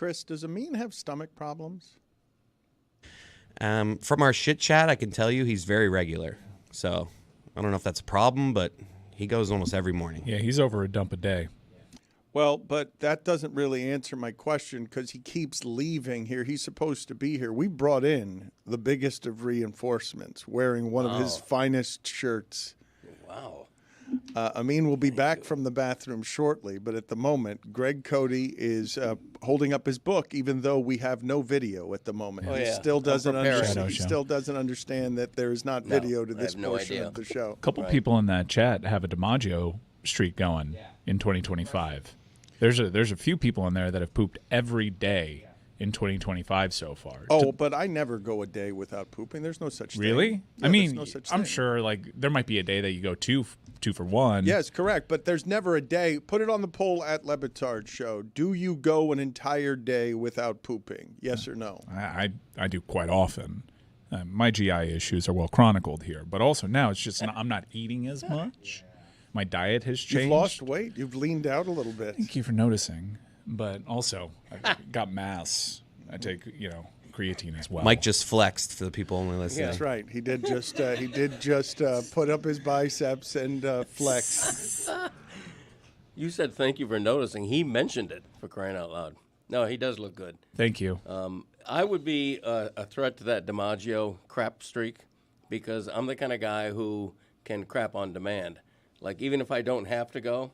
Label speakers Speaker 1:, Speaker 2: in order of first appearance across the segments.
Speaker 1: Chris, does Amin have stomach problems?
Speaker 2: From our shit chat, I can tell you he's very regular. So I don't know if that's a problem, but he goes almost every morning.
Speaker 3: Yeah, he's over a dump a day.
Speaker 1: Well, but that doesn't really answer my question because he keeps leaving here. He's supposed to be here. We brought in the biggest of reinforcements wearing one of his finest shirts.
Speaker 4: Wow.
Speaker 1: Amin will be back from the bathroom shortly, but at the moment, Greg Cody is holding up his book, even though we have no video at the moment.
Speaker 4: Oh,
Speaker 1: He
Speaker 4: yeah.
Speaker 1: still doesn't understand. He
Speaker 3: Show.
Speaker 1: still doesn't understand that there is not video to this portion of the show.
Speaker 3: A couple people in that chat have a DiMaggio streak going in 2025. There's a few people in there that have pooped every day in 2025 so far.
Speaker 1: Oh, but I never go a day without pooping. There's no such thing.
Speaker 3: Really?
Speaker 1: Yeah,
Speaker 3: I mean,
Speaker 1: there's no such
Speaker 3: I'm
Speaker 1: thing.
Speaker 3: sure like there might be a day that you go two for one.
Speaker 1: Yes, correct. But there's never a day. Put it on the poll at Le Batard Show. Do you go an entire day without pooping? Yes or no?
Speaker 3: I do quite often. My GI issues are well chronicled here, but also now it's just I'm not eating as much. My diet has changed.
Speaker 1: You've lost weight. You've leaned out a little bit.
Speaker 3: Thank you for noticing. But also, I've got mass. I take, creatine as well.
Speaker 2: Mike just flexed for the people only listening.
Speaker 1: That's right. He did just put up his biceps and flex.
Speaker 4: You said thank you for noticing. He mentioned it, for crying out loud. No, he does look good.
Speaker 3: Thank you.
Speaker 4: I would be a threat to that DiMaggio crap streak because I'm the kind of guy who can crap on demand. Like, even if I don't have to go,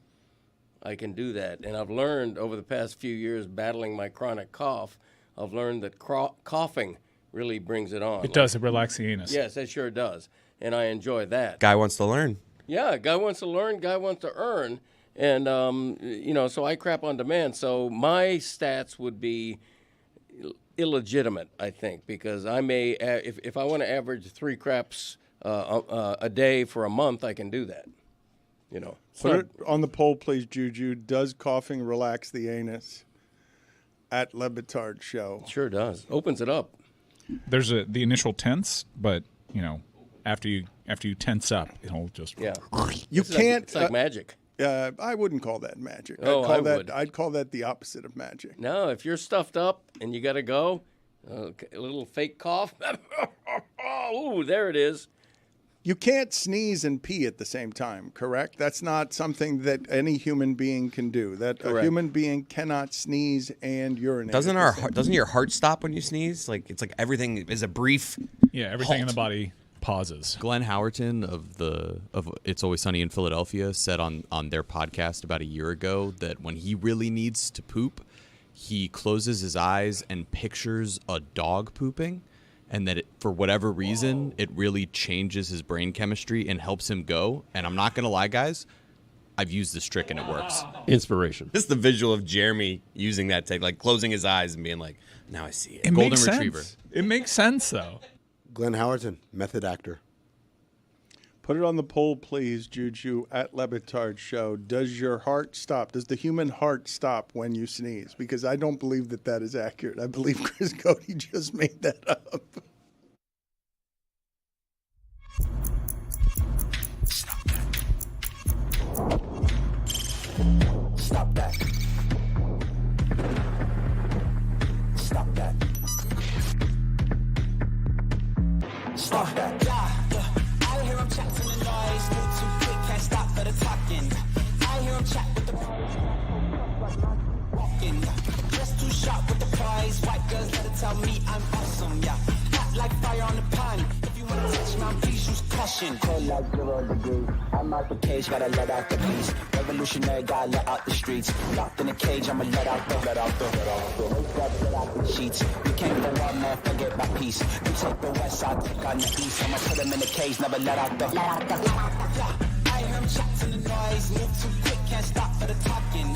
Speaker 4: I can do that. And I've learned over the past few years battling my chronic cough, I've learned that coughing really brings it on.
Speaker 3: It does. It relaxes the anus.
Speaker 4: Yes, it sure does. And I enjoy that.
Speaker 2: Guy wants to learn.
Speaker 4: Yeah, guy wants to learn, guy wants to earn. And, so I crap on demand. So my stats would be illegitimate, I think, because I may, if I want to average 3 craps a day for a month, I can do that.
Speaker 1: Put it on the poll, please, Juju. Does coughing relax the anus? At Le Batard Show.
Speaker 4: Sure does. Opens it up.
Speaker 3: There's the initial tense, but after you tense up, it'll just
Speaker 1: You can't.
Speaker 4: It's like magic.
Speaker 1: I wouldn't call that magic.
Speaker 4: Oh, I would.
Speaker 1: I'd call that the opposite of magic.
Speaker 4: No, if you're stuffed up and you got to go, a little fake cough. Ooh, there it is.
Speaker 1: You can't sneeze and pee at the same time, correct? That's not something that any human being can do. That
Speaker 4: Correct.
Speaker 1: A human being cannot sneeze and urinate.
Speaker 2: Doesn't your heart stop when you sneeze? Like it's like everything is a brief.
Speaker 3: Yeah, everything in the body pauses.
Speaker 5: Glenn Howerton of It's Always Sunny in Philadelphia said on their podcast about a year ago that when he really needs to poop, he closes his eyes and pictures a dog pooping. And that for whatever reason, it really changes his brain chemistry and helps him go. And I'm not going to lie, guys, I've used this trick and it works.
Speaker 6: Inspiration.
Speaker 2: Just the visual of Jeremy using that take, like closing his eyes and being like, now I see it.
Speaker 3: It
Speaker 5: Golden
Speaker 3: makes
Speaker 5: Retriever.
Speaker 3: sense. It makes sense, though.
Speaker 6: Glenn Howerton, method actor.
Speaker 1: Put it on the poll, please, Juju, at Le Batard Show. Does your heart stop? Does the human heart stop when you sneeze? Because I don't believe that is accurate. I believe Chris Cody just made that up.
Speaker 7: Stop that. Stop that. Stop that. I hear him chat to the noise, move too quick, can't stop for the talking. I hear him chat with the walking. Just too sharp with the prize, white girls let it tell me I'm awesome, yeah. Hot like fire on the pan. If you wanna touch my please use caution. Cold like 0 degrees. I'm out the cage, gotta let out the beast. Revolutionary, gotta let out the streets. Locked in a cage, I'ma let out the sheets. You can't go on, man, get my peace. You take the west, I'll take on the east. I'ma put him in the cage, never let out the. I hear him chat to the noise, move too quick, can't stop for the talking.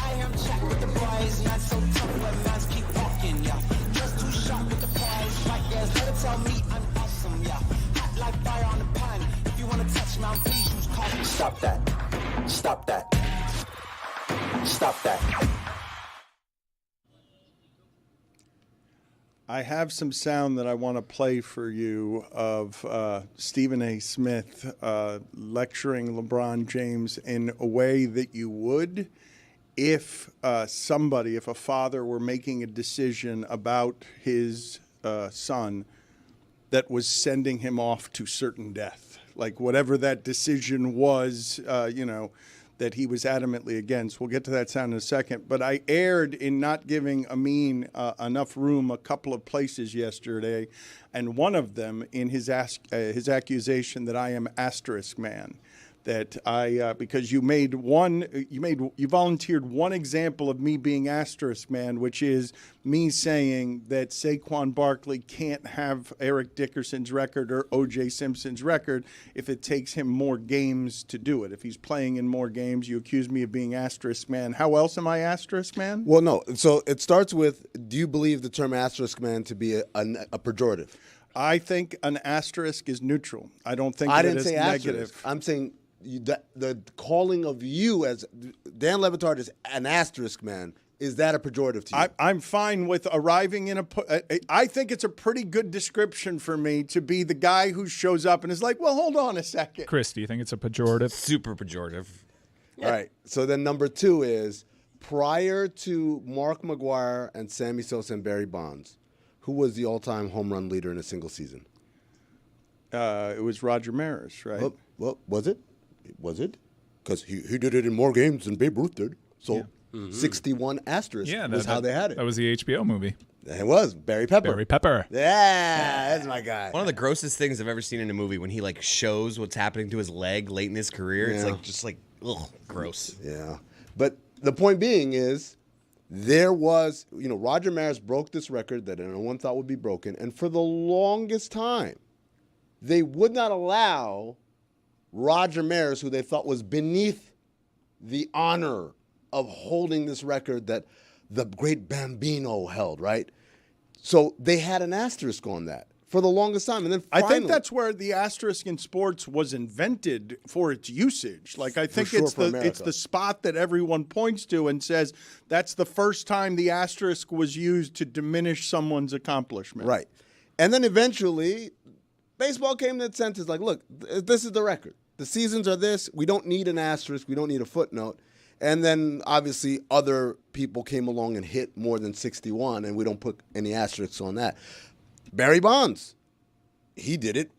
Speaker 7: I hear him chat with the boys, man so tough, but mans keep walking, yeah. Just too sharp with the prize, white girls, let it tell me I'm awesome, yeah. Hot like fire on the pan. If you wanna touch me, please use caution. Stop that. Stop that. Stop that.
Speaker 1: I have some sound that I want to play for you of Stephen A. Smith lecturing LeBron James in a way that you would if if a father were making a decision about his son that was sending him off to certain death, like whatever that decision was, that he was adamantly against. We'll get to that sound in a second. But I erred in not giving Amin enough room a couple of places yesterday, and one of them in his accusation that I am Asterisk Man. That because you volunteered one example of me being Asterisk Man, which is me saying that Saquon Barkley can't have Eric Dickerson's record or O.J. Simpson's record if it takes him more games to do it. If he's playing in more games, you accuse me of being Asterisk Man. How else am I Asterisk Man?
Speaker 6: Well, no. So it starts with, do you believe the term Asterisk Man to be a pejorative?
Speaker 1: I think an asterisk is neutral. I don't think
Speaker 6: I
Speaker 1: that
Speaker 6: didn't
Speaker 1: it's
Speaker 6: say
Speaker 1: negative.
Speaker 6: asterisk. I'm saying the calling of you as Dan Le Batard is an Asterisk Man. Is that a pejorative to you?
Speaker 1: I'm fine with arriving in I think it's a pretty good description for me to be the guy who shows up and is like, well, hold on a second.
Speaker 3: Chris, do you think it's a pejorative?
Speaker 2: Super pejorative.
Speaker 6: All right. So then number 2 is, prior to Mark McGwire and Sammy Sosa and Barry Bonds, who was the all-time home run leader in a single season?
Speaker 1: It was Roger Maris, right?
Speaker 6: Well, was it? Was it? Because he did it in more games than Babe Ruth did. So 61 asterisk was how they had it.
Speaker 3: That was the HBO movie.
Speaker 6: It was. Barry Pepper.
Speaker 3: Barry Pepper.
Speaker 6: Yeah, that's my guy.
Speaker 2: One of the grossest things I've ever seen in a movie, when he like shows what's happening to his leg late in his career. It's
Speaker 6: Yeah.
Speaker 2: like just like, ugh, gross.
Speaker 6: Yeah. But the point being is, there was, Roger Maris broke this record that no one thought would be broken. And for the longest time, they would not allow Roger Maris, who they thought was beneath the honor of holding this record that the great Bambino held, right? So they had an asterisk on that for the longest time. And then finally,
Speaker 1: I think that's where the asterisk in sports was invented for its usage. Like, I think
Speaker 6: sure
Speaker 1: it's
Speaker 6: for
Speaker 1: it's the spot that everyone points to and says that's the first time the asterisk was used to diminish someone's accomplishment.
Speaker 6: Right. And then eventually, baseball came to its senses like, look, this is the record. The seasons are this. We don't need an asterisk. We don't need a footnote. And then, obviously, other people came along and hit more than 61, and we don't put any asterisks on that. Barry Bonds, he did it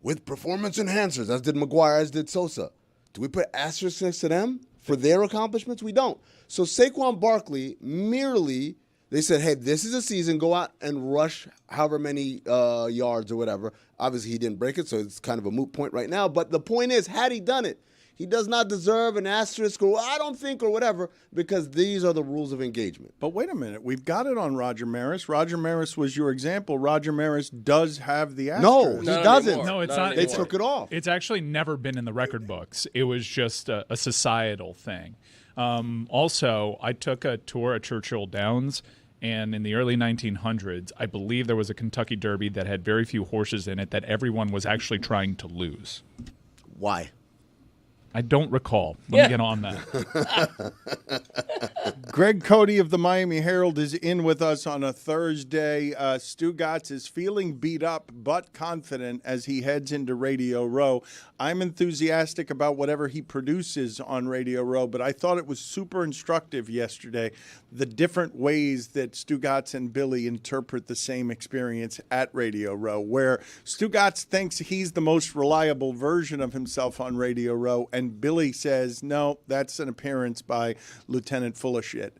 Speaker 6: with performance enhancers, as did McGwire, as did Sosa. Do we put asterisks next to them for their accomplishments? We don't. So Saquon Barkley merely, they said, hey, this is a season. Go out and rush however many yards or whatever. Obviously, he didn't break it, so it's kind of a moot point right now. But the point is, had he done it, he does not deserve an asterisk or I don't think or whatever, because these are the rules of engagement.
Speaker 1: But wait a minute. We've got it on Roger Maris. Roger Maris was your example. Roger Maris does have the asterisk.
Speaker 6: No, he doesn't.
Speaker 4: anymore.
Speaker 3: No, it's not.
Speaker 6: They took it off.
Speaker 3: It's actually never been in the record books. It was just a societal thing. Also, I took a tour at Churchill Downs, and in the early 1900s, I believe there was a Kentucky Derby that had very few horses in it that everyone was actually trying to lose.
Speaker 6: Why?
Speaker 3: I don't recall. Let me get on that.
Speaker 1: Greg Cody of the Miami Herald is in with us on a Thursday. Stugotz is feeling beat up but confident as he heads into Radio Row. I'm enthusiastic about whatever he produces on Radio Row, but I thought it was super instructive yesterday, the different ways that Stugotz and Billy interpret the same experience at Radio Row, where Stugotz thinks he's the most reliable version of himself on Radio Row, and Billy says, no, that's an appearance by Lieutenant Full of Shit,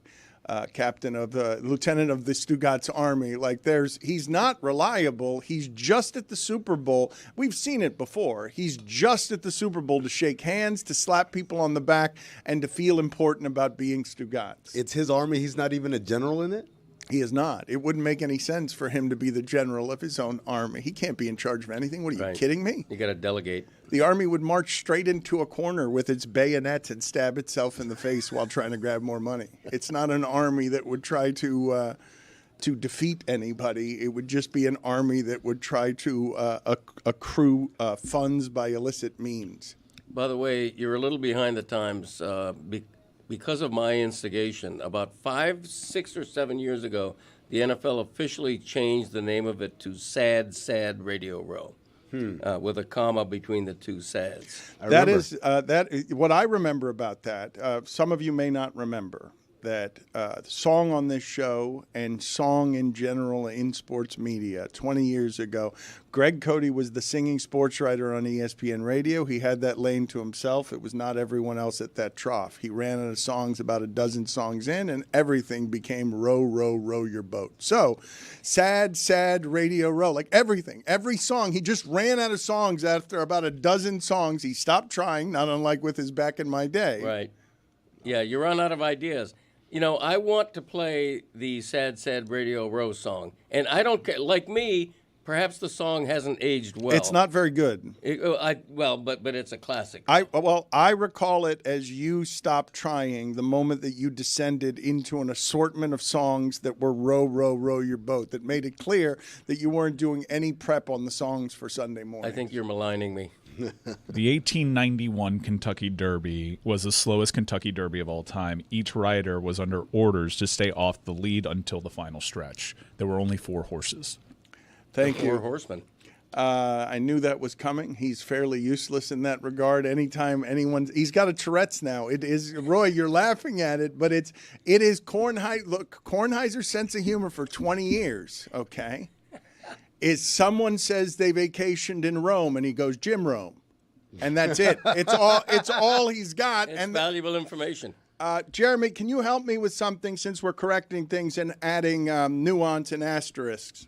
Speaker 1: captain of the lieutenant of the Stugotz Army. Like, he's not reliable. He's just at the Super Bowl. We've seen it before. He's just at the Super Bowl to shake hands, to slap people on the back, and to feel important about being Stugotz.
Speaker 6: It's his army. He's not even a general in it?
Speaker 1: He is not. It wouldn't make any sense for him to be the general of his own army. He can't be in charge of anything. What are you
Speaker 4: Right.
Speaker 1: kidding me?
Speaker 4: You got to delegate.
Speaker 1: The army would march straight into a corner with its bayonets and stab itself in the face while trying to grab more money. It's not an army that would try to defeat anybody. It would just be an army that would try to accrue funds by illicit means.
Speaker 4: By the way, you're a little behind the times because of my instigation. About 5, 6, or 7 years ago, the NFL officially changed the name of it to Sad Radio Row. with a comma between the two sads.
Speaker 1: That is what I remember about that. Some of you may not remember that song on this show and song in general in sports media 20 years ago. Greg Cody was the singing sports writer on ESPN Radio. He had that lane to himself. It was not everyone else at that trough. He ran out of songs about a dozen songs in, and everything became row, row, row your boat. So, sad, sad Radio Row, like everything, every song. He just ran out of songs after about a dozen songs. He stopped trying, not unlike with his Back in My Day.
Speaker 4: Right. Yeah, you run out of ideas. You know, I want to play the Sad, Sad Radio Row song, and I don't care. Like me, perhaps the song hasn't aged well.
Speaker 1: It's not very good.
Speaker 4: But it's a classic.
Speaker 1: I recall it as you stopped trying the moment that you descended into an assortment of songs that were row, row, row your boat, that made it clear that you weren't doing any prep on the songs for Sunday morning.
Speaker 4: I think you're maligning me.
Speaker 3: The 1891 Kentucky Derby was the slowest Kentucky Derby of all time. Each rider was under orders to stay off the lead until the final stretch. There were only 4 horses.
Speaker 1: Thank you.
Speaker 4: 4 horsemen.
Speaker 1: I knew that was coming. He's fairly useless in that regard. Anytime he's got a Tourette's now. It is, Roy, you're laughing at it, but it is Kornheiser's sense of humor for 20 years, okay? Is someone says they vacationed in Rome and he goes, Jim Rome. And that's it. It's all he's got.
Speaker 4: It's valuable information.
Speaker 1: Jeremy, can you help me with something since we're correcting things and adding nuance and asterisks?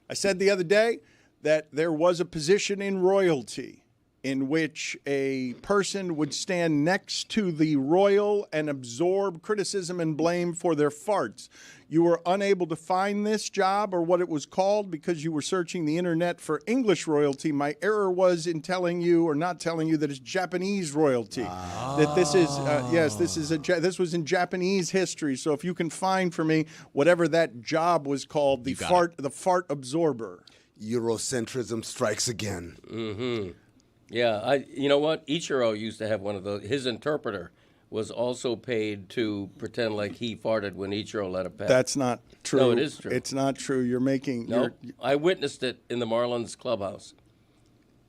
Speaker 1: I said the other day that there was a position in royalty in which a person would stand next to the royal and absorb criticism and blame for their farts. You were unable to find this job or what it was called because you were searching the internet for English royalty. My error was in telling you or not telling you that it's Japanese royalty. That this is this was in Japanese history. So if you can find for me whatever that job was called, the fart absorber.
Speaker 6: Eurocentrism strikes again.
Speaker 4: Mm-hmm. Yeah, you know what? Ichiro used to have one of those. His interpreter was also paid to pretend like he farted when Ichiro let a pet.
Speaker 1: That's not true.
Speaker 4: No, it is true.
Speaker 1: It's not true. You're making...
Speaker 4: No, I witnessed it in the Marlins clubhouse.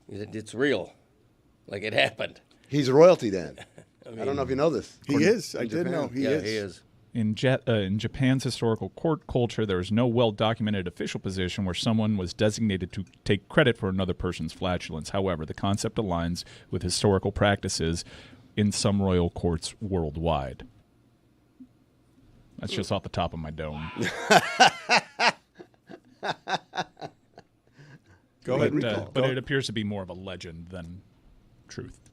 Speaker 4: It's real. Like it happened.
Speaker 6: He's royalty, Dan. I don't know if you know this.
Speaker 1: He is. I did know he is.
Speaker 4: Yeah, he is.
Speaker 3: In Japan's historical court culture, there is no well-documented official position where someone was designated to take credit for another person's flatulence. However, the concept aligns with historical practices in some royal courts worldwide. That's just off the top of my dome.
Speaker 1: Go ahead.
Speaker 3: But it appears to be more of a legend than truth.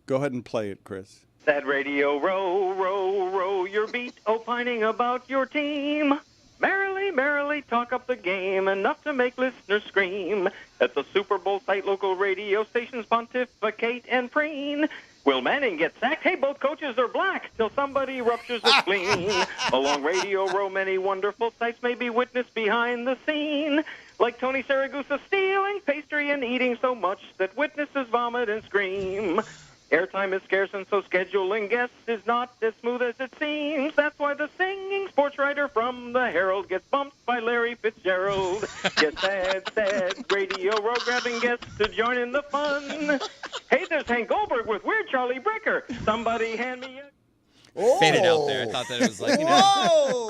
Speaker 1: Go ahead and play it, Chris.
Speaker 8: Sad Radio Row, row, row your beat, opining about your team. Merrily, merrily talk up the game, enough to make listeners scream. At the Super Bowl site, local radio stations pontificate and preen. Will Manning get sacked? Hey, both coaches are black, till somebody ruptures the spleen. Along Radio Row, many wonderful sights may be witnessed behind the scene. Like Tony Saragusa stealing pastry and eating so much that witnesses vomit and scream. Airtime is scarce, and so scheduling guests is not as smooth as it seems. That's why the singing sports writer from the Herald gets bumped by Larry Fitzgerald. Get sad, sad Radio Row, grabbing guests to join in the fun. Hey, there's Hank Goldberg with Weird Charlie Bricker. Somebody hand me a...
Speaker 5: Faded out there. I thought that it was like,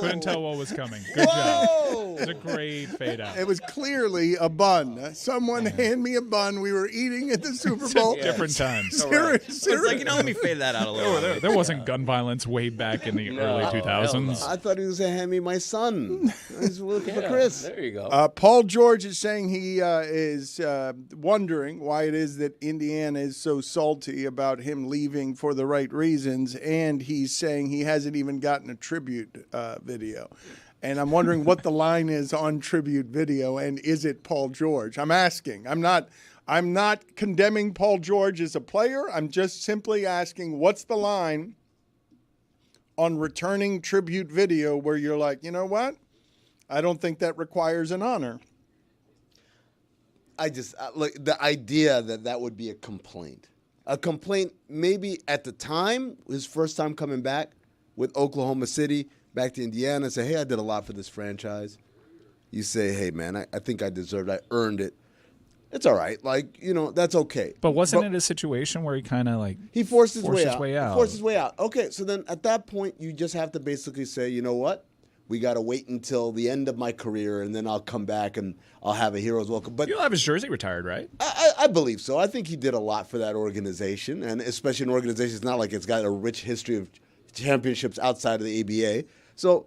Speaker 3: Couldn't tell what was coming. Good job. It was a great fade out.
Speaker 1: It was clearly a bun. Someone hand me a bun. We were eating at the Super Bowl.
Speaker 3: Different times.
Speaker 1: Serious.
Speaker 5: I was like, let me fade that out a little bit.
Speaker 3: There wasn't gun violence way back in the early 2000s.
Speaker 6: I thought he was going to hand me my son. I was looking for Chris.
Speaker 4: There you go.
Speaker 1: Paul George is saying he is wondering why it is that Indiana is so salty about him leaving for the right reasons, and he's saying he hasn't even gotten a tribute video. And I'm wondering what the line is on tribute video, and is it Paul George? I'm asking. I'm not condemning Paul George as a player. I'm just simply asking, what's the line on returning tribute video where you're like, you know what? I don't think that requires an honor.
Speaker 6: I just like the idea that would be a complaint. A complaint maybe at the time, his first time coming back with Oklahoma City, back to Indiana, say, hey, I did a lot for this franchise. You say, hey, man, I think I deserved it. I earned it. It's all right. Like, that's okay.
Speaker 3: But wasn't it a situation where he kind of like
Speaker 6: he forced his way out?
Speaker 3: out.
Speaker 6: Forced his way out. Okay, so then at that point, you just have to basically say, you know what? We got to wait until the end of my career, and then I'll come back and I'll have a hero's welcome. But
Speaker 3: you'll have his jersey retired, right?
Speaker 6: I believe so. I think he did a lot for that organization, and especially an organization. It's not like it's got a rich history of championships outside of the ABA. So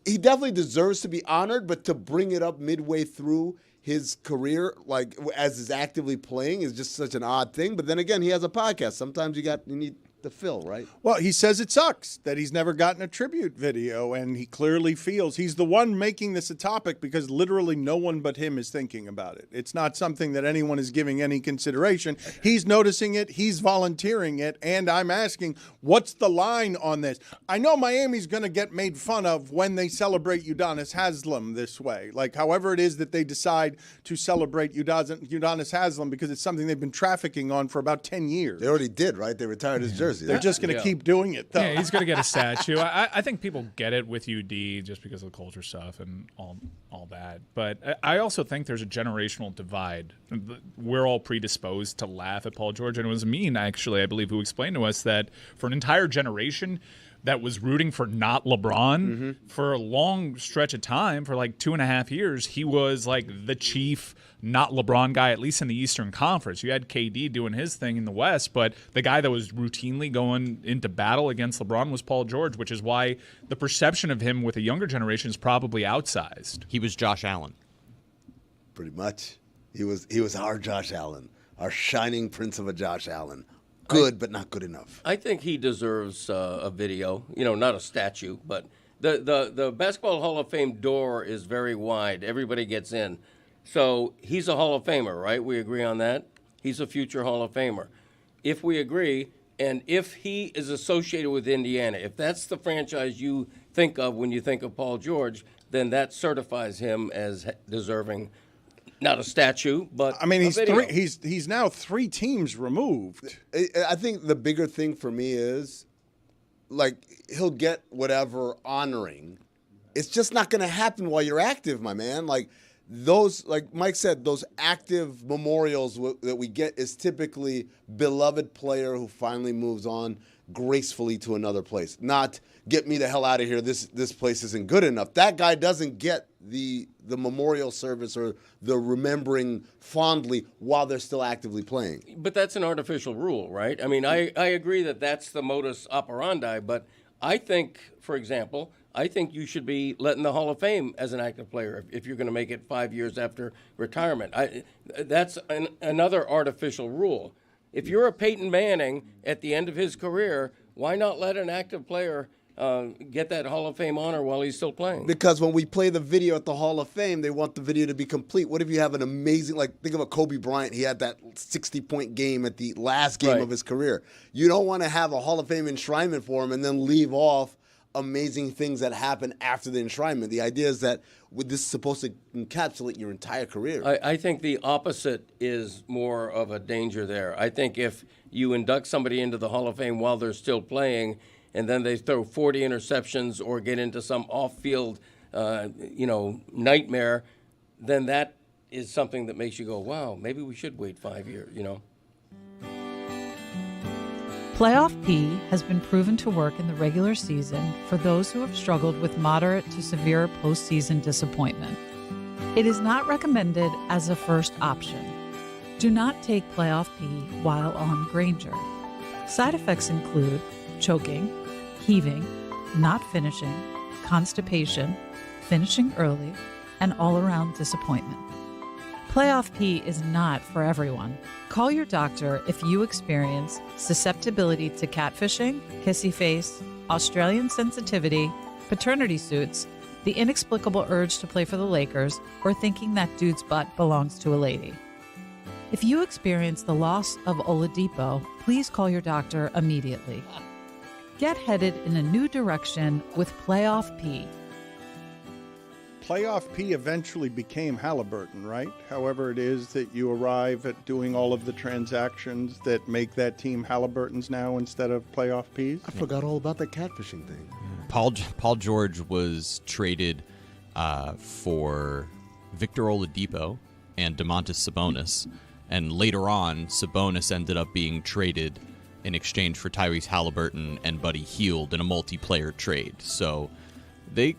Speaker 6: he definitely deserves to be honored, but to bring it up midway through his career, like as he's actively playing, is just such an odd thing. But then again, he has a podcast. Sometimes you need the fill, right?
Speaker 1: Well, he says it sucks that he's never gotten a tribute video, and he clearly feels he's the one making this a topic because literally no one but him is thinking about it. It's not something that anyone is giving any consideration. He's noticing it, he's volunteering it, and I'm asking, what's the line on this? I know Miami's going to get made fun of when they celebrate Udonis Haslem this way. Like, however it is that they decide to celebrate Udonis Haslem, because it's something they've been trafficking on for about 10 years.
Speaker 6: They already did, right? They retired his jersey.
Speaker 1: They're just going to keep doing it, though.
Speaker 3: Yeah, he's going to get a statue. I think people get it with UD just because of the culture stuff and all that. But I also think there's a generational divide. We're all predisposed to laugh at Paul George. And it was Mean, actually, I believe, who explained to us that for an entire generation that was rooting for not LeBron for a long stretch of time, for like 2.5 years, he was like the chief not LeBron guy, at least in the Eastern Conference. You had KD doing his thing in the West, but the guy that was routinely going into battle against LeBron was Paul George, which is why the perception of him with a younger generation is probably outsized.
Speaker 5: He was Josh Allen.
Speaker 6: Pretty much. He was our Josh Allen, our shining prince of a Josh Allen. Good, but not good enough.
Speaker 4: I think he deserves a video, not a statue, but the Basketball Hall of Fame door is very wide. Everybody gets in. So he's a Hall of Famer, right? We agree on that? He's a future Hall of Famer. If we agree, and if he is associated with Indiana, if that's the franchise you think of when you think of Paul George, then that certifies him as deserving, not a statue, but
Speaker 1: I mean,
Speaker 4: a video.
Speaker 1: he's now 3 teams removed.
Speaker 6: I think the bigger thing for me is, like, he'll get whatever honoring. It's just not going to happen while you're active, my man. Like, those, like Mike said, those active memorials that we get is typically beloved player who finally moves on gracefully to another place. Not get me the hell out of here. This place isn't good enough. That guy doesn't get the memorial service or the remembering fondly while they're still actively playing.
Speaker 4: But that's an artificial rule, right? I mean, I agree that that's the modus operandi, but I think, for example, I think you should be letting the Hall of Fame as an active player if you're going to make it 5 years after retirement. That's another artificial rule. If you're a Peyton Manning at the end of his career, why not let an active player get that Hall of Fame honor while he's still playing?
Speaker 6: Because when we play the video at the Hall of Fame, they want the video to be complete. What if you have an amazing, like, think of a Kobe Bryant. He had that 60-point game at the last game of his career. You don't want to have a Hall of Fame enshrinement for him and then leave off amazing things that happen after the enshrinement. The idea is that this is supposed to encapsulate your entire career.
Speaker 4: I think the opposite is more of a danger there. I think if you induct somebody into the Hall of Fame while they're still playing, and then they throw 40 interceptions or get into some off-field, nightmare, then that is something that makes you go, wow, maybe we should wait 5 years,
Speaker 9: Playoff P has been proven to work in the regular season for those who have struggled with moderate to severe postseason disappointment. It is not recommended as a first option. Do not take Playoff P while on Granger. Side effects include choking, heaving, not finishing, constipation, finishing early, and all-around disappointment. Playoff P is not for everyone. Call your doctor if you experience susceptibility to catfishing, kissy face, Australian sensitivity, paternity suits, the inexplicable urge to play for the Lakers, or thinking that dude's butt belongs to a lady. If you experience the loss of Oladipo, please call your doctor immediately. Get headed in a new direction with Playoff P.
Speaker 1: Playoff P eventually became Halliburton, right? However it is that you arrive at doing all of the transactions that make that team Halliburton's now instead of Playoff Ps.
Speaker 6: I forgot all about that catfishing thing.
Speaker 5: Paul George was traded for Victor Oladipo and Domantas Sabonis. And later on, Sabonis ended up being traded in exchange for Tyrese Halliburton and Buddy Hield in a multiplayer trade. So they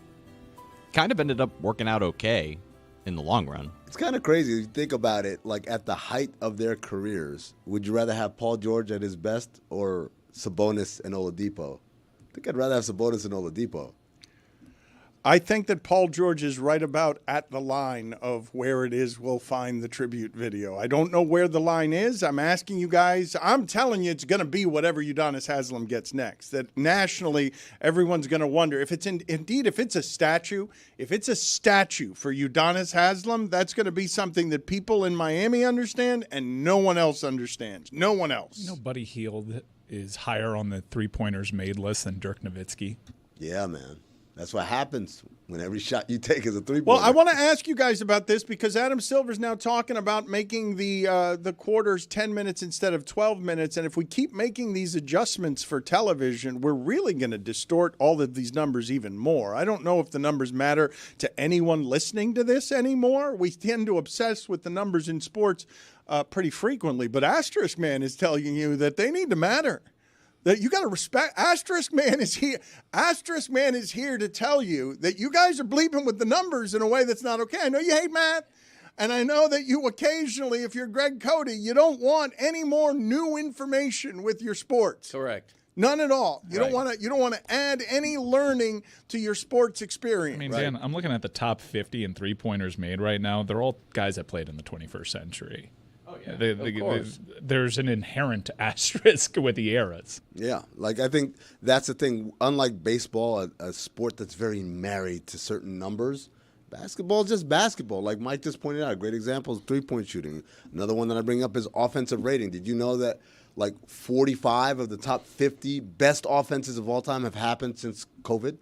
Speaker 5: kind of ended up working out okay in the long run.
Speaker 6: It's kind of crazy if you think about it. Like, at the height of their careers, would you rather have Paul George at his best or Sabonis and Oladipo? I think I'd rather have Sabonis and Oladipo.
Speaker 1: I think that Paul George is right about at the line of where it is we'll find the tribute video. I don't know where the line is. I'm asking you guys. I'm telling you it's going to be whatever Udonis Haslem gets next. That nationally, everyone's going to wonder if it's indeed if it's a statue for Udonis Haslem, that's going to be something that people in Miami understand and no one else understands. No one else.
Speaker 3: Buddy Hield is higher on the three-pointers made list than Dirk Nowitzki.
Speaker 6: Yeah, man. That's what happens when every shot you take is a three-pointer.
Speaker 1: Well, I want to ask you guys about this because Adam Silver's now talking about making the quarters 10 minutes instead of 12 minutes. And if we keep making these adjustments for television, we're really going to distort all of these numbers even more. I don't know if the numbers matter to anyone listening to this anymore. We tend to obsess with the numbers in sports pretty frequently. But Asterisk Man is telling you that they need to matter. That you got to respect. Asterisk Man is here. Asterisk Man is here to tell you that you guys are bleeping with the numbers in a way that's not okay. I know you hate math, and I know that you occasionally, if you're Greg Cody, you don't want any more new information with your sports.
Speaker 4: Correct.
Speaker 1: None at all. You
Speaker 4: Right.
Speaker 1: don't want to add any learning to your sports experience.
Speaker 3: I mean, Dan, I'm looking at the top 50 in three-pointers made right now. They're all guys that played in the 21st century. Oh, yeah.
Speaker 4: Of course.
Speaker 3: There's an inherent asterisk with the eras.
Speaker 6: Yeah, like I think that's the thing. Unlike baseball, a sport that's very married to certain numbers, basketball is just basketball. Like Mike just pointed out, a great example is three-point shooting. Another one that I bring up is offensive rating. Did you know that like 45 of the top 50 best offenses of all time have happened since COVID?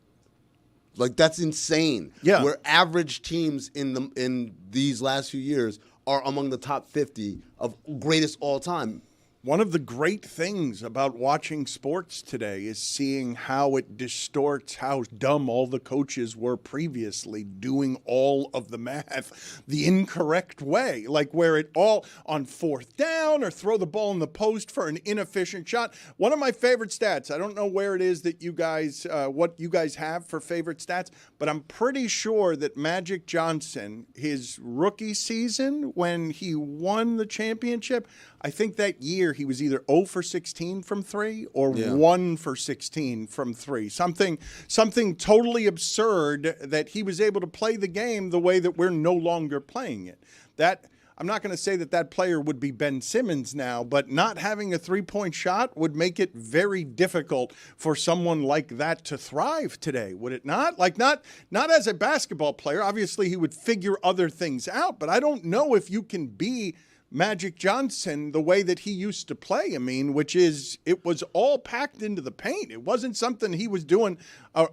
Speaker 6: Like, that's insane.
Speaker 1: Yeah.
Speaker 6: Where average teams in these last few years are among the top 50 of greatest all time.
Speaker 1: One of the great things about watching sports today is seeing how it distorts how dumb all the coaches were previously doing all of the math the incorrect way, like where it all on fourth down or throw the ball in the post for an inefficient shot. One of my favorite stats, I don't know where it is that you guys, what you guys have for favorite stats, but I'm pretty sure that Magic Johnson, his rookie season when he won the championship, I think that year he was either 0 for 16 from 3 or 1 for 16 from 3. Something totally absurd that he was able to play the game the way that we're no longer playing it. That I'm not going to say that player would be Ben Simmons now, but not having a three-point shot would make it very difficult for someone like that to thrive today, would it not? Like not as a basketball player. Obviously, he would figure other things out, but I don't know if you can be Magic Johnson the way that he used to play. I mean, which is it was all packed into the paint. It wasn't something he was doing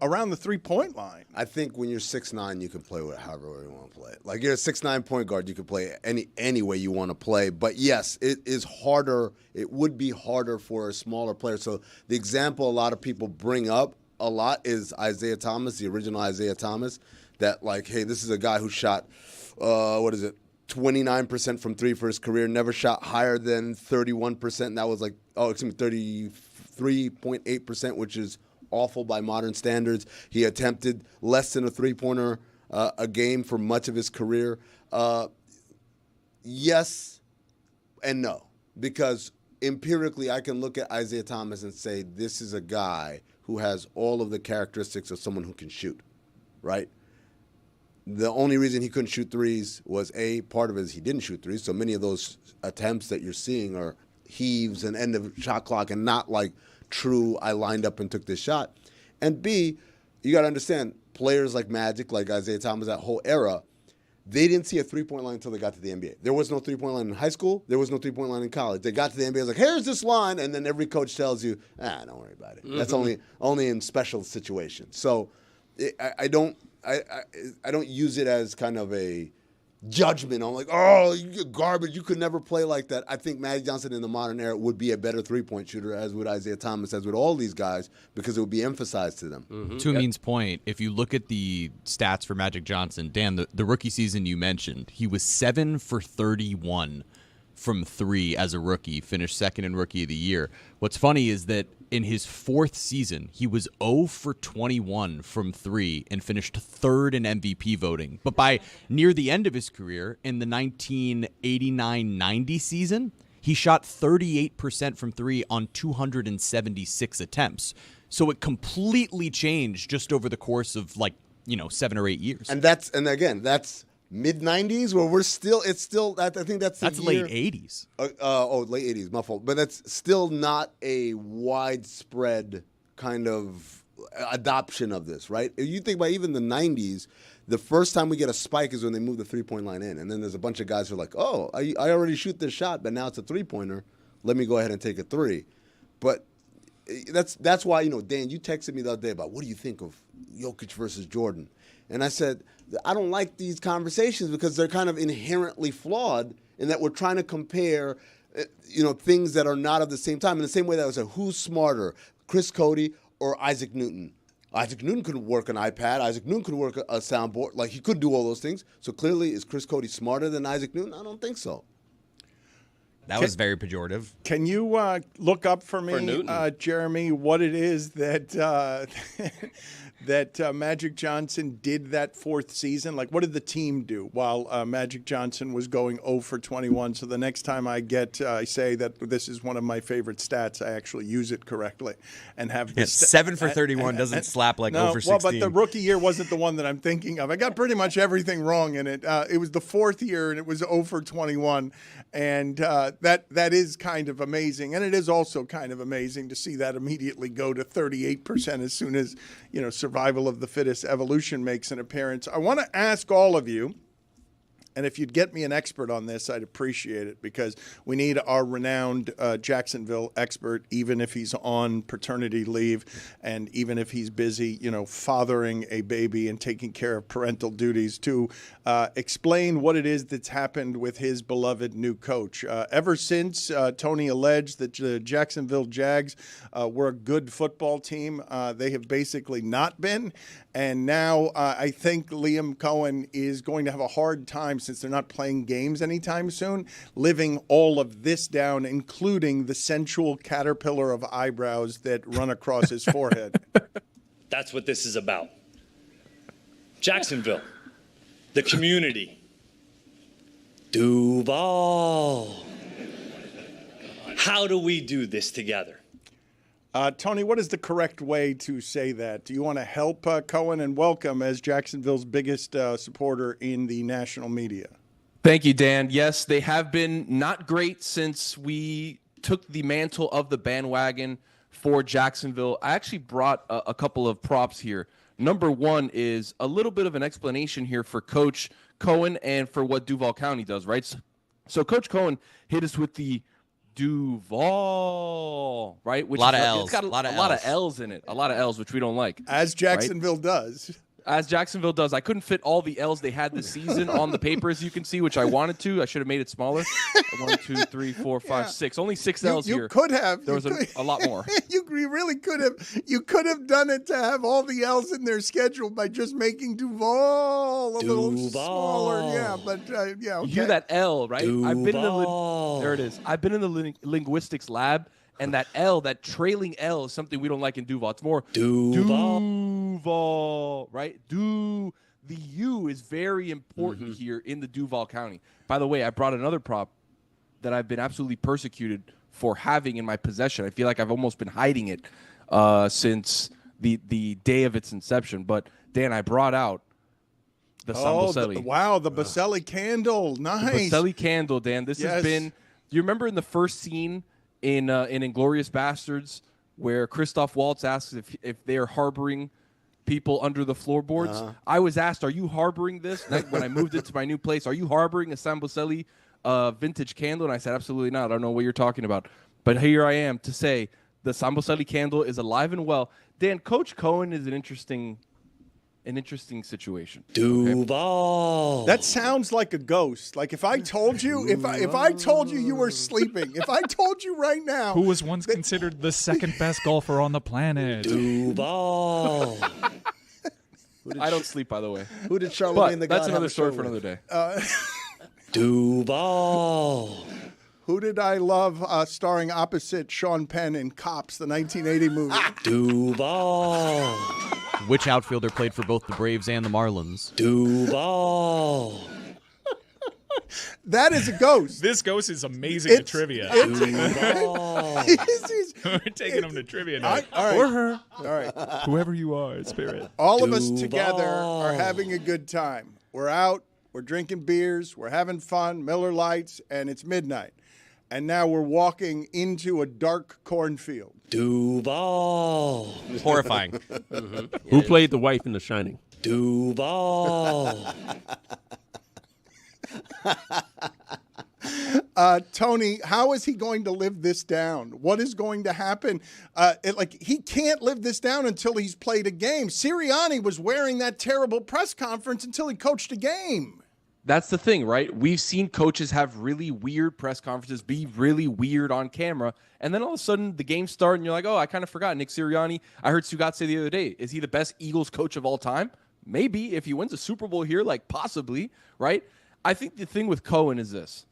Speaker 1: around the three-point line.
Speaker 6: I think when you're 6'9", you can play with however you want to play. Like, you're a 6'9" point guard, you can play any way you want to play. But yes, it is harder. It would be harder for a smaller player. So the example a lot of people bring up a lot is Isaiah Thomas, the original Isaiah Thomas. That, like, hey, this is a guy who shot 29% from three for his career, never shot higher than 31%. And that was 33.8%, which is awful by modern standards. He attempted less than a three-pointer a game for much of his career. Yes and no, because empirically I can look at Isaiah Thomas and say this is a guy who has all of the characteristics of someone who can shoot, right? The only reason he couldn't shoot threes was part of it is he didn't shoot threes. So many of those attempts that you're seeing are heaves and end of shot clock and not like true, I lined up and took this shot. And B, you got to understand, players like Magic, like Isaiah Thomas, that whole era, they didn't see a three-point line until they got to the NBA. There was no three-point line in high school. There was no three-point line in college. They got to the NBA, it was like, here's this line, and then every coach tells you, don't worry about it. Mm-hmm. That's only in special situations. So I don't use it as kind of a judgment on like, oh, you're garbage. You could never play like that. I think Magic Johnson in the modern era would be a better three-point shooter, as would Isaiah Thomas, as would all these guys, because it would be emphasized to them.
Speaker 5: Mm-hmm. To Amin's point, if you look at the stats for Magic Johnson, Dan, the rookie season you mentioned, he was 7 for 31 from 3 as a rookie, finished second in Rookie of the Year. What's funny is that in his 4th season, he was 0 for 21 from 3 and finished 3rd in MVP voting. But by near the end of his career, in the 1989-90 season, he shot 38% from 3 on 276 attempts. So it completely changed just over the course of 7 or 8 years.
Speaker 6: And that's mid-90s where I think that's the
Speaker 5: late
Speaker 6: year.
Speaker 5: 80s.
Speaker 6: Late 80s, my fault. But that's still not a widespread kind of adoption of this, right? If you think about even the 90s, the first time we get a spike is when they move the three-point line in. And then there's a bunch of guys who are like, oh, I already shoot this shot, but now it's a three-pointer. Let me go ahead and take a 3. But that's why, Dan, you texted me the other day about what do you think of Jokic versus Jordan? And I said, I don't like these conversations because they're kind of inherently flawed in that we're trying to compare, things that are not of the same time. In the same way that I was like, who's smarter, Chris Cody or Isaac Newton? Isaac Newton could work an iPad. Isaac Newton could work a soundboard. Like, he could do all those things. So clearly, is Chris Cody smarter than Isaac Newton? I don't think so.
Speaker 2: That was very pejorative.
Speaker 1: Can you look up for me, Jeremy, what it is that that Magic Johnson did that 4th season? Like, what did the team do while Magic Johnson was going 0 for 21? So the next time I say that this is one of my favorite stats, I actually use it correctly and have
Speaker 2: 7 for 31 doesn't slap like 0 for 16.
Speaker 1: Well, but the rookie year wasn't the one that I'm thinking of. I got pretty much everything wrong in it. It was the 4th year, and it was 0 for 21. And that is kind of amazing. And it is also kind of amazing to see that immediately go to 38% as soon as, survival of the fittest evolution makes an appearance. I want to ask all of you, and if you'd get me an expert on this, I'd appreciate it, because we need our renowned Jacksonville expert, even if he's on paternity leave and even if he's busy, fathering a baby and taking care of parental duties, to explain what it is that's happened with his beloved new coach. Ever since Tony alleged that the Jacksonville Jags were a good football team, they have basically not been. And now I think Liam Cohen is going to have a hard time, since they're not playing games anytime soon, living all of this down, including the sensual caterpillar of eyebrows that run across his forehead.
Speaker 10: That's what this is about. Jacksonville, the community, Duval. How do we do this together?
Speaker 1: Tony, what is the correct way to say that? Do you want to help Cohen and welcome as Jacksonville's biggest supporter in the national media?
Speaker 11: Thank you, Dan. Yes, they have been not great since we took the mantle of the bandwagon for Jacksonville. I actually brought a couple of props here. Number one is a little bit of an explanation here for Coach Cohen and for what Duval County does, right? So Coach Cohen hit us with the Duval, right? Which
Speaker 2: a lot of
Speaker 11: L's.
Speaker 2: L's.
Speaker 11: It's got a lot of L's in it. A lot of L's, which we don't like.
Speaker 1: As Jacksonville does.
Speaker 11: As Jacksonville does. I couldn't fit all the L's they had this season on the paper, as you can see, which I wanted to. I should have made it smaller. 1, 2, 3, 4, 5, 6. Only 6 L's here.
Speaker 1: You could have.
Speaker 11: There was a lot more.
Speaker 1: You really could have. You could have done it to have all the L's in their schedule by just making Duval a little smaller. Yeah, but okay.
Speaker 11: You hear that L, right?
Speaker 10: Duval.
Speaker 11: I've been in there it is. I've been in the linguistics lab, and that L, that trailing L, is something we don't like in Duval. It's more Duval, right? The U is very important here in the Duval County. By the way, I brought another prop that I've been absolutely persecuted for having in my possession. I feel like I've almost been hiding it since the day of its inception. But, Dan, I brought out the San Boselli.
Speaker 1: Wow, the Boselli candle. Nice.
Speaker 11: The Boselli candle, Dan. This has been – do you remember in the first scene in Inglourious Bastards where Christoph Waltz asks if they're harboring people under the floorboards? I was asked, are you harboring this? When I moved into my new place, are you harboring a San Boselli vintage candle? And I said, absolutely not. I don't know what you're talking about. But here I am to say the San Boselli candle is alive and well. Dan, Coach Cohen is an interesting situation.
Speaker 10: Duval.
Speaker 1: Okay? That sounds like a ghost. Like if I told you, if I told you you were sleeping, if I told you right now,
Speaker 3: who was once considered the second best golfer on the planet,
Speaker 10: Duval.
Speaker 11: I don't sleep, by the way.
Speaker 6: Who did Charlamagne the God
Speaker 11: that's another
Speaker 6: have a
Speaker 11: story
Speaker 6: show
Speaker 11: for another
Speaker 6: with?
Speaker 11: day.
Speaker 10: Duval.
Speaker 1: Who did I love starring opposite Sean Penn in Cops, the 1980 movie?
Speaker 10: Duval.
Speaker 5: Which outfielder played for both the Braves and the Marlins?
Speaker 10: Duval.
Speaker 1: That is a ghost.
Speaker 3: This ghost is amazing at trivia.
Speaker 10: Duval.
Speaker 3: We're taking him to trivia now.
Speaker 1: All right.
Speaker 3: Or her.
Speaker 1: All right.
Speaker 3: Whoever you are, spirit.
Speaker 1: All of us together
Speaker 10: Duval.
Speaker 1: are having a good time. We're out, we're drinking beers, we're having fun, Miller Lights, and it's midnight. And now we're walking into a dark cornfield.
Speaker 10: Duval.
Speaker 2: Horrifying.
Speaker 11: Who played the wife in The Shining?
Speaker 10: Duval.
Speaker 1: Tony, how is he going to live this down? What is going to happen? He can't live this down until he's played a game. Sirianni was wearing that terrible press conference until he coached a game.
Speaker 11: That's the thing, right? We've seen coaches have really weird press conferences, be really weird on camera, and then all of a sudden the game starts and you're like, oh, I kind of forgot. Nick Sirianni, I heard Stugotz say the other day, is he the best Eagles coach of all time? Maybe. If he wins a Super Bowl here, like possibly, right? I think the thing with Cohen is this.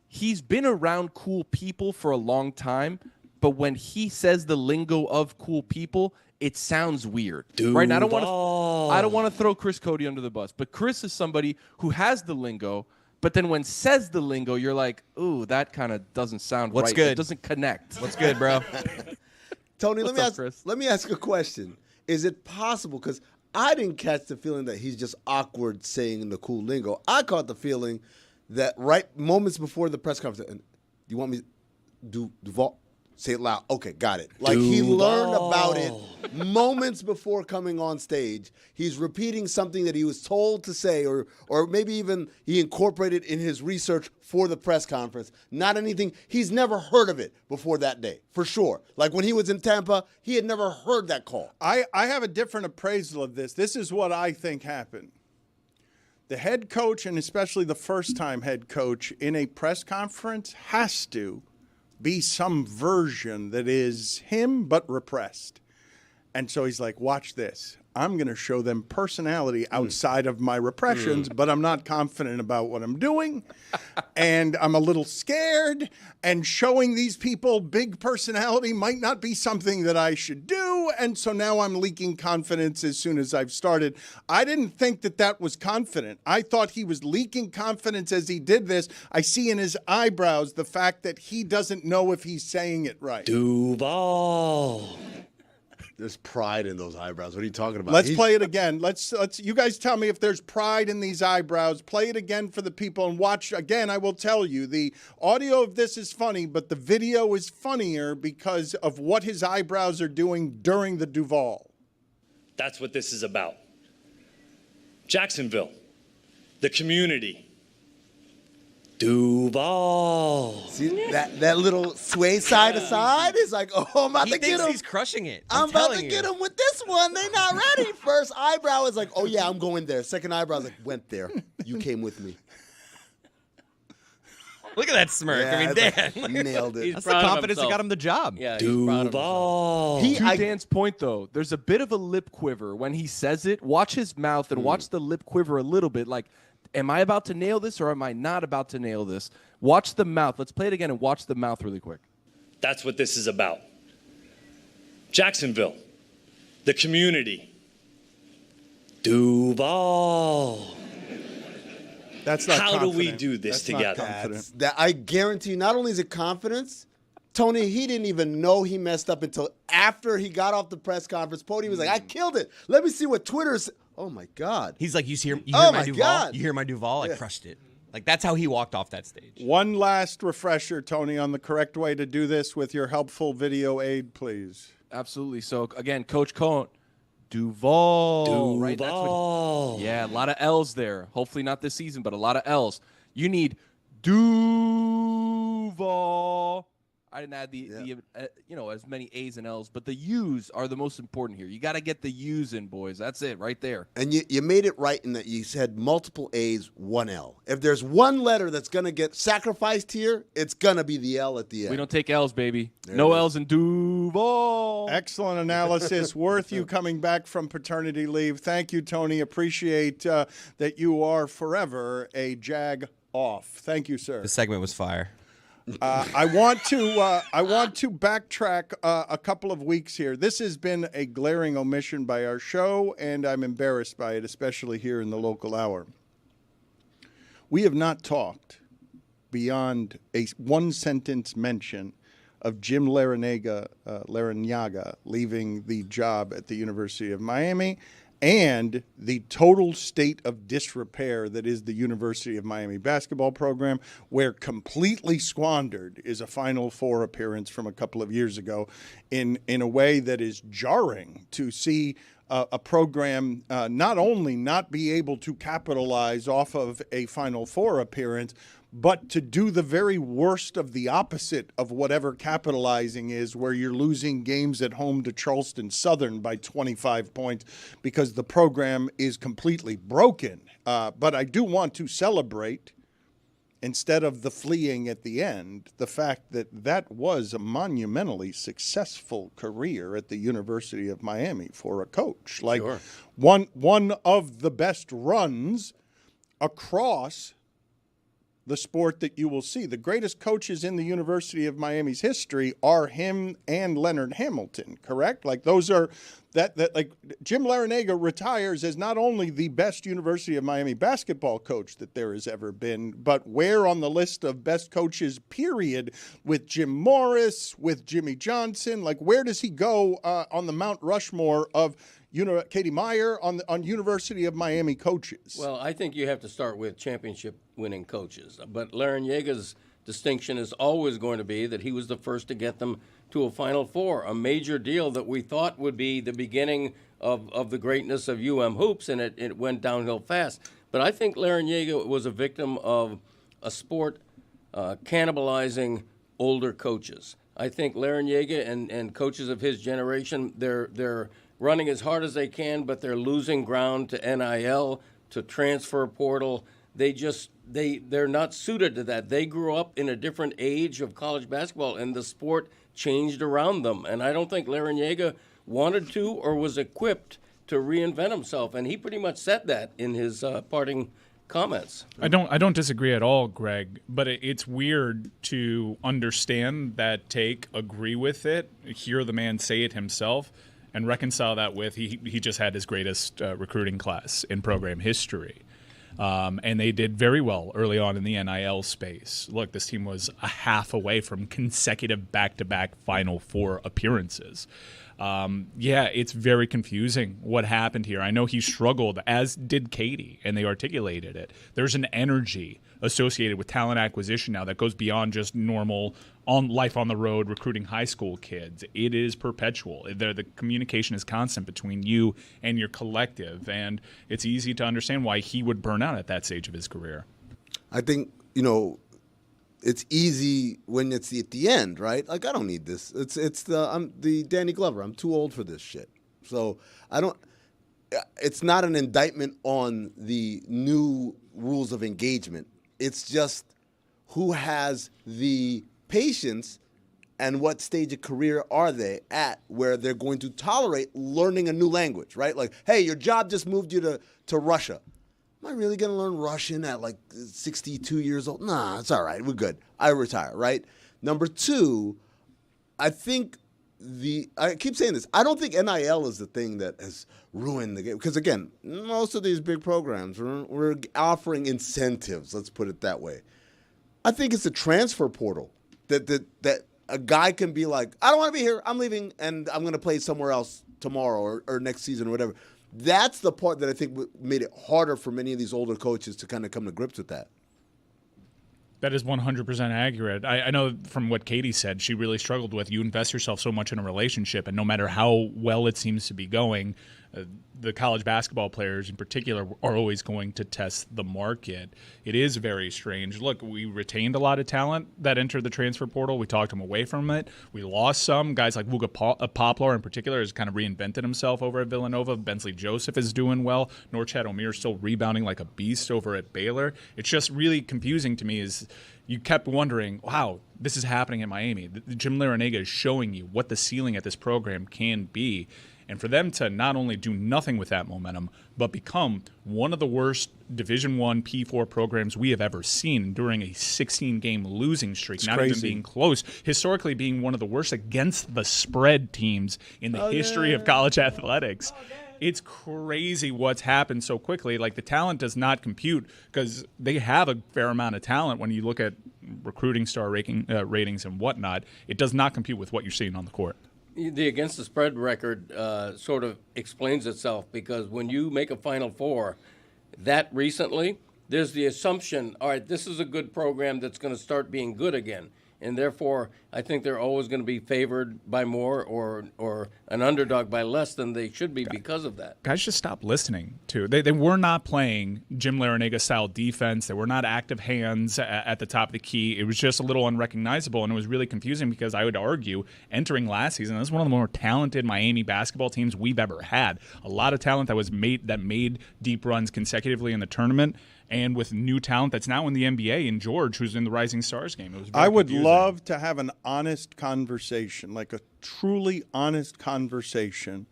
Speaker 11: He's been around cool people for a long time, but when he says the lingo of cool people, it sounds weird, right? And I don't want to throw Chris Cody under the bus, but Chris is somebody who has the lingo, but then when says the lingo, you're like, ooh, that kind of doesn't sound
Speaker 2: What's
Speaker 11: right.
Speaker 2: good?
Speaker 11: It doesn't connect.
Speaker 2: What's good, bro?
Speaker 6: Tony,
Speaker 11: What's up, Chris?
Speaker 6: let me ask a question. Is it possible, because I didn't catch the feeling that he's just awkward saying the cool lingo. I caught the feeling that right moments before the press conference, and you want me to Duval? Say it loud. Okay, got it. Like he learned about it moments before coming on stage. He's repeating something that he was told to say, or maybe even he incorporated in his research for the press conference. Not anything. He's never heard of it before that day, for sure. Like when he was in Tampa, he had never heard that call.
Speaker 1: I have a different appraisal of this. This is what I think happened. The head coach, and especially the first-time head coach in a press conference, has to be some version that is him but repressed. And so he's like, watch this. I'm going to show them personality outside of my repressions, but I'm not confident about what I'm doing. And I'm a little scared. And showing these people big personality might not be something that I should do. And so now I'm leaking confidence as soon as I've started. I didn't think that that was confident. I thought he was leaking confidence as he did this. I see in his eyebrows the fact that he doesn't know if he's saying it right.
Speaker 10: Duval.
Speaker 6: There's pride in those eyebrows. What are you talking about?
Speaker 1: Let's play it again. Let's. You guys tell me if there's pride in these eyebrows. Play it again for the people and watch again. I will tell you the audio of this is funny, but the video is funnier because of what his eyebrows are doing during the Duval.
Speaker 10: That's what this is about. Jacksonville, the community. Duval.
Speaker 6: See that little sway side to side is like, oh, I'm about to get him.
Speaker 2: He's crushing it.
Speaker 6: I'm about to get him with this one. They're not ready. First eyebrow is like, oh yeah, I'm going there. Second eyebrow is like, went there. You came with me.
Speaker 2: Look at that smirk.
Speaker 6: Yeah,
Speaker 2: I mean,
Speaker 6: it's
Speaker 2: Dan.
Speaker 6: like, nailed it.
Speaker 5: That's the confidence that got him the job.
Speaker 4: Yeah, he's proud of
Speaker 10: Duval.
Speaker 11: To Dan's point, though, there's a bit of a lip quiver when he says it. Watch his mouth and watch the lip quiver a little bit. Like, am I about to nail this or am I not about to nail this? Watch the mouth. Let's play it again and watch the mouth really quick.
Speaker 10: That's what this is about. Jacksonville, the community. Duval.
Speaker 1: That's not
Speaker 10: How
Speaker 1: confident.
Speaker 10: do we do this
Speaker 1: That's not
Speaker 10: together?
Speaker 1: confident.
Speaker 6: That I guarantee you, not only is it confidence, Tony, he didn't even know he messed up until after he got off the press conference podium. He was like, I killed it. Let me see what Twitter's. Oh, my God.
Speaker 2: He's like, you hear
Speaker 6: Oh
Speaker 2: my
Speaker 6: my
Speaker 2: Duval?
Speaker 6: God.
Speaker 2: You hear my Duval? I crushed it. Like, that's how he walked off that stage.
Speaker 1: One last refresher, Tony, on the correct way to do this with your helpful video aid, please.
Speaker 11: Absolutely. So, again, Coach Cohen, Duval. Right? That's
Speaker 10: Duval.
Speaker 11: yeah, a lot of L's there. Hopefully not this season, but a lot of L's. You need Duval. I didn't add the as many A's and L's, but the U's are the most important here. You got to get the U's in, boys. That's it right there.
Speaker 6: And you made it right in that you said multiple A's, one L. If there's one letter that's going to get sacrificed here, it's going to be the L at the end.
Speaker 11: We don't take L's, baby.
Speaker 6: There
Speaker 11: No
Speaker 6: it is.
Speaker 11: L's in Duval.
Speaker 1: Excellent analysis. Worth you coming back from paternity leave. Thank you, Tony. Appreciate that you are forever a Jag off. Thank you, sir.
Speaker 2: The segment was fire.
Speaker 1: I want to backtrack a couple of weeks here. This has been a glaring omission by our show, and I'm embarrassed by it, especially here in the local hour. We have not talked beyond a one-sentence mention of Jim Larranaga leaving the job at the University of Miami and the total state of disrepair that is the University of Miami basketball program, where completely squandered is a Final Four appearance from a couple of years ago in a way that is jarring to see a program not only not be able to capitalize off of a Final Four appearance, but to do the very worst of the opposite of whatever capitalizing is, where you're losing games at home to Charleston Southern by 25 points because the program is completely broken. But I do want to celebrate, instead of the fleeing at the end, the fact that that was a monumentally successful career at the University of Miami for a coach. Like,
Speaker 4: Sure.
Speaker 1: one of the best runs across the sport that you will see. The greatest coaches in the University of Miami's history are him and Leonard Hamilton, correct? Like, those are that like Jim Larranaga retires as not only the best University of Miami basketball coach that there has ever been, but where on the list of best coaches, period, with Jim Morris, with Jimmy Johnson, like, where does he go on the Mount Rushmore of Katie Meyer on University of Miami coaches?
Speaker 4: Well, I think you have to start with championship-winning coaches. But Larranaga's distinction is always going to be that he was the first to get them to a Final Four, a major deal that we thought would be the beginning of the greatness of hoops, and it went downhill fast. But I think Larranaga was a victim of a sport cannibalizing older coaches. I think Larranaga and coaches of his generation, they're running as hard as they can, but they're losing ground to NIL, to transfer portal. They're not suited to that. They grew up in a different age of college basketball, and the sport changed around them. And I don't think Larranaga wanted to or was equipped to reinvent himself, and he pretty much said that in his parting comments.
Speaker 3: I don't disagree at all, Greg, but it's weird to understand that take, agree with it, hear the man say it himself, and reconcile that with he just had his greatest recruiting class in program history. And they did very well early on in the NIL space. Look, this team was a half away from consecutive back-to-back Final Four appearances. It's very confusing what happened here. I know he struggled, as did Katie, and they articulated it. There's an energy associated with talent acquisition now that goes beyond just normal life on the road recruiting high school kids. It is perpetual. The communication is constant between you and your collective, and it's easy to understand why he would burn out at that stage of his career.
Speaker 6: I think, it's easy when it's at the end, right? Like, I don't need this. I'm the Danny Glover. I'm too old for this shit. So it's not an indictment on the new rules of engagement. It's just who has the patience and what stage of career are they at where they're going to tolerate learning a new language, right? Like, hey, your job just moved you to Russia. Am I really going to learn Russian at like 62 years old? Nah, it's all right. We're good. I retire, right? Number two, I think I keep saying this. I don't think NIL is the thing that has ruined the game. Because, again, most of these big programs, we're offering incentives, let's put it that way. I think it's a transfer portal that a guy can be like, I don't want to be here. I'm leaving, and I'm going to play somewhere else tomorrow or next season or whatever. That's the part that I think made it harder for many of these older coaches to kind of come to grips with that.
Speaker 3: That is 100% accurate. I know from what Katie said, she really struggled with you invest yourself so much in a relationship, and no matter how well it seems to be going, the college basketball players in particular are always going to test the market. It is very strange. Look, we retained a lot of talent that entered the transfer portal. We talked them away from it. We lost some. Guys like Vuga Poplar in particular has kind of reinvented himself over at Villanova. Bensley Joseph is doing well. Norchad Omier is still rebounding like a beast over at Baylor. It's just really confusing to me is you kept wondering, wow, this is happening at Miami. Jim Larranaga is showing you what the ceiling at this program can be. And for them to not only do nothing with that momentum, but become one of the worst Division I P4 programs we have ever seen during a 16-game losing streak, not even being close, historically being one of the worst against the spread teams in the history of college athletics. It's crazy what's happened so quickly. Like, the talent does not compute because they have a fair amount of talent when you look at recruiting star ratings and whatnot. It does not compute with what you're seeing on the court.
Speaker 4: The against the spread record sort of explains itself because when you make a Final Four that recently, there's the assumption, all right, this is a good program that's going to start being good again. And therefore, I think they're always going to be favored by more or an underdog by less than they should be because of that.
Speaker 3: Guys just stop listening to. They were not playing Jim Larrañaga-style defense. They were not active hands at the top of the key. It was just a little unrecognizable, and it was really confusing because I would argue entering last season, this is one of the more talented Miami basketball teams we've ever had. A lot of talent that made deep runs consecutively in the tournament. And with new talent that's now in the NBA, and George, who's in the Rising Stars game. It was very
Speaker 1: I would
Speaker 3: confusing.
Speaker 1: love to have an honest conversation, like a truly honest conversation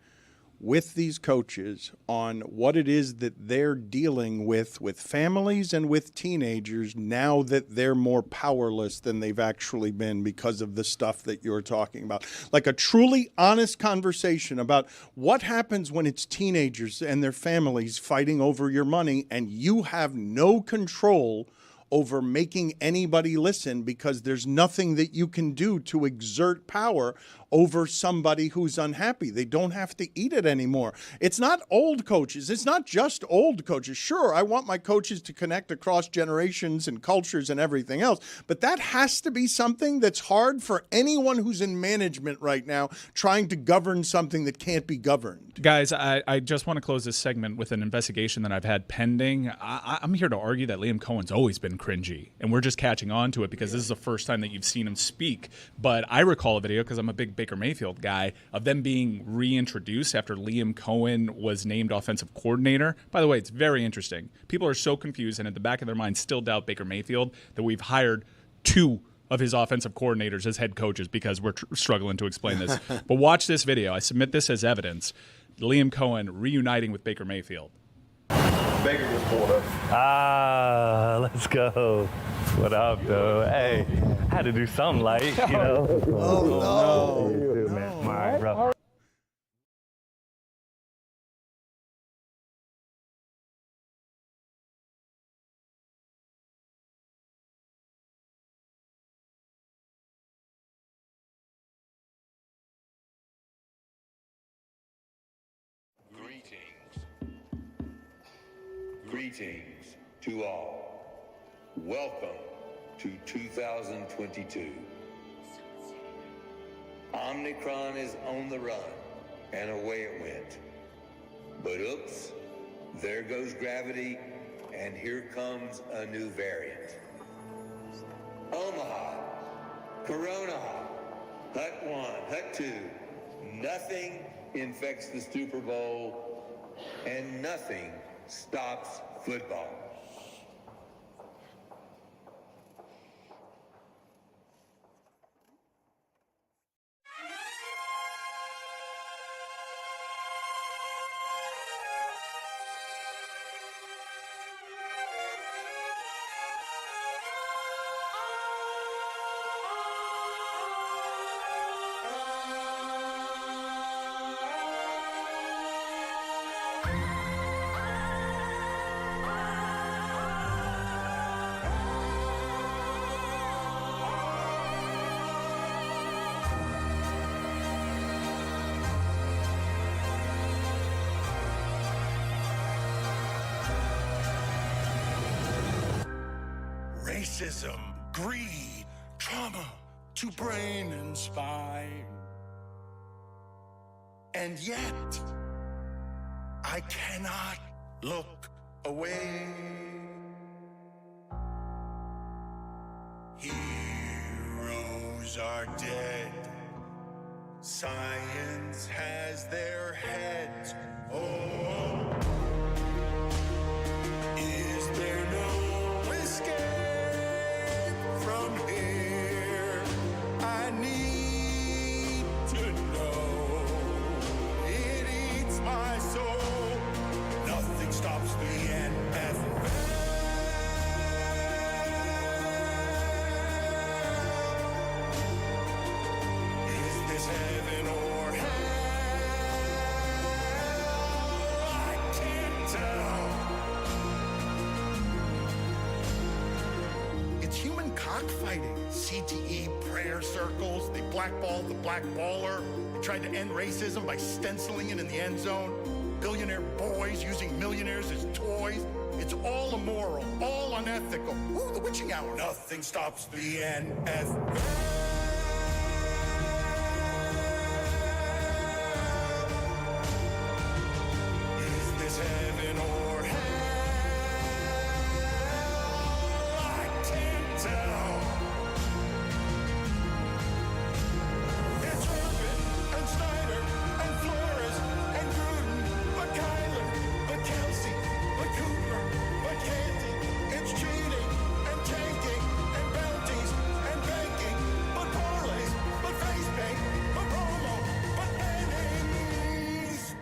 Speaker 1: with these coaches on what it is that they're dealing with families and with teenagers now that they're more powerless than they've actually been because of the stuff that you're talking about. Like a truly honest conversation about what happens when it's teenagers and their families fighting over your money and you have no control over making anybody listen because there's nothing that you can do to exert power over somebody who's unhappy. They don't have to eat it anymore. It's not old coaches. It's not just old coaches. Sure, I want my coaches to connect across generations and cultures and everything else, but that has to be something that's hard for anyone who's in management right now trying to govern something that can't be governed.
Speaker 3: Guys, I just want to close this segment with an investigation that I've had pending. I'm here to argue that Liam Cohen's always been cringy, and we're just catching on to it because this is the first time that you've seen him speak. But I recall a video, because I'm a big Baker Mayfield guy, of them being reintroduced after Liam Cohen was named offensive coordinator. By the way, it's very interesting. People are so confused and at the back of their minds still doubt Baker Mayfield that we've hired two of his offensive coordinators as head coaches because we're struggling to explain this. But watch this video. I submit this as evidence. Liam Cohen reuniting with Baker Mayfield.
Speaker 12: Baker reporter.
Speaker 13: Let's go. What up, though? Hey, had to do something light, you know?
Speaker 6: Oh, no.
Speaker 13: Dude, man. All right, bro.
Speaker 12: Greetings to all. Welcome to 2022. Omicron is on the run, and away it went. But oops, there goes gravity, and here comes a new variant. Omaha, Corona, Hut 1, Hut 2, nothing infects the Super Bowl, and nothing stops football.
Speaker 14: Racism, greed, trauma to brain and spine. And yet, I cannot look away. Heroes are dead. Science has their heads. Oh, is there no escape from here? I need to know. It cockfighting, CTE prayer circles. They blackballed the blackballer. They tried to end racism by stenciling it in the end zone. Billionaire boys using millionaires as toys. It's all immoral, all unethical. Ooh, the witching hour. Nothing stops the NFL. Heaven or hell, I can't tell. It's Urban and Snyder and Flores and Gruden, but Kyler, but Kelsey, but Cooper, but Canty. It's cheating and tanking and bounties and banking, but parlays, but face bank, but promo, but innings.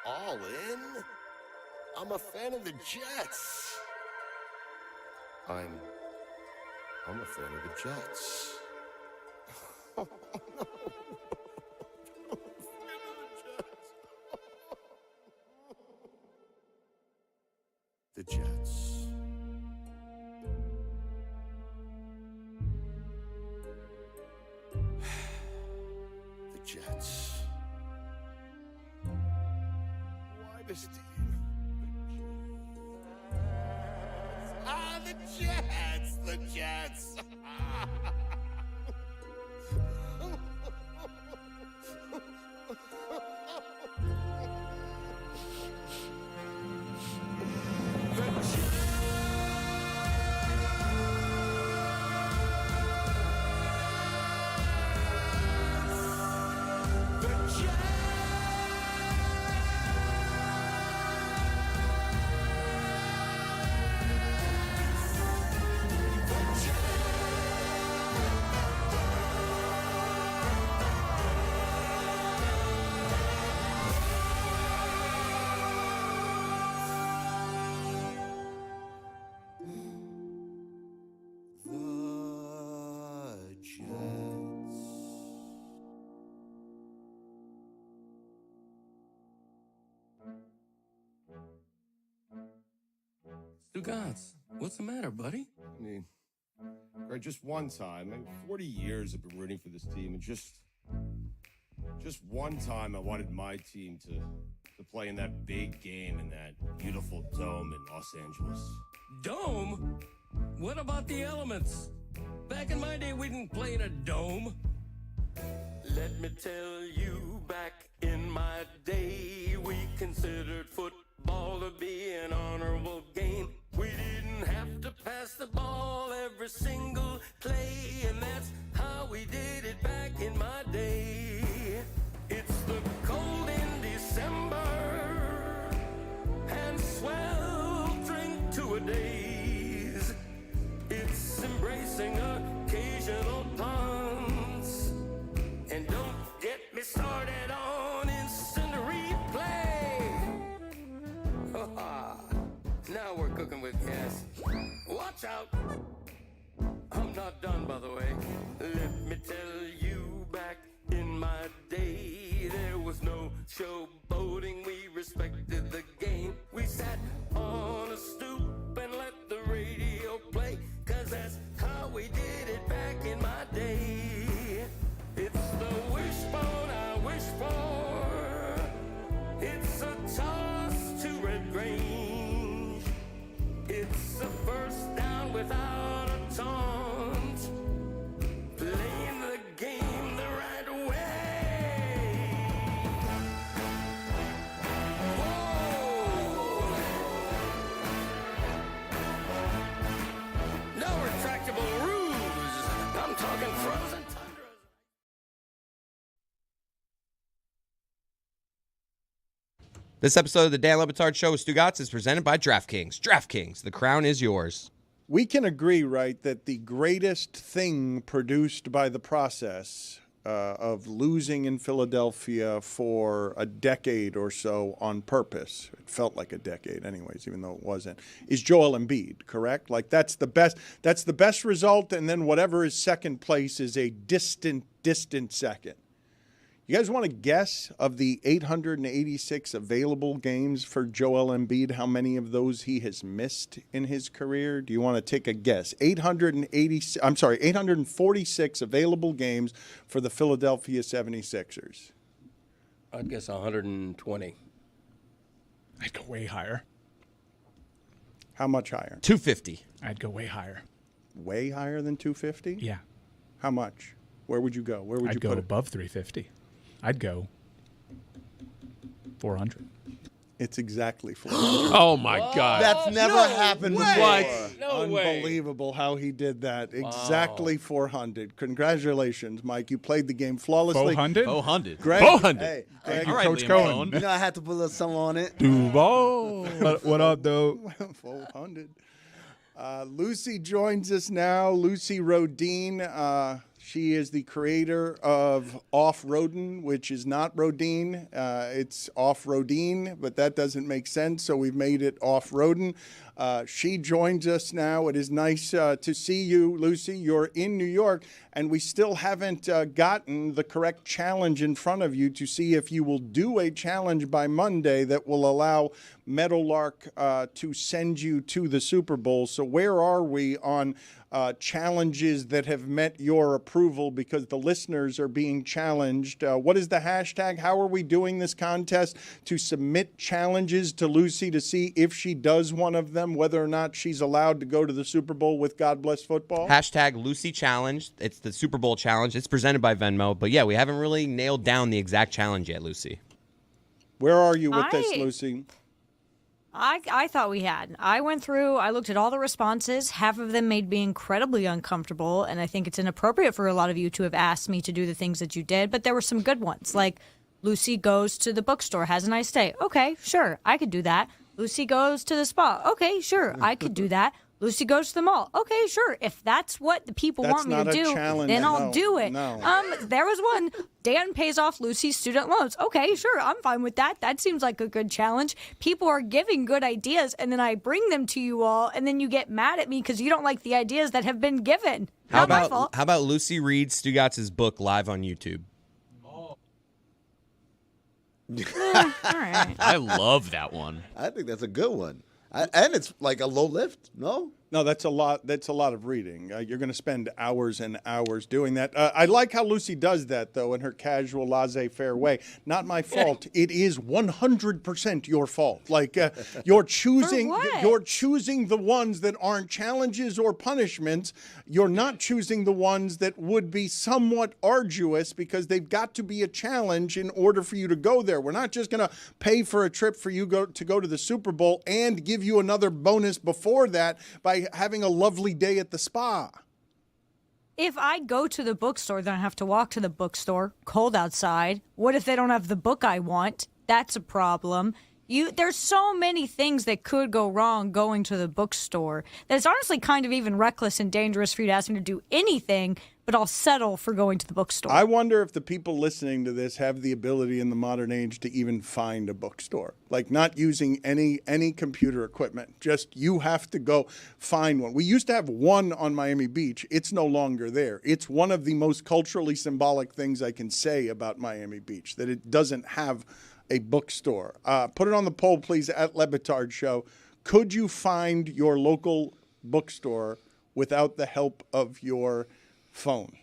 Speaker 15: All in? I'm a fan of the Jets. I'm a fan of the Jets. Oh, no. The Jets. The Jets. Why this team? The Jets! The Jets!
Speaker 4: Stugotz, what's the matter, buddy?
Speaker 15: I mean, Greg, just one time. I mean, 40 years I've been rooting for this team, and just one time I wanted my team to play in that big game in that beautiful dome in Los Angeles.
Speaker 4: Dome? What about the elements? Back in my day, we didn't play in a dome. Let me tell you, back in my day, we considered football to be an honorable game. We didn't have to pass the ball every single play, and that's how we did it back in my day. It's the cold in December and swell drink two-a-days. It's embracing occasional punts, and don't get me started on instant replay. Now we're cooking with gas. Watch out! I'm not done, by the way. Let me tell you, back in my day, there was no showboating. We respected the game. We sat on a stoop and let the radio play, 'cause that's how we did it back in my day. It's the wishbone I wish for. It's a toss to Red Grange. It's a first down without a taunt. Playing the game the right way. Whoa! No retractable ruse. I'm talking frozen tundra.
Speaker 2: This episode of the Dan Le Batard Show with Stugotz is presented by DraftKings. DraftKings, the crown is yours.
Speaker 1: We can agree, right, that the greatest thing produced by the process of losing in Philadelphia for a decade or so on purpose, it felt like a decade anyways, even though it wasn't, is Joel Embiid, correct? Like that's the best result, and then whatever is second place is a distant second. You guys want to guess of the 886 available games for Joel Embiid, how many of those he has missed in his career? Do you want to take a guess? 846 available games for the Philadelphia 76ers.
Speaker 4: I'd guess 120.
Speaker 3: I'd go way higher.
Speaker 1: How much higher?
Speaker 2: 250.
Speaker 3: I'd go way higher.
Speaker 1: Way higher than 250?
Speaker 3: Yeah.
Speaker 1: How much? Where would you go? Where would
Speaker 3: I'd
Speaker 1: you
Speaker 3: go
Speaker 1: put it?
Speaker 3: above 350. I'd go 400.
Speaker 1: It's exactly 400.
Speaker 11: Oh, my God.
Speaker 6: That's never happened before.
Speaker 11: What?
Speaker 4: No way.
Speaker 1: Unbelievable how he did that. Exactly 400. Congratulations, Mike. You played the game flawlessly.
Speaker 3: 400?
Speaker 5: 400.
Speaker 1: Greg,
Speaker 11: 400.
Speaker 1: Hey, Greg,
Speaker 5: All right,
Speaker 3: Coach
Speaker 5: Liam
Speaker 3: Cohen.
Speaker 6: You know, I had to put a little something on it.
Speaker 3: Duval. What up, though?
Speaker 1: 400. Lucy joins us now. Lucy Rodin. She is the creator of Off-Roadin, which is not Rodin. It's Off-Rodin, but that doesn't make sense, so we've made it Off-Rodin. She joins us now. It is nice to see you, Lucy. You're in New York, and we still haven't gotten the correct challenge in front of you to see if you will do a challenge by Monday that will allow Meadowlark to send you to the Super Bowl. So where are we on challenges that have met your approval, because the listeners are being challenged? What is the hashtag? How are we doing this contest to submit challenges to Lucy to see if she does one of them, whether or not she's allowed to go to the Super Bowl with God Bless Football?
Speaker 2: Hashtag Lucy Challenge. It's the Super Bowl Challenge. It's presented by Venmo. But, yeah, we haven't really nailed down the exact challenge yet, Lucy.
Speaker 1: Where are you with this, Lucy?
Speaker 16: I thought we had. I went through, I looked at all the responses. Half of them made me incredibly uncomfortable, and I think it's inappropriate for a lot of you to have asked me to do the things that you did, but there were some good ones, like Lucy goes to the bookstore, has a nice day. Okay, sure, I could do that. Lucy goes to the spa. Okay, sure, I could do that. Lucy goes to the mall. Okay, sure. If that's what the people want me to do, then I'll do it.
Speaker 1: No.
Speaker 16: There was one. Dan pays off Lucy's student loans. Okay, sure. I'm fine with that. That seems like a good challenge. People are giving good ideas, and then I bring them to you all, and then you get mad at me because you don't like the ideas that have been given. Not my fault.
Speaker 2: How about Lucy reads Stugotz's book live on YouTube?
Speaker 16: All right.
Speaker 5: I love that one.
Speaker 6: I think that's a good one. And it's like a low lift, no?
Speaker 1: No, that's a lot. That's a lot of reading. You're going to spend hours and hours doing that. I like how Lucy does that, though, in her casual, laissez-faire way. Not my fault. It is 100% your fault. Like you're choosing. You're choosing the ones that aren't challenges or punishments. You're not choosing the ones that would be somewhat arduous because they've got to be a challenge in order for you to go there. We're not just going to pay for a trip for you to go to the Super Bowl and give you another bonus before that by having a lovely day at the spa.
Speaker 16: If I go to the bookstore, then I have to walk to the bookstore, cold outside. What if they don't have the book I want? That's a problem. There's so many things that could go wrong going to the bookstore that it's honestly kind of even reckless and dangerous for you to ask me to do anything, but I'll settle for going to the bookstore.
Speaker 1: I wonder if the people listening to this have the ability in the modern age to even find a bookstore. Like not using any computer equipment. Just you have to go find one. We used to have one on Miami Beach. It's no longer there. It's one of the most culturally symbolic things I can say about Miami Beach, that it doesn't have a bookstore. Put it on the poll, please, at Le Batard Show. Could you find your local bookstore without the help of your phone?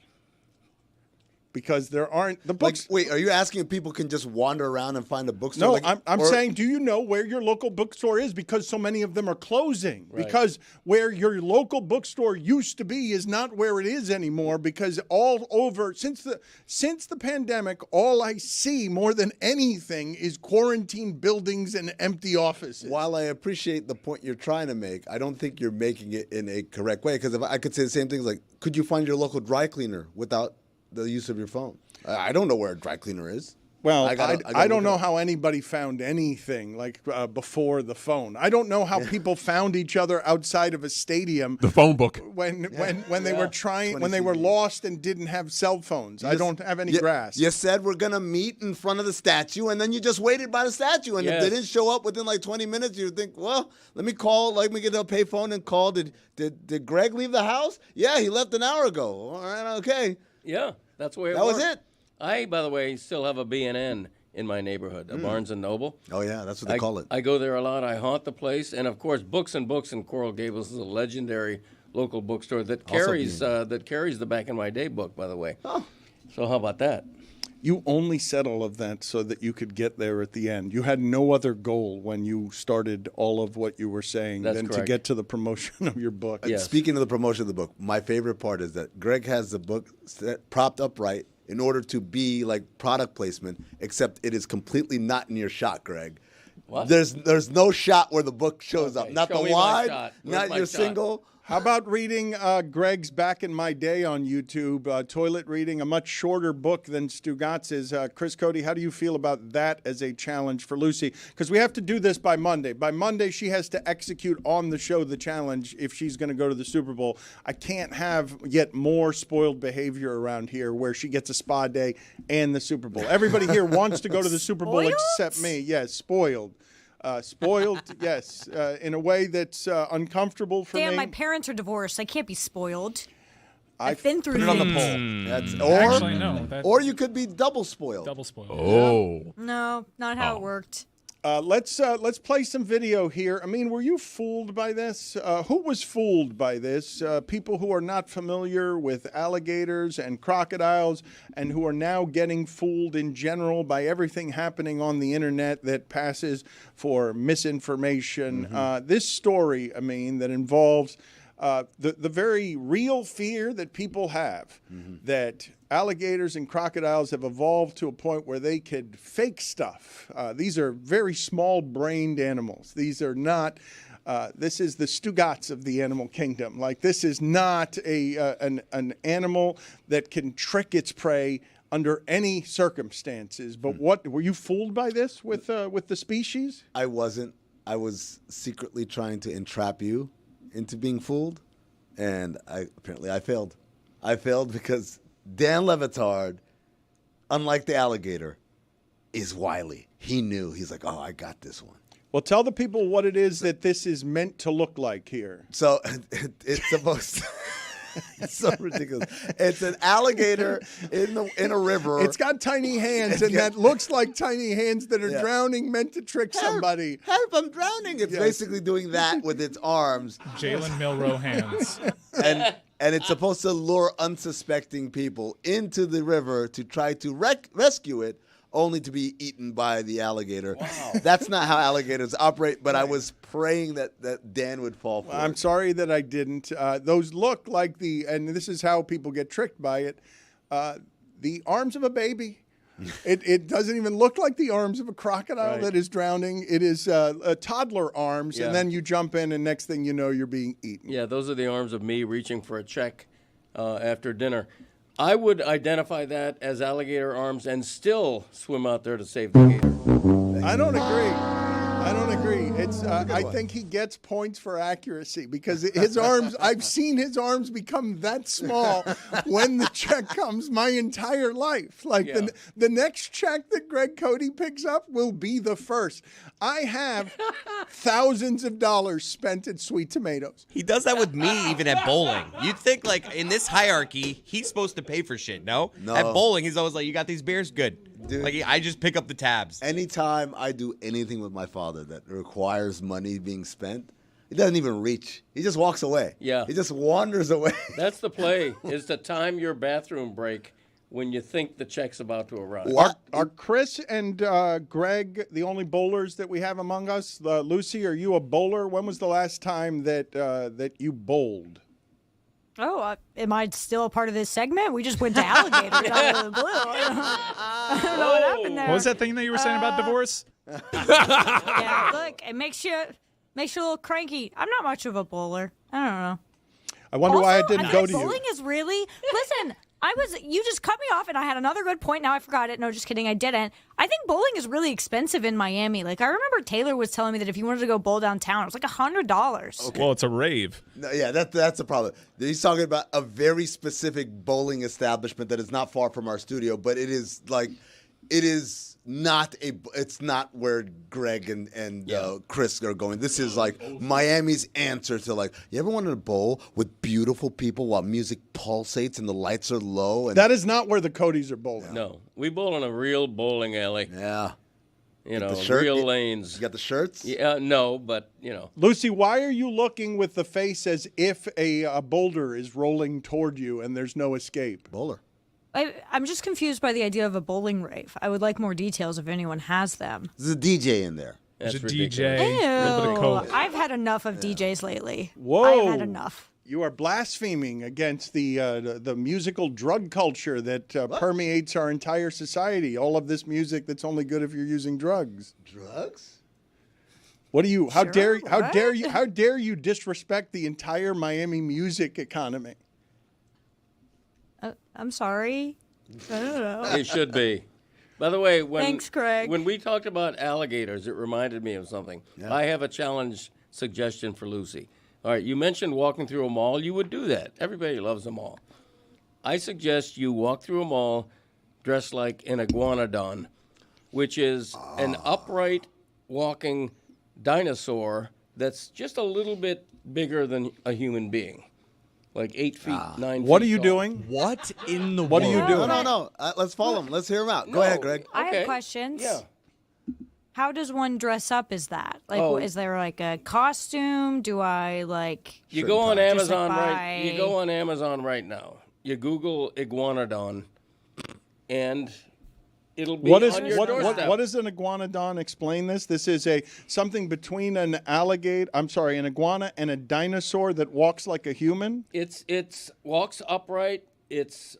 Speaker 1: Because there aren't the books.
Speaker 6: Like, wait, are you asking if people can just wander around and find a bookstore?
Speaker 1: No, I'm saying, do you know where your local bookstore is? Because so many of them are closing. Right. Because where your local bookstore used to be is not where it is anymore. Because all over since the pandemic, all I see more than anything is quarantine buildings and empty offices.
Speaker 6: While I appreciate the point you're trying to make, I don't think you're making it in a correct way. Because if I could say the same things like, could you find your local dry cleaner without the use of your phone? I don't know where a dry cleaner is.
Speaker 1: Well, I don't know how anybody found anything like before the phone. I don't know how people found each other outside of a stadium.
Speaker 17: The phone book.
Speaker 1: When they were trying, when they were lost and didn't have cell phones. I don't have any grasp.
Speaker 6: You said we're going to meet in front of the statue, and then you just waited by the statue. And if they didn't show up within like 20 minutes, you would think, well, let me get a payphone and call. Did Greg leave the house? Yeah, he left an hour ago. All right, okay.
Speaker 4: Yeah, that's the way
Speaker 6: that was it.
Speaker 4: I, by the way, still have a B&N in my neighborhood, a Barnes & Noble.
Speaker 6: Oh, yeah, that's what they call it.
Speaker 4: I go there a lot. I haunt the place. And, of course, Books and Books in Coral Gables is a legendary local bookstore that carries the Back in My Day book, by the way. Oh. So how about that?
Speaker 1: You only said all of that so that you could get there at the end. You had no other goal when you started all of what you were saying than to get to the promotion of your book.
Speaker 6: Yes. Speaking of the promotion of the book, my favorite part is that Greg has the book propped upright in order to be like product placement, except it is completely not in your shot, Greg.
Speaker 4: What?
Speaker 6: There's no shot where the book shows up. Not
Speaker 4: Show
Speaker 6: the
Speaker 4: me
Speaker 6: wide, not your
Speaker 4: shot?
Speaker 6: single.
Speaker 1: How about reading Greg's Back in My Day on YouTube, toilet reading, a much shorter book than Stugotz's. Chris Cody, how do you feel about that as a challenge for Lucy? Because we have to do this by Monday. By Monday, she has to execute on the show the challenge if she's going to go to the Super Bowl. I can't have yet more spoiled behavior around here where she gets a spa day and the Super Bowl. Everybody here wants to go to the Super Bowl except me. Yes, spoiled. Spoiled, yes, in a way that's uncomfortable for me.
Speaker 16: Damn, my parents are divorced. I can't be spoiled. I've been through
Speaker 6: Put it on the poll.
Speaker 3: Actually, no.
Speaker 6: Or you could be double spoiled.
Speaker 3: Double spoiled.
Speaker 17: Oh.
Speaker 16: No, not how it worked.
Speaker 1: Let's play some video here. I mean, were you fooled by this? Who was fooled by this? People who are not familiar with alligators and crocodiles and who are now getting fooled in general by everything happening on the internet that passes for misinformation. This story, I mean, that involves the very real fear that people have that alligators and crocodiles have evolved to a point where they could fake stuff. These are very small-brained animals. These are not. This is the Stugotz of the animal kingdom. Like, this is not an animal that can trick its prey under any circumstances. But what were you fooled by this with the species?
Speaker 6: I wasn't. I was secretly trying to entrap you into being fooled, and apparently I failed. I failed because Dan Le Batard, unlike the alligator, is wily. He knew. He's like, oh, I got this one.
Speaker 1: Well, tell the people what it is that this is meant to look like here.
Speaker 6: So it's supposed to... It's so ridiculous. It's an alligator in a river.
Speaker 1: It's got tiny hands, and that looks like tiny hands that are drowning, meant to trick somebody.
Speaker 6: Help, I'm drowning. It's basically doing that with its arms.
Speaker 3: Jalen Milroe hands.
Speaker 6: And it's supposed to lure unsuspecting people into the river to try to rescue it, only to be eaten by the alligator. Wow. That's not how alligators operate, but I was praying that Dan would fall for it.
Speaker 1: I'm sorry that I didn't. Those look like and this is how people get tricked by it, the arms of a baby. It doesn't even look like the arms of a crocodile that is drowning. It is toddler arms, and then you jump in, and next thing you know, you're being eaten.
Speaker 4: Yeah, those are the arms of me reaching for a check after dinner. I would identify that as alligator arms and still swim out there to save the gator.
Speaker 1: I don't agree. It's. I think he gets points for accuracy because his arms. I've seen his arms become that small when the check comes my entire life. Like the next check that Greg Cody picks up will be the first. I have thousands of dollars spent at Sweet Tomatoes.
Speaker 2: He does that with me even at bowling. You'd think, like, in this hierarchy, he's supposed to pay for shit, no? At bowling, he's always like, you got these beers? Good.
Speaker 6: Dude,
Speaker 2: like, I just pick up the tabs.
Speaker 6: Anytime I do anything with my father that requires money being spent, he doesn't even reach. He just walks away.
Speaker 4: Yeah.
Speaker 6: He just wanders away.
Speaker 4: That's the play, is to time your bathroom break when you think the check's about to arrive.
Speaker 1: Are Chris and Greg the only bowlers that we have among us? Lucy, are you a bowler? When was the last time that you bowled?
Speaker 16: Oh, am I still a part of this segment? We just went to Alligator out of the blue. I don't know what happened there.
Speaker 3: What was that thing that you were saying about divorce?
Speaker 16: Yeah, look, it makes you a little cranky. I'm not much of a bowler. I don't know.
Speaker 1: I wonder why I didn't go to you.
Speaker 16: Bowling is really listen. You just cut me off, and I had another good point. Now I forgot it. No, just kidding. I didn't. I think bowling is really expensive in Miami. Like, I remember Taylor was telling me that if you wanted to go bowl downtown, it was like $100.
Speaker 3: Okay. Well, it's a rave.
Speaker 6: No, yeah, that's the problem. He's talking about a very specific bowling establishment that is not far from our studio, but it is it's not where Greg and Chris are going. This is like Miami's answer to, like, you ever wanted to bowl with beautiful people while music pulsates and the lights are low? And
Speaker 1: that is not where the Codys are bowling.
Speaker 4: No, we bowl in a real bowling alley.
Speaker 6: Yeah.
Speaker 4: You know, real lanes.
Speaker 6: You got the shirts?
Speaker 4: Yeah, no, but, you know.
Speaker 1: Lucy, why are you looking with the face as if a boulder is rolling toward you and there's no escape?
Speaker 6: Bowler.
Speaker 16: I'm just confused by the idea of a bowling rave. I would like more details if anyone has them.
Speaker 6: There's a DJ in there.
Speaker 3: There's
Speaker 4: That's
Speaker 3: a
Speaker 4: ridiculous.
Speaker 3: DJ. A little bit of coke.
Speaker 16: I've had enough of DJs lately.
Speaker 1: Whoa.
Speaker 16: I've had enough.
Speaker 1: You are blaspheming against the musical drug culture that permeates our entire society. All of this music that's only good if you're using drugs.
Speaker 6: Drugs?
Speaker 1: What do you? How dare you disrespect the entire Miami music economy?
Speaker 16: I'm sorry. I don't know.
Speaker 4: It should be. By the way,
Speaker 16: Thanks, Greg.
Speaker 4: When we talked about alligators, it reminded me of something. Yeah. I have a challenge suggestion for Lucy. All right, you mentioned walking through a mall. You would do that. Everybody loves a mall. I suggest you walk through a mall dressed like an iguanodon, which is an upright walking dinosaur that's just a little bit bigger than a human being. Like 8 feet, 9 feet.
Speaker 1: What are you
Speaker 4: tall.
Speaker 1: doing?
Speaker 2: What in the
Speaker 1: What
Speaker 2: world?
Speaker 1: are you doing?
Speaker 6: No. Let's follow him. Let's hear him out. Go ahead, Greg.
Speaker 16: I have questions.
Speaker 4: Yeah.
Speaker 16: How does one dress up as that? Like, is there like a costume? Do I like?
Speaker 4: You go on Amazon
Speaker 16: right.
Speaker 4: You go on Amazon right now. You Google Iguanodon, and it'll be on your doorstep.
Speaker 1: What is an iguanodon? Explain this. This is something between an iguana and a dinosaur that walks like a human.
Speaker 4: It's walks upright. It's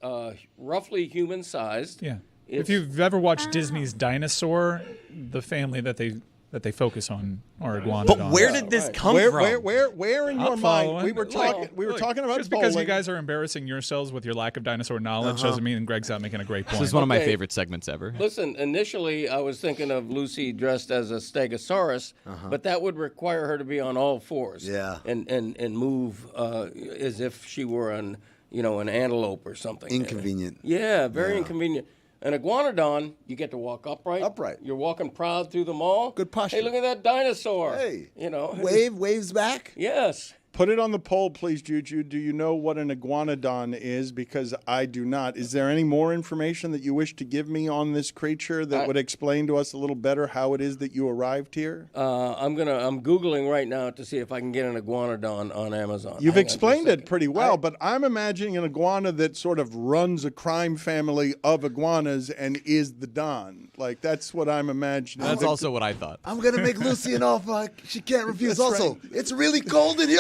Speaker 4: roughly human sized.
Speaker 3: Yeah. If you've ever watched Disney's Dinosaur, the family that they focus on are iguanodons.
Speaker 2: But where did this come from?
Speaker 1: Where in your mind? We were talking about
Speaker 3: just because
Speaker 1: bowling.
Speaker 3: you guys are embarrassing yourselves with your lack of dinosaur knowledge doesn't mean Greg's not making a great point.
Speaker 5: This is one of my favorite segments ever.
Speaker 4: Listen, initially I was thinking of Lucy dressed as a stegosaurus, but that would require her to be on all fours.
Speaker 6: Yeah.
Speaker 4: And move as if she were an antelope or something.
Speaker 6: Inconvenient.
Speaker 4: Yeah, very inconvenient. An iguanodon, you get to walk upright.
Speaker 6: Upright.
Speaker 4: You're walking proud through the mall.
Speaker 6: Good posture.
Speaker 4: Hey, look at that dinosaur.
Speaker 6: Hey.
Speaker 4: You know.
Speaker 6: Waves back.
Speaker 4: Yes.
Speaker 1: Put it on the poll, please, Juju. Do you know what an iguanodon is? Because I do not. Is there any more information that you wish to give me on this creature that would explain to us a little better how it is that you arrived here?
Speaker 4: I'm Googling right now to see if I can get an iguanodon on Amazon.
Speaker 1: You've explained it pretty well, but I'm imagining an iguana that sort of runs a crime family of iguanas and is the Don. Like, that's what I'm imagining.
Speaker 5: That's also what I thought.
Speaker 6: I'm going to make Lucy an offer she can't refuse.
Speaker 1: That's
Speaker 6: Also, it's really cold in here.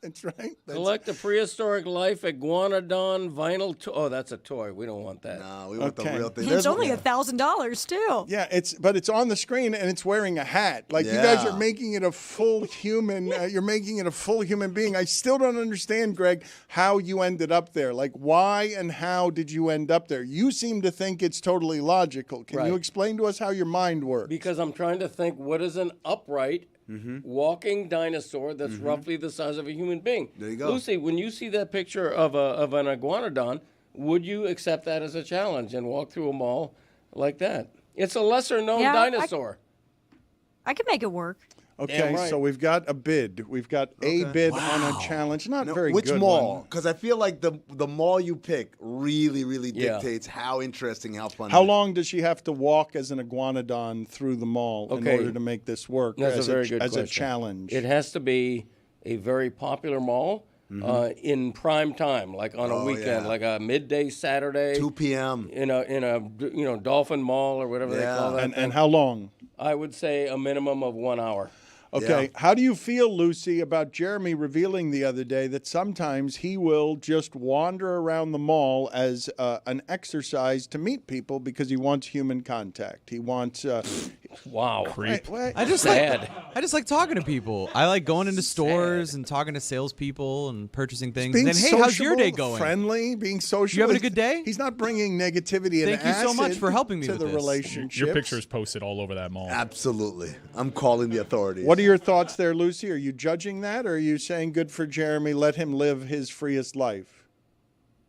Speaker 1: That's right.
Speaker 4: Collect a prehistoric life iguanodon vinyl toy. Oh, that's a toy. We don't want that.
Speaker 6: No, we want the real thing.
Speaker 16: It's only $1,000 too.
Speaker 1: Yeah, but it's on the screen and it's wearing a hat. Like, you guys are making it a full human. You're making it a full human being. I still don't understand, Greg, how you ended up there. Like, why and how did you end up there? You seem to think it's totally logical. Can you explain to us how your mind works?
Speaker 4: Because I'm trying to think, what is an upright walking dinosaur that's roughly the size of a human being?
Speaker 6: There you go.
Speaker 4: Lucy, when you see that picture of an iguanodon, would you accept that as a challenge and walk through a mall like that? It's a lesser-known dinosaur.
Speaker 16: I could make it work.
Speaker 1: Okay, so we've got a bid. We've got a bid on a challenge. Not very
Speaker 6: Which
Speaker 1: good
Speaker 6: mall?
Speaker 1: one.
Speaker 6: Because I feel like the mall you pick really, really dictates how interesting, how fun.
Speaker 1: How long does she have to walk as an iguanodon through the mall in order to make this work
Speaker 4: That's a very good
Speaker 1: as
Speaker 4: question.
Speaker 1: a challenge?
Speaker 4: It has to be a very popular mall in prime time, like on a weekend, like a midday Saturday,
Speaker 6: 2 p.m.
Speaker 4: in a Dolphin Mall or whatever they call that.
Speaker 1: And how long?
Speaker 4: I would say a minimum of 1 hour.
Speaker 1: Okay, how do you feel, Lucy, about Jeremy revealing the other day that sometimes he will just wander around the mall as an exercise to meet people because he wants human contact? He wants
Speaker 5: Creep.
Speaker 1: Right,
Speaker 5: I just like talking to people. I like going into stores and talking to salespeople and purchasing things.
Speaker 1: being
Speaker 5: And then, hey, how's your day going?
Speaker 1: Friendly, being social.
Speaker 5: You having a good day?
Speaker 1: He's not bringing negativity and
Speaker 5: Thank you so much
Speaker 1: acid
Speaker 5: for helping me
Speaker 1: to
Speaker 5: with
Speaker 1: the
Speaker 5: this.
Speaker 1: relationship.
Speaker 3: Your picture is posted all over that mall.
Speaker 6: Absolutely. I'm calling the authorities.
Speaker 1: What are your thoughts there, Lucy? Are you judging that, or are you saying good for Jeremy, let him live his freest life?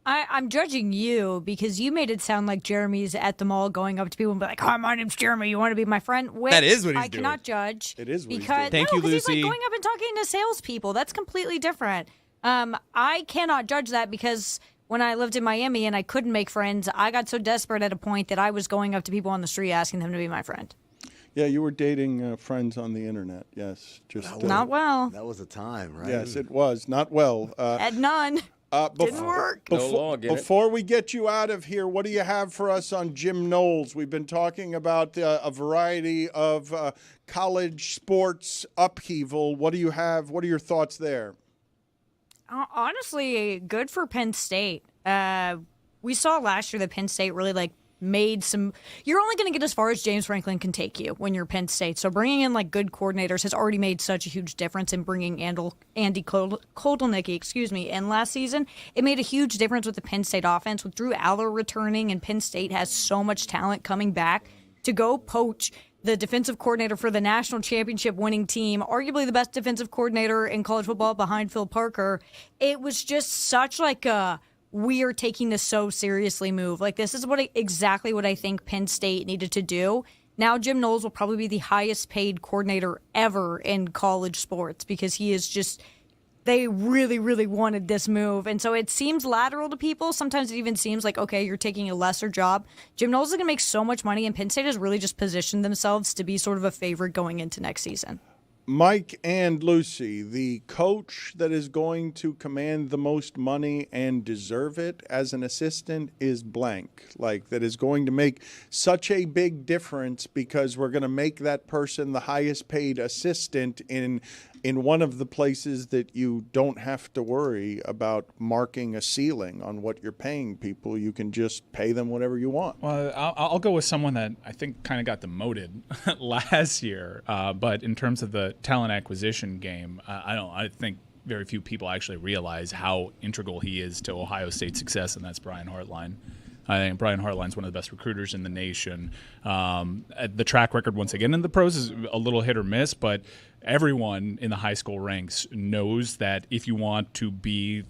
Speaker 16: I'm judging you because you made it sound like Jeremy's at the mall going up to people and be like, "Hi, my name's Jeremy. You want to be my friend?" Which
Speaker 5: That is what he's
Speaker 16: I
Speaker 5: doing.
Speaker 16: cannot judge.
Speaker 1: It is what he's
Speaker 16: because
Speaker 1: doing.
Speaker 5: Thank you,
Speaker 16: because he's
Speaker 5: Lucy.
Speaker 16: like going up and talking to salespeople. That's completely different. I cannot judge that because when I lived in Miami and I couldn't make friends, I got so desperate at a point that I was going up to people on the street asking them to be my friend.
Speaker 1: Yeah, you were dating friends on the internet. Yes, just
Speaker 16: Not well.
Speaker 6: That was a time, right?
Speaker 1: Yes, it was not well.
Speaker 16: At none. Didn't work.
Speaker 1: Before we get you out of here, what do you have for us on Jim Knowles? We've been talking about a variety of college sports upheaval. What do you have? What are your thoughts there?
Speaker 16: Honestly, good for Penn State. We saw last year that Penn State really made some. You're only going to get as far as James Franklin can take you when you're Penn State. So bringing in good coordinators has already made such a huge difference in bringing Andy Kotelnicki, in last season. It made a huge difference with the Penn State offense with Drew Aller returning, and Penn State has so much talent coming back to go poach the defensive coordinator for the national championship winning team, arguably the best defensive coordinator in college football behind Phil Parker. It was just such a we are taking this so seriously move. This is exactly what I think Penn State needed to do. Now Jim Knowles will probably be the highest paid coordinator ever in college sports because he is just, they really, really wanted this move. And so it seems lateral to people. Sometimes it even seems like, okay, you're taking a lesser job. Jim Knowles is going to make so much money, and Penn State has really just positioned themselves to be sort of a favorite going into next season.
Speaker 1: Mike and Lucy, the coach that is going to command the most money and deserve it as an assistant is blank. That is going to make such a big difference because we're going to make that person the highest paid assistant in one of the places that you don't have to worry about marking a ceiling on what you're paying people. You can just pay them whatever you want.
Speaker 3: Well, I'll go with someone that I think kind of got demoted last year, but in terms of the talent acquisition game, I think very few people actually realize how integral he is to Ohio State's success, and that's Brian Hartline. I think Brian Hartline's one of the best recruiters in the nation. The track record, once again, in the pros is a little hit or miss, but everyone in the high school ranks knows that if you want to be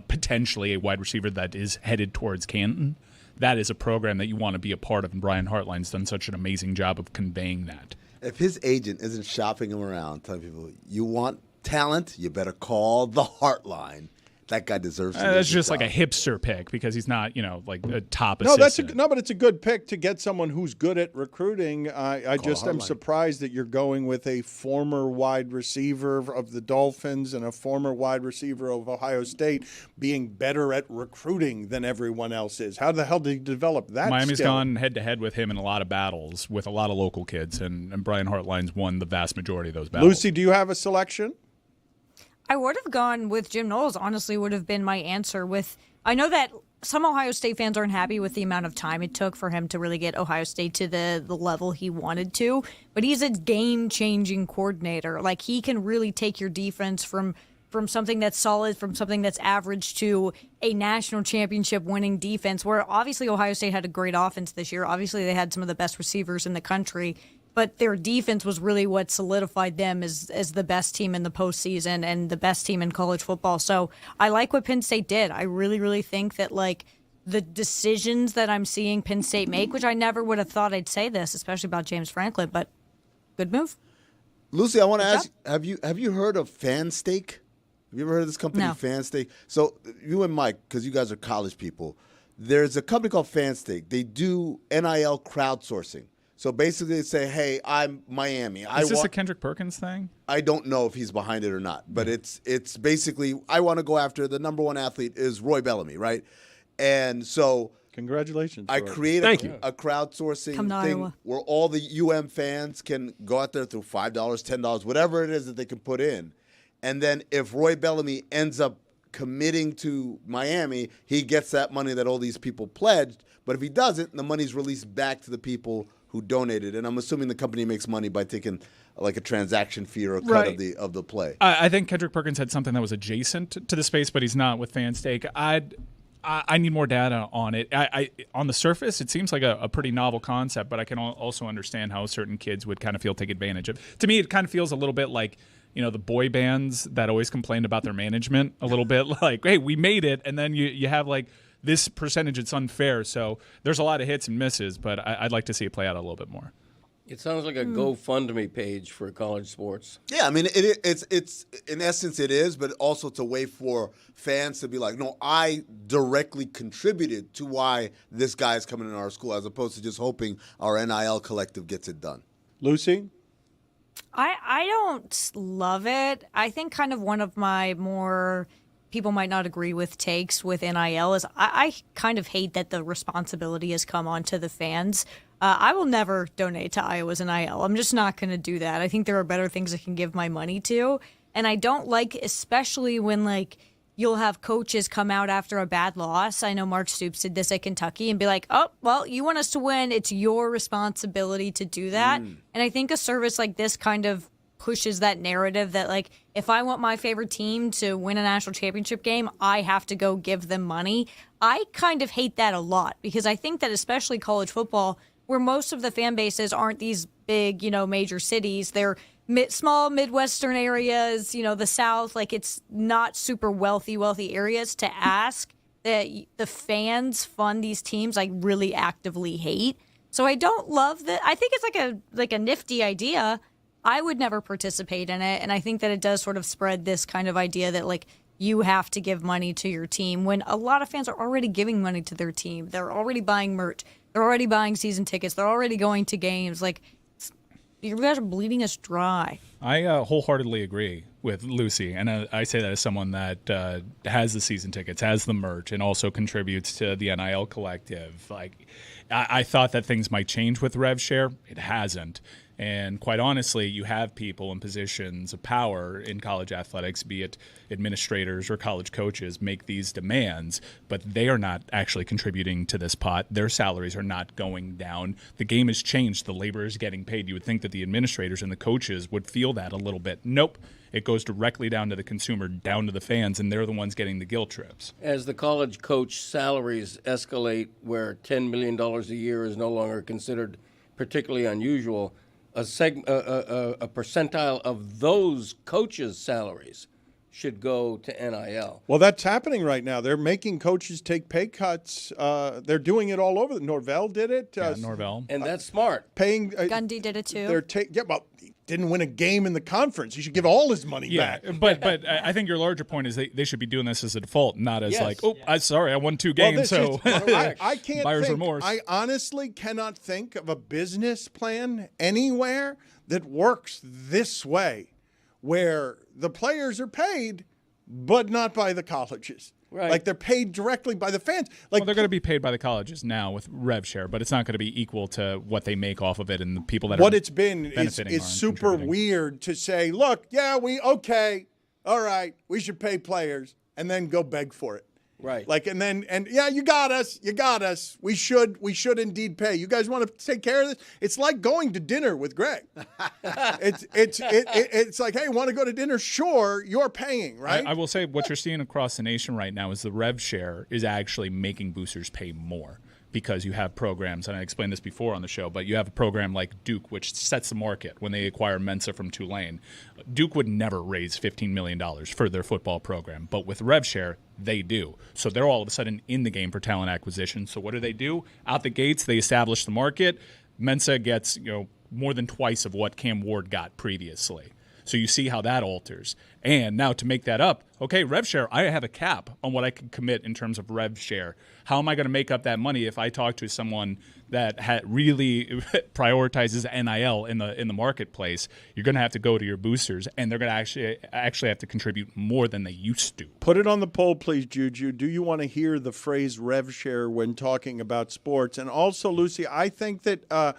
Speaker 3: potentially a wide receiver that is headed towards Canton, that is a program that you want to be a part of, and Brian Hartline's done such an amazing job of conveying that.
Speaker 6: If his agent isn't shopping him around, telling people, you want talent, you better call the Heartline. That guy deserves.
Speaker 3: That's just like a hipster pick because he's not, like a top
Speaker 1: No,
Speaker 3: assistant.
Speaker 1: but it's a good pick to get someone who's good at recruiting. I just am surprised that you're going with a former wide receiver of the Dolphins and a former wide receiver of Ohio State being better at recruiting than everyone else is. How the hell did he develop that
Speaker 3: Miami's
Speaker 1: skill?
Speaker 3: gone head-to-head with him in a lot of battles with a lot of local kids, and Brian Hartline's won the vast majority of those battles.
Speaker 1: Lucy, do you have a selection?
Speaker 16: I would have gone with Jim Knowles, honestly, would have been my answer. I know that some Ohio State fans aren't happy with the amount of time it took for him to really get Ohio State to the level he wanted to, but he's a game-changing coordinator. Like, he can really take your defense from something that's solid, from something that's average to a national championship winning defense, where obviously Ohio State had a great offense this year. Obviously, they had some of the best receivers in the country. But their defense was really what solidified them as the best team in the postseason and the best team in college football. So I like what Penn State did. I really, really think that, the decisions that I'm seeing Penn State make, which I never would have thought I'd say this, especially about James Franklin, but good move.
Speaker 6: Lucy, I want to ask you, have you heard of FanStake? Have you ever heard of this company, FanStake? So you and Mike, because you guys are college people, there's a company called FanStake. They do NIL crowdsourcing. So basically, they say, "Hey, I'm Miami.
Speaker 3: Is this a Kendrick Perkins thing?"
Speaker 6: I don't know if he's behind it or not, but it's basically I want to go after the number one athlete is Roy Bellamy, right? And so,
Speaker 1: congratulations!
Speaker 6: I create a crowdsourcing thing where all the UM fans can go out there through $5, $10, whatever it is that they can put in, and then if Roy Bellamy ends up committing to Miami, he gets that money that all these people pledged. But if he doesn't, the money's released back to the people who donated, and I'm assuming the company makes money by taking like a transaction fee or a cut of the play.
Speaker 3: I think Kendrick Perkins had something that was adjacent to the space, but he's not with FanStake. I need more data on it. On the surface, it seems like a pretty novel concept, but I can also understand how certain kids would kind of take advantage of. To me, it kind of feels a little bit like the boy bands that always complained about their management a little bit. Like, hey, we made it, and then you have this percentage, it's unfair. So there's a lot of hits and misses, but I'd like to see it play out a little bit more.
Speaker 4: It sounds like a GoFundMe page for college sports.
Speaker 6: Yeah, I mean, it's in essence it is, but also it's a way for fans to be like, no, I directly contributed to why this guy is coming in our school, as opposed to just hoping our NIL collective gets it done.
Speaker 1: Lucy?
Speaker 16: I don't love it. I think kind of one of my more people might not agree with takes with NIL is I kind of hate that the responsibility has come onto the fans. I will never donate to Iowa's NIL. I'm just not going to do that. I think there are better things I can give my money to. And I don't like, especially when you'll have coaches come out after a bad loss. I know Mark Stoops did this at Kentucky and be like, oh, well, you want us to win. It's your responsibility to do that. And I think a service like this kind of pushes that narrative that if I want my favorite team to win a national championship game, I have to go give them money. I kind of hate that a lot because I think that especially college football, where most of the fan bases aren't these big, major cities, they're small Midwestern areas, the South, it's not super wealthy areas, to ask that the fans fund these teams I really actively hate. So I don't love that. I think it's like a nifty idea. I would never participate in it, and I think that it does sort of spread this kind of idea that you have to give money to your team when a lot of fans are already giving money to their team. They're already buying merch. They're already buying season tickets. They're already going to games. You guys are bleeding us dry.
Speaker 3: I wholeheartedly agree with Lucy, and I say that as someone that has the season tickets, has the merch, and also contributes to the NIL collective. I thought that things might change with rev share. It hasn't. And quite honestly, you have people in positions of power in college athletics, be it administrators or college coaches, make these demands, but they are not actually contributing to this pot. Their salaries are not going down. The game has changed. The labor is getting paid. You would think that the administrators and the coaches would feel that a little bit. Nope. It goes directly down to the consumer, down to the fans, and they're the ones getting the guilt trips.
Speaker 4: As the college coach salaries escalate, where $10 million a year is no longer considered particularly unusual, a percentile of those coaches' salaries should go to NIL.
Speaker 1: Well, that's happening right now. They're making coaches take pay cuts. They're doing it all over. Norvell did it.
Speaker 3: Norvell.
Speaker 4: And that's smart.
Speaker 1: Paying.
Speaker 16: Gundy did it too.
Speaker 1: didn't win a game in the conference. He should give all his money back.
Speaker 3: But I think your larger point is they should be doing this as a default, not as
Speaker 1: Yes.
Speaker 3: I'm sorry, I won 2
Speaker 1: Well,
Speaker 3: games, so
Speaker 1: I can't
Speaker 3: buyer's
Speaker 1: think,
Speaker 3: remorse.
Speaker 1: I honestly cannot think of a business plan anywhere that works this way, where the players are paid, but not by the colleges.
Speaker 3: Right.
Speaker 1: Like they're paid directly by the fans. Like
Speaker 3: they're going to be paid by the colleges now with rev share, but it's not going to be equal to what they make off of it and the people that
Speaker 1: what
Speaker 3: are
Speaker 1: it's been is
Speaker 3: benefiting
Speaker 1: super weird to say, look, yeah, all right, we should pay players, and then go beg for it.
Speaker 4: Right.
Speaker 1: Like, yeah, you got us. We should indeed pay. You guys want to take care of this? It's like going to dinner with Greg. It's like, hey, want to go to dinner? Sure, you're paying, right?
Speaker 3: I will say what you're seeing across the nation right now is the rev share is actually making boosters pay more because you have programs, and I explained this before on the show, but you have a program like Duke, which sets the market when they acquire Mensa from Tulane. Duke would never raise $15 million for their football program, but with rev share, they do. So they're all of a sudden in the game for talent acquisition. So what do? Out the gates, they establish the market. Mensa gets more than twice of what Cam Ward got previously. So you see how that alters. And now to make that up, okay, rev share, I have a cap on what I can commit in terms of rev share. How am I going to make up that money if I talk to someone that really prioritizes NIL in the marketplace? You're going to have to go to your boosters, and they're going to actually have to contribute more than they used to.
Speaker 1: Put it on the poll, please, Juju. Do you want to hear the phrase rev share when talking about sports? And also, Lucy, I think that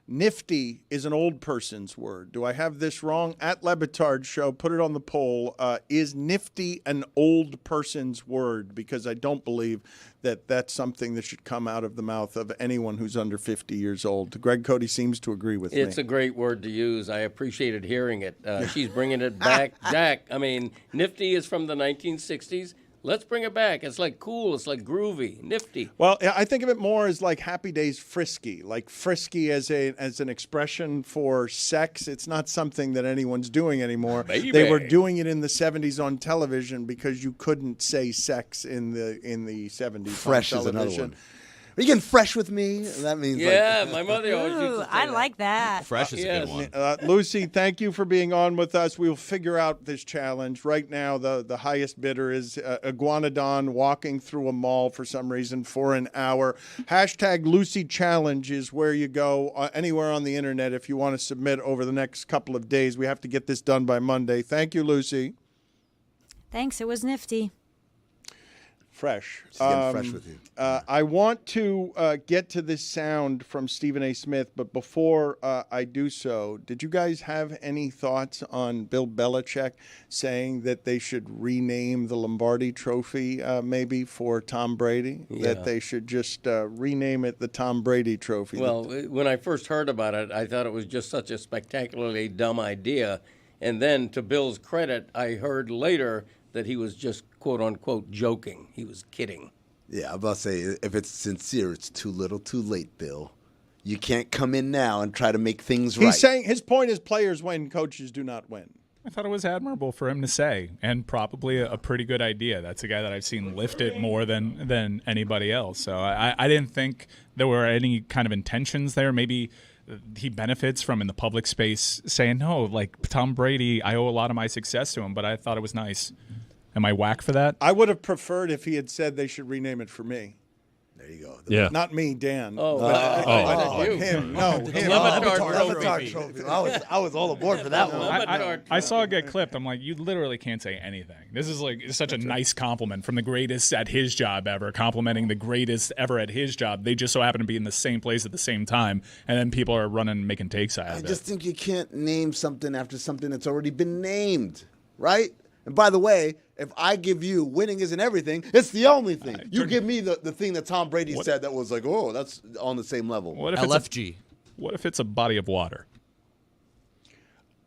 Speaker 1: nifty is an old person's word. Do I have this wrong? At Le Batard Show, put it on the poll. Is nifty an old person's word? Because I don't believe that that's something that should come out of the mouth of anyone who's under 50 years old. Greg Cody seems to agree with me.
Speaker 4: It's a great word to use. I appreciated hearing it. She's bringing it back, Jack. I mean, nifty is from the 1960s. Let's bring it back. It's like cool. It's like groovy, nifty.
Speaker 1: Well, I think of it more as like Happy Days frisky, like frisky as an expression for sex. It's not something that anyone's doing anymore.
Speaker 4: Baby.
Speaker 1: They were doing it in the 70s on television because you couldn't say sex in the 70s.
Speaker 6: Fresh
Speaker 1: on
Speaker 6: is another
Speaker 1: television.
Speaker 6: one. Are you getting fresh with me? That means
Speaker 4: my mother always used to say
Speaker 16: I like that.
Speaker 5: Fresh is a good one.
Speaker 1: Lucy, thank you for being on with us. We'll figure out this challenge. Right now, the highest bidder is Iguanodon walking through a mall for some reason for an hour. Hashtag Lucy Challenge is where you go anywhere on the internet if you want to submit over the next couple of days. We have to get this done by Monday. Thank you, Lucy.
Speaker 16: Thanks. It was nifty.
Speaker 1: Fresh.
Speaker 6: She's getting fresh with you.
Speaker 1: I want to get to this sound from Stephen A. Smith, but before I do so, did you guys have any thoughts on Bill Belichick saying that they should rename the Lombardi Trophy maybe for Tom Brady?
Speaker 4: Yeah.
Speaker 1: That they should just rename it the Tom Brady Trophy?
Speaker 4: Well, when I first heard about it, I thought it was just such a spectacularly dumb idea. And then, to Bill's credit, I heard later that he was just, quote unquote, joking. He was kidding.
Speaker 6: Yeah, I'm about to say, if it's sincere, it's too little too late, Bill. You can't come in now and try to make things right.
Speaker 1: He's saying his point is players win, coaches do not win.
Speaker 3: I thought it was admirable for him to say, and probably a pretty good idea. That's a guy that I've seen lift it more than anybody else. So I didn't think there were any kind of intentions there. Maybe he benefits from in the public space saying, no, like Tom Brady, I owe a lot of my success to him, but I thought it was nice. Am I whack for that?
Speaker 1: I would have preferred if he had said they should rename it for me.
Speaker 6: There you go.
Speaker 3: Yeah.
Speaker 1: Not me, Dan.
Speaker 4: Him.
Speaker 1: No,
Speaker 4: The
Speaker 1: him.
Speaker 4: Le Batard
Speaker 6: Trophy.
Speaker 4: Trophy.
Speaker 6: I was all aboard for that one.
Speaker 3: I saw it get clipped. I'm like, you literally can't say anything. This is like such a nice compliment from the greatest at his job ever, complimenting the greatest ever at his job. They just so happen to be in the same place at the same time, and then people are running and making takes out of it.
Speaker 6: I just think you can't name something after something that's already been named, right? And by the way, if I give you winning isn't everything, it's the only thing. You give me the thing that Tom Brady said that was like, oh, that's on the same level.
Speaker 3: What if
Speaker 5: LFG.
Speaker 3: What if it's a body of water?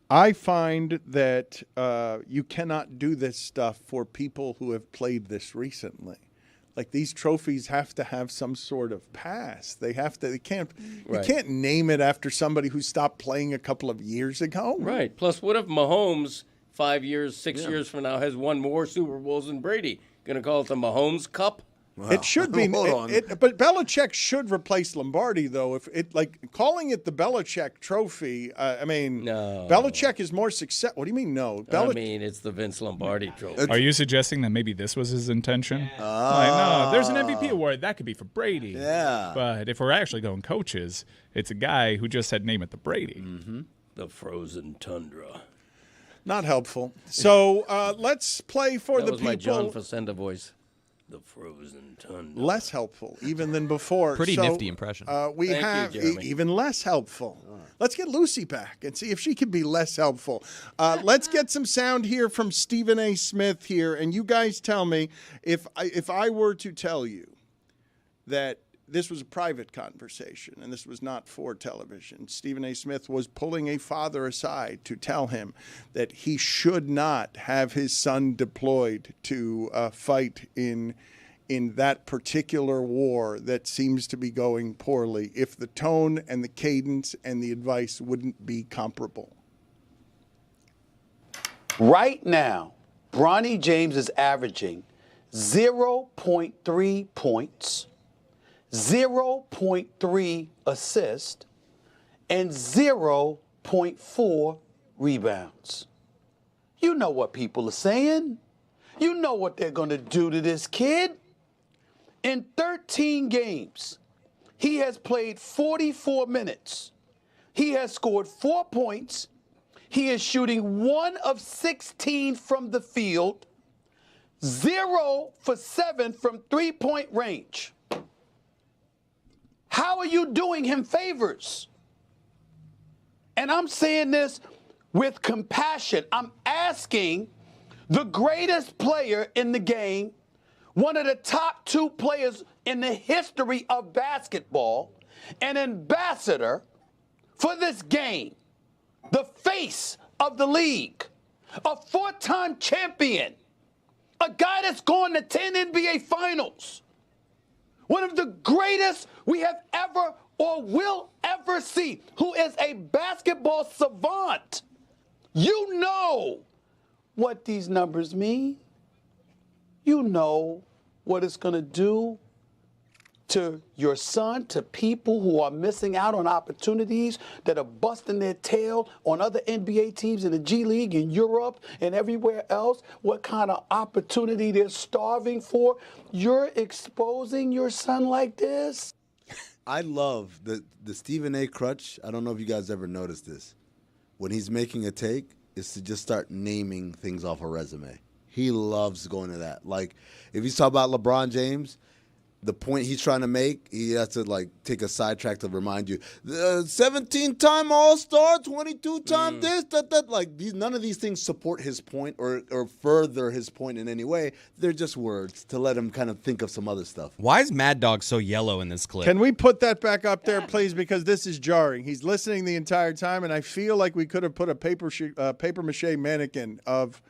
Speaker 1: I find that you cannot do this stuff for people who have played this recently. Like these trophies have to have some sort of past. They have to. They can't.
Speaker 4: Right.
Speaker 1: You can't name it after somebody who stopped playing a couple of years ago.
Speaker 4: Right. Plus, what if Mahomes 5 years, 6 years from now has won more Super Bowls than Brady? Going to call it the Mahomes Cup?
Speaker 1: It should be.
Speaker 6: Hold on.
Speaker 1: But Belichick should replace Lombardi, though. If it calling it the Belichick Trophy,
Speaker 4: No.
Speaker 1: Belichick is more success. What do you mean no?
Speaker 4: It's the Vince Lombardi Trophy.
Speaker 3: Are you suggesting that maybe this was his intention? No, there's an MVP award that could be for Brady.
Speaker 6: Yeah.
Speaker 3: But if we're actually going coaches, it's a guy who just said name it the Brady.
Speaker 6: Mm-hmm.
Speaker 4: The frozen tundra.
Speaker 1: Not helpful. So let's play for
Speaker 4: That
Speaker 1: the
Speaker 4: was
Speaker 1: people.
Speaker 4: my John Facenda voice. The frozen tundra.
Speaker 1: Less helpful even than before.
Speaker 5: Pretty nifty impression.
Speaker 1: We
Speaker 4: Thank you,
Speaker 1: have
Speaker 4: Jeremy.
Speaker 1: even less helpful. Let's get Lucy back and see if she can be less helpful. Let's get some sound here from Stephen A. Smith here, and you guys tell me if I were to tell you that this was a private conversation and this was not for television. Stephen A. Smith was pulling a father aside to tell him that he should not have his son deployed to fight in that particular war that seems to be going poorly if the tone and the cadence and the advice wouldn't be comparable.
Speaker 17: Right now, Bronny James is averaging 0.3 points, 0.3 assists, and 0.4 rebounds. You know what people are saying. You know what they're going to do to this kid. In 13 games, he has played 44 minutes. He has scored 4 points. He is shooting 1 of 16 from the field, 0 for 7 from three-point range. How are you doing him favors? And I'm saying this with compassion. I'm asking the greatest player in the game, one of the top 2 players in the history of basketball, an ambassador for this game, the face of the league, a 4-time champion, a guy that's gone to 10 NBA finals, one of the greatest we have ever or will ever see, who is a basketball savant. You know what these numbers mean. You know what it's going to do to your son, to people who are missing out on opportunities, that are busting their tail on other NBA teams in the G League, in Europe, and everywhere else, what kind of opportunity they're starving for. You're exposing your son like this?
Speaker 6: I love the Stephen A. crutch. I don't know if you guys ever noticed this. When he's making a take, is to just start naming things off a resume. He loves going to that. Like, if he's talking about LeBron James, the point he's trying to make, he has to take a sidetrack to remind you. 17-time All-Star, 22-time this, that. None of these things support his point or further his point in any way. They're just words to let him kind of think of some other stuff.
Speaker 2: Why is Mad Dog so yellow in this clip?
Speaker 1: Can we put that back up there, please? Because this is jarring. He's listening the entire time, and I feel like we could have put a paper mache mannequin of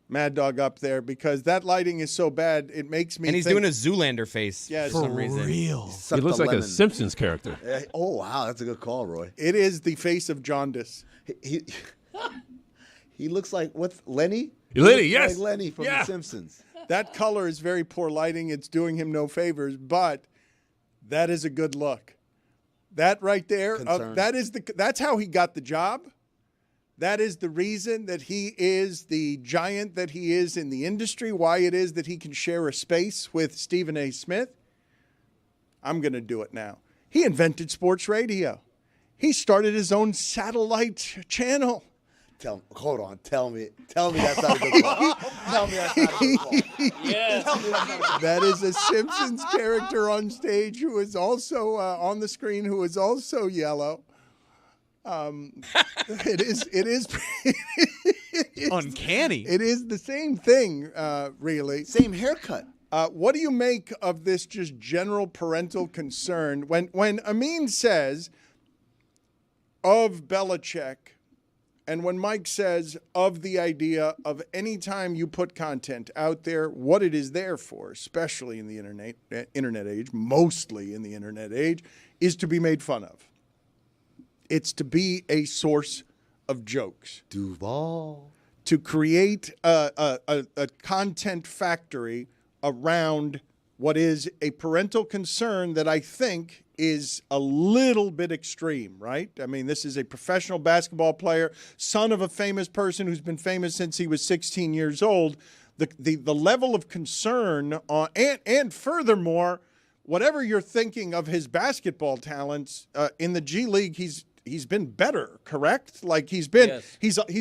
Speaker 1: Mad Dog up there because that lighting is so bad. It makes me.
Speaker 2: And he's doing a Zoolander face for some reason.
Speaker 6: Real.
Speaker 18: He looks like a Simpsons character.
Speaker 6: Oh wow, that's a good call, Roy.
Speaker 1: It is the face of jaundice.
Speaker 6: He looks like Lenny.
Speaker 18: Lenny, yes,
Speaker 6: like Lenny from The Simpsons.
Speaker 1: That color is very poor lighting. It's doing him no favors, but that is a good look. That right there, that's how he got the job. That is the reason that he is the giant that he is in the industry, why it is that he can share a space with Stephen A. Smith. I'm going to do it now. He invented sports radio. He started his own satellite channel.
Speaker 6: Hold on. Tell me that's not a good call. Tell me that's not a good call.
Speaker 4: Yes.
Speaker 1: That is a Simpsons character on stage who is also on the screen, who is also yellow. It is
Speaker 2: uncanny.
Speaker 1: It is the same thing, really.
Speaker 6: Same haircut.
Speaker 1: What do you make of this just general parental concern when Amin says of Belichick, and when Mike says of the idea of any time you put content out there, what it is there for, especially in the internet age, mostly in the internet age, is to be made fun of. It's to be a source of jokes.
Speaker 6: Duval.
Speaker 1: To create a content factory around what is a parental concern that I think is a little bit extreme, right? I mean, this is a professional basketball player, son of a famous person who's been famous since he was 16 years old. The level of concern, and furthermore, whatever you're thinking of his basketball talents in the G League, he's been better, correct? Like he's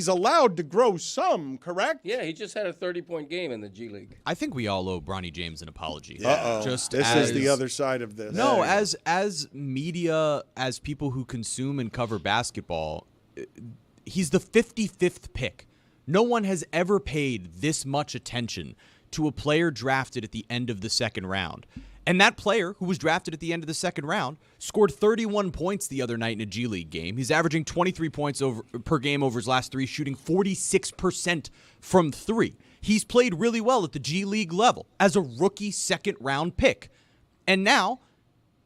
Speaker 1: allowed to grow some, correct?
Speaker 4: Yeah, he just had a 30-point game in the G League.
Speaker 5: I think we all owe Bronny James an apology.
Speaker 1: Uh-oh. This is the other side of this.
Speaker 5: No, as media, as people who consume and cover basketball, he's the 55th pick. No one has ever paid this much attention to a player drafted at the end of the second round. And that player, who was drafted at the end of the second round, scored 31 points the other night in a G League game. He's averaging 23 points per game over his last three, shooting 46% from three. He's played really well at the G League level as a rookie second-round pick. And now,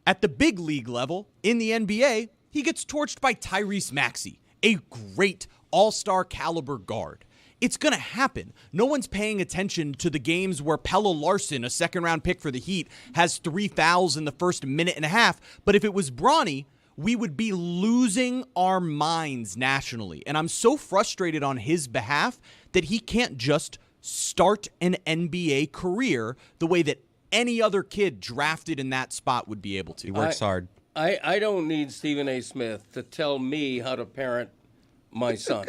Speaker 5: at the big league level, in the NBA, he gets torched by Tyrese Maxey, a great all-star caliber guard. It's going to happen. No one's paying attention to the games where Pelle Larsson, a second-round pick for the Heat, has 3 fouls in the first minute and a half. But if it was Bronny, we would be losing our minds nationally. And I'm so frustrated on his behalf that he can't just start an NBA career the way that any other kid drafted in that spot would be able to.
Speaker 2: He works hard.
Speaker 4: I don't need Stephen A. Smith to tell me how to parent my son,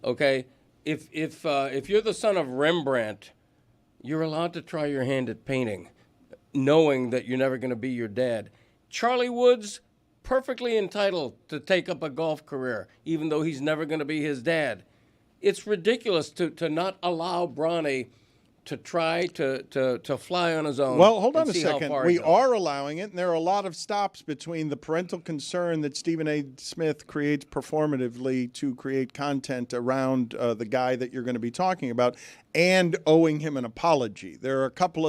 Speaker 4: okay? If you're the son of Rembrandt, you're allowed to try your hand at painting, knowing that you're never going to be your dad. Charlie Woods, perfectly entitled to take up a golf career, even though he's never going to be his dad. It's ridiculous to not allow Bronny to try to fly on his own.
Speaker 1: Well, hold on a second. We are allowing it, and there are a lot of stops between the parental concern that Stephen A. Smith creates performatively to create content around the guy that you're going to be talking about, and owing him an apology. There are a couple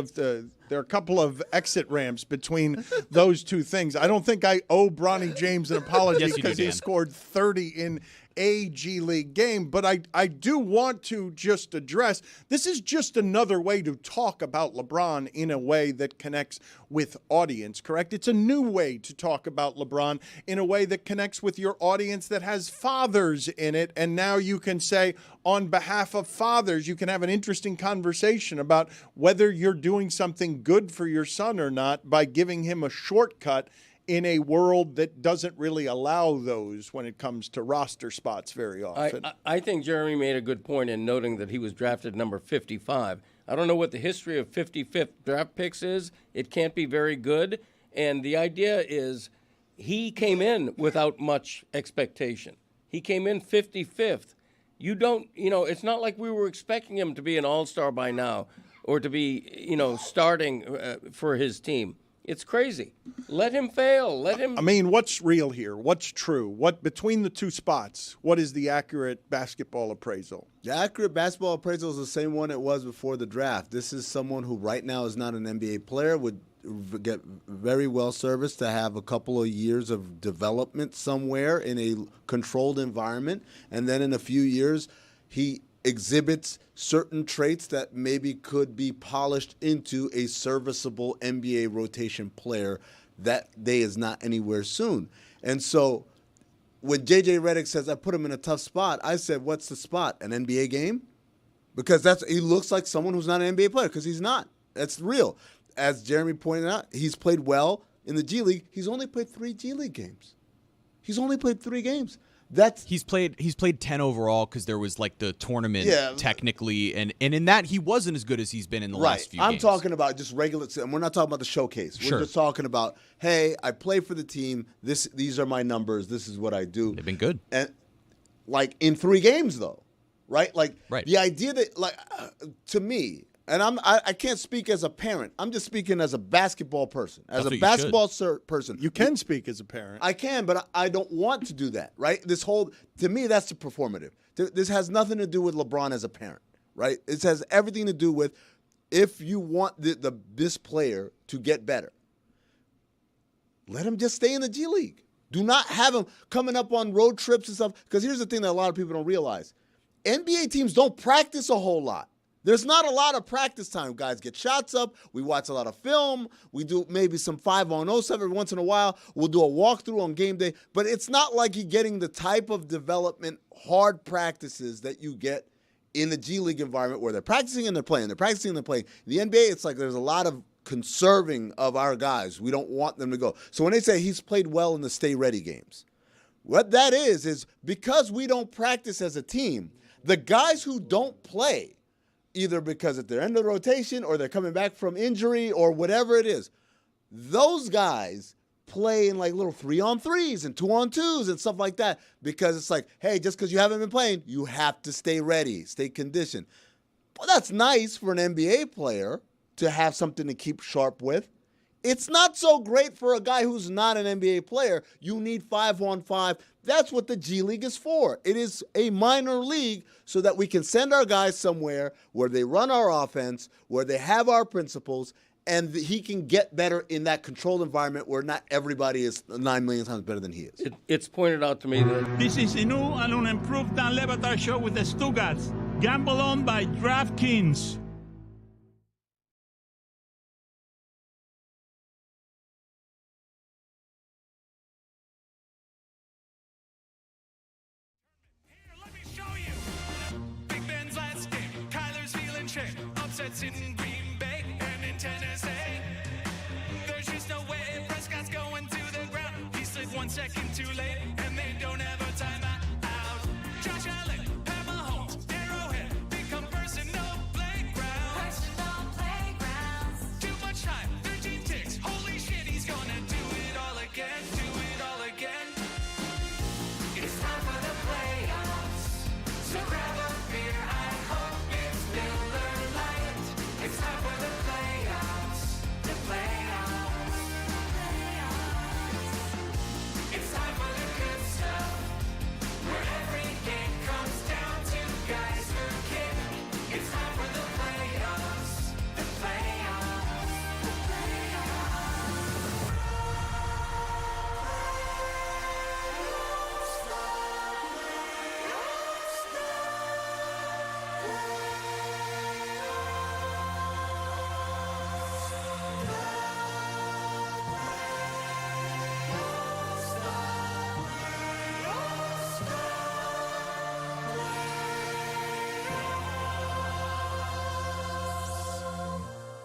Speaker 1: of exit ramps between those two things. I don't think I owe Bronny James an apology because he scored 30 in a G League game, but I do want to just address, this is just another way to talk about LeBron in a way that connects with audience, correct? It's a new way to talk about LeBron in a way that connects with your audience that has fathers in it, and now you can say, on behalf of fathers, you can have an interesting conversation about whether you're doing something good for your son or not by giving him a shortcut in a world that doesn't really allow those when it comes to roster spots very often.
Speaker 4: I think Jeremy made a good point in noting that he was drafted number 55. I don't know what the history of 55th draft picks is. It can't be very good. And the idea is he came in without much expectation. He came in 55th. It's not like we were expecting him to be an all-star by now or to be, starting for his team. It's crazy. Let him fail. Let him.
Speaker 1: I mean, what's real here? What's true? What between the two spots? What is the accurate basketball appraisal?
Speaker 6: The accurate basketball appraisal is the same one it was before the draft. This is someone who right now is not an NBA player, would get very well serviced to have a couple of years of development somewhere in a controlled environment, and then in a few years he exhibits certain traits that maybe could be polished into a serviceable NBA rotation player. That day is not anywhere soon. And so when JJ Redick says, I put him in a tough spot, I said, what's the spot? An NBA game? Because he looks like someone who's not an NBA player, because he's not. That's real. As Jeremy pointed out, he's played well in the G League. He's only played 3 G League games. He's only played 3 games. He's
Speaker 5: played 10 overall because there was like the tournament technically, and in that he wasn't as good as he's been in the last few games.
Speaker 6: I'm talking about just regular, and we're not talking about the showcase. We're just talking about, hey, I play for the team. These are my numbers. This is what I do.
Speaker 5: They've been good.
Speaker 6: And like in 3 games though, right? Like the idea that to me. And I can't speak as a parent. I'm just speaking as a basketball person. As a basketball person.
Speaker 1: You can speak as a parent.
Speaker 6: I can, but I don't want to do that, right? To me, that's the performative. This has nothing to do with LeBron as a parent, right? It has everything to do with if you want this player to get better, let him just stay in the G League. Do not have him coming up on road trips and stuff. Because here's the thing that a lot of people don't realize. NBA teams don't practice a whole lot. There's not a lot of practice time. Guys get shots up. We watch a lot of film. We do maybe some 5-on-0 stuff every once in a while. We'll do a walkthrough on game day. But it's not like you're getting the type of development, hard practices that you get in the G League environment where they're practicing and they're playing. They're practicing and they're playing. In the NBA, it's like there's a lot of conserving of our guys. We don't want them to go. So when they say he's played well in the stay ready games, what that is because we don't practice as a team, the guys who don't play, either because at their end of the rotation or they're coming back from injury or whatever it is, those guys play in like little 3-on-3s and 2-on-2s and stuff like that because it's like, hey, just because you haven't been playing, you have to stay ready, stay conditioned. Well, that's nice for an NBA player to have something to keep sharp with. It's not so great for a guy who's not an NBA player. You need 5-on-5. That's what the G League is for. It is a minor league so that we can send our guys somewhere where they run our offense, where they have our principles, and he can get better in that controlled environment where not everybody is 9 million times better than he is.
Speaker 4: It's pointed out to me that
Speaker 19: This is a new and unimproved Dan Le Batard Show with the Stugotz. Gamble on by DraftKings.
Speaker 14: Upsets in Green Bay and in Tennessee. There's just no way Prescott's going to the ground. He slid 1 second too late, and they don't have a timeout. Josh Allen, Pat Mahomes, Arrowhead, become personal playgrounds. Too much time, 13 ticks. Holy shit, he's gonna do it all again, do it all again. It's time for the playoffs, so grab a beer. I hope it's Miller Lite. It's time for the playoffs, the playoffs. It's time for the good stuff, where every game comes down to guys who kick. It's time for the playoffs, the playoffs, the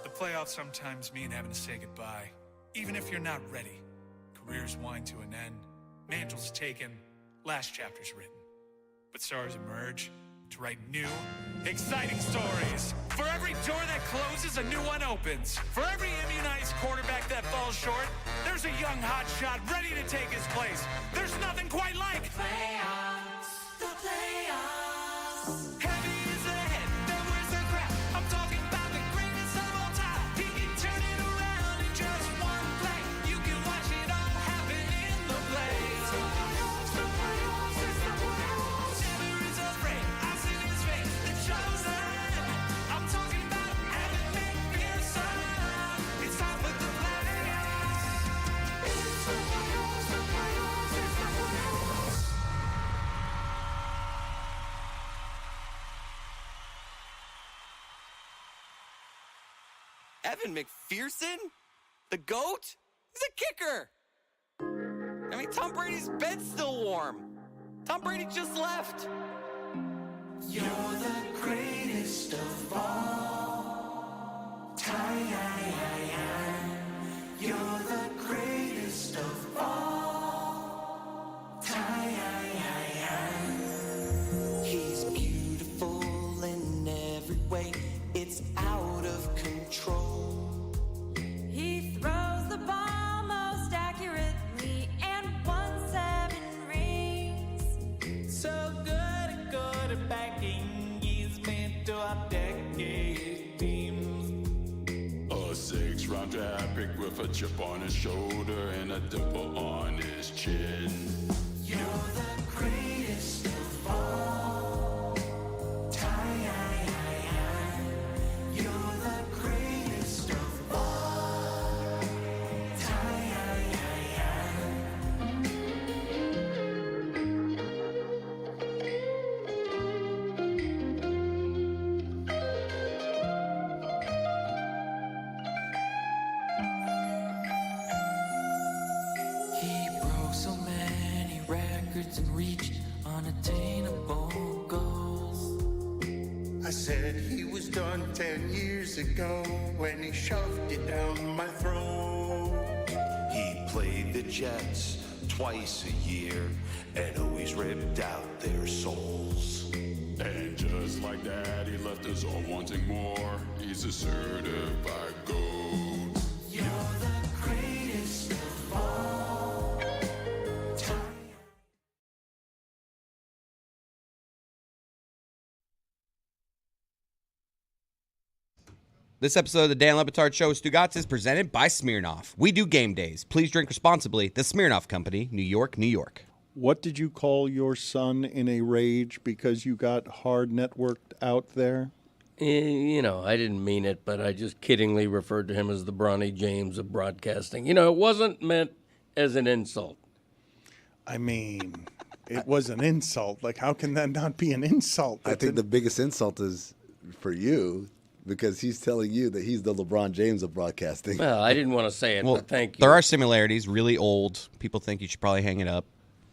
Speaker 20: The playoffs sometimes mean having to say goodbye, even if you're not ready. Careers wind to an end, mantles taken, last chapter's written. But stars emerge to write new, exciting stories. For every door that closes, a new one opens. For every immunized quarterback that falls short, there's a young hotshot ready to take his place. There's nothing quite like
Speaker 14: playoffs, the playoffs. Heavy is the head, then where's the crap? I'm talking about the greatest of all time. He can turn it around in just one play. You can watch it all happen in the playoffs. The playoffs, it's the playoffs. Never is afraid, I see his face, the chosen. I'm talking about Evan McPherson. It's time for the playoffs. It's the playoffs, the playoffs, it's the playoffs.
Speaker 2: Evan McPherson? The GOAT? He's a kicker. I mean, Tom Brady's bed's still warm. Tom Brady just left.
Speaker 14: You're the greatest of all time. You're the greatest of all time.
Speaker 7: He's beautiful in every way. It's out of control.
Speaker 21: He throws the ball most accurately and won 7 rings.
Speaker 14: So good at quarterbacking, he's mentor of decade teams.
Speaker 22: A 6-round draft pick with a chip on his shoulder and a dimple on his chin.
Speaker 14: You're the greatest of all time. You're the greatest of all time.
Speaker 21: records and reach unattainable goals.
Speaker 14: I said he was done 10 years ago when he shoved it down my throat.
Speaker 8: He played the Jets twice a year and always ripped out their souls.
Speaker 22: And just like that, he left us all wanting more. He's a certified gold.
Speaker 21: You're the greatest of all time.
Speaker 9: This episode of the Dan Le Batard Show with Stugotz is presented by Smirnoff. We do game days. Please drink responsibly. The Smirnoff Company, New York, New York.
Speaker 1: What did you call your son in a rage because you got hard networked out there?
Speaker 4: You know, I didn't mean it, but I just kiddingly referred to him as the Bronny James of broadcasting. You know, it wasn't meant as an insult.
Speaker 1: I mean, it was an insult. Like, how can that not be an insult?
Speaker 6: I think the biggest insult is for you because he's telling you that he's the LeBron James of broadcasting.
Speaker 4: Well, I didn't want to say it, but thank you.
Speaker 9: There are similarities, really old. People think you should probably hang it up.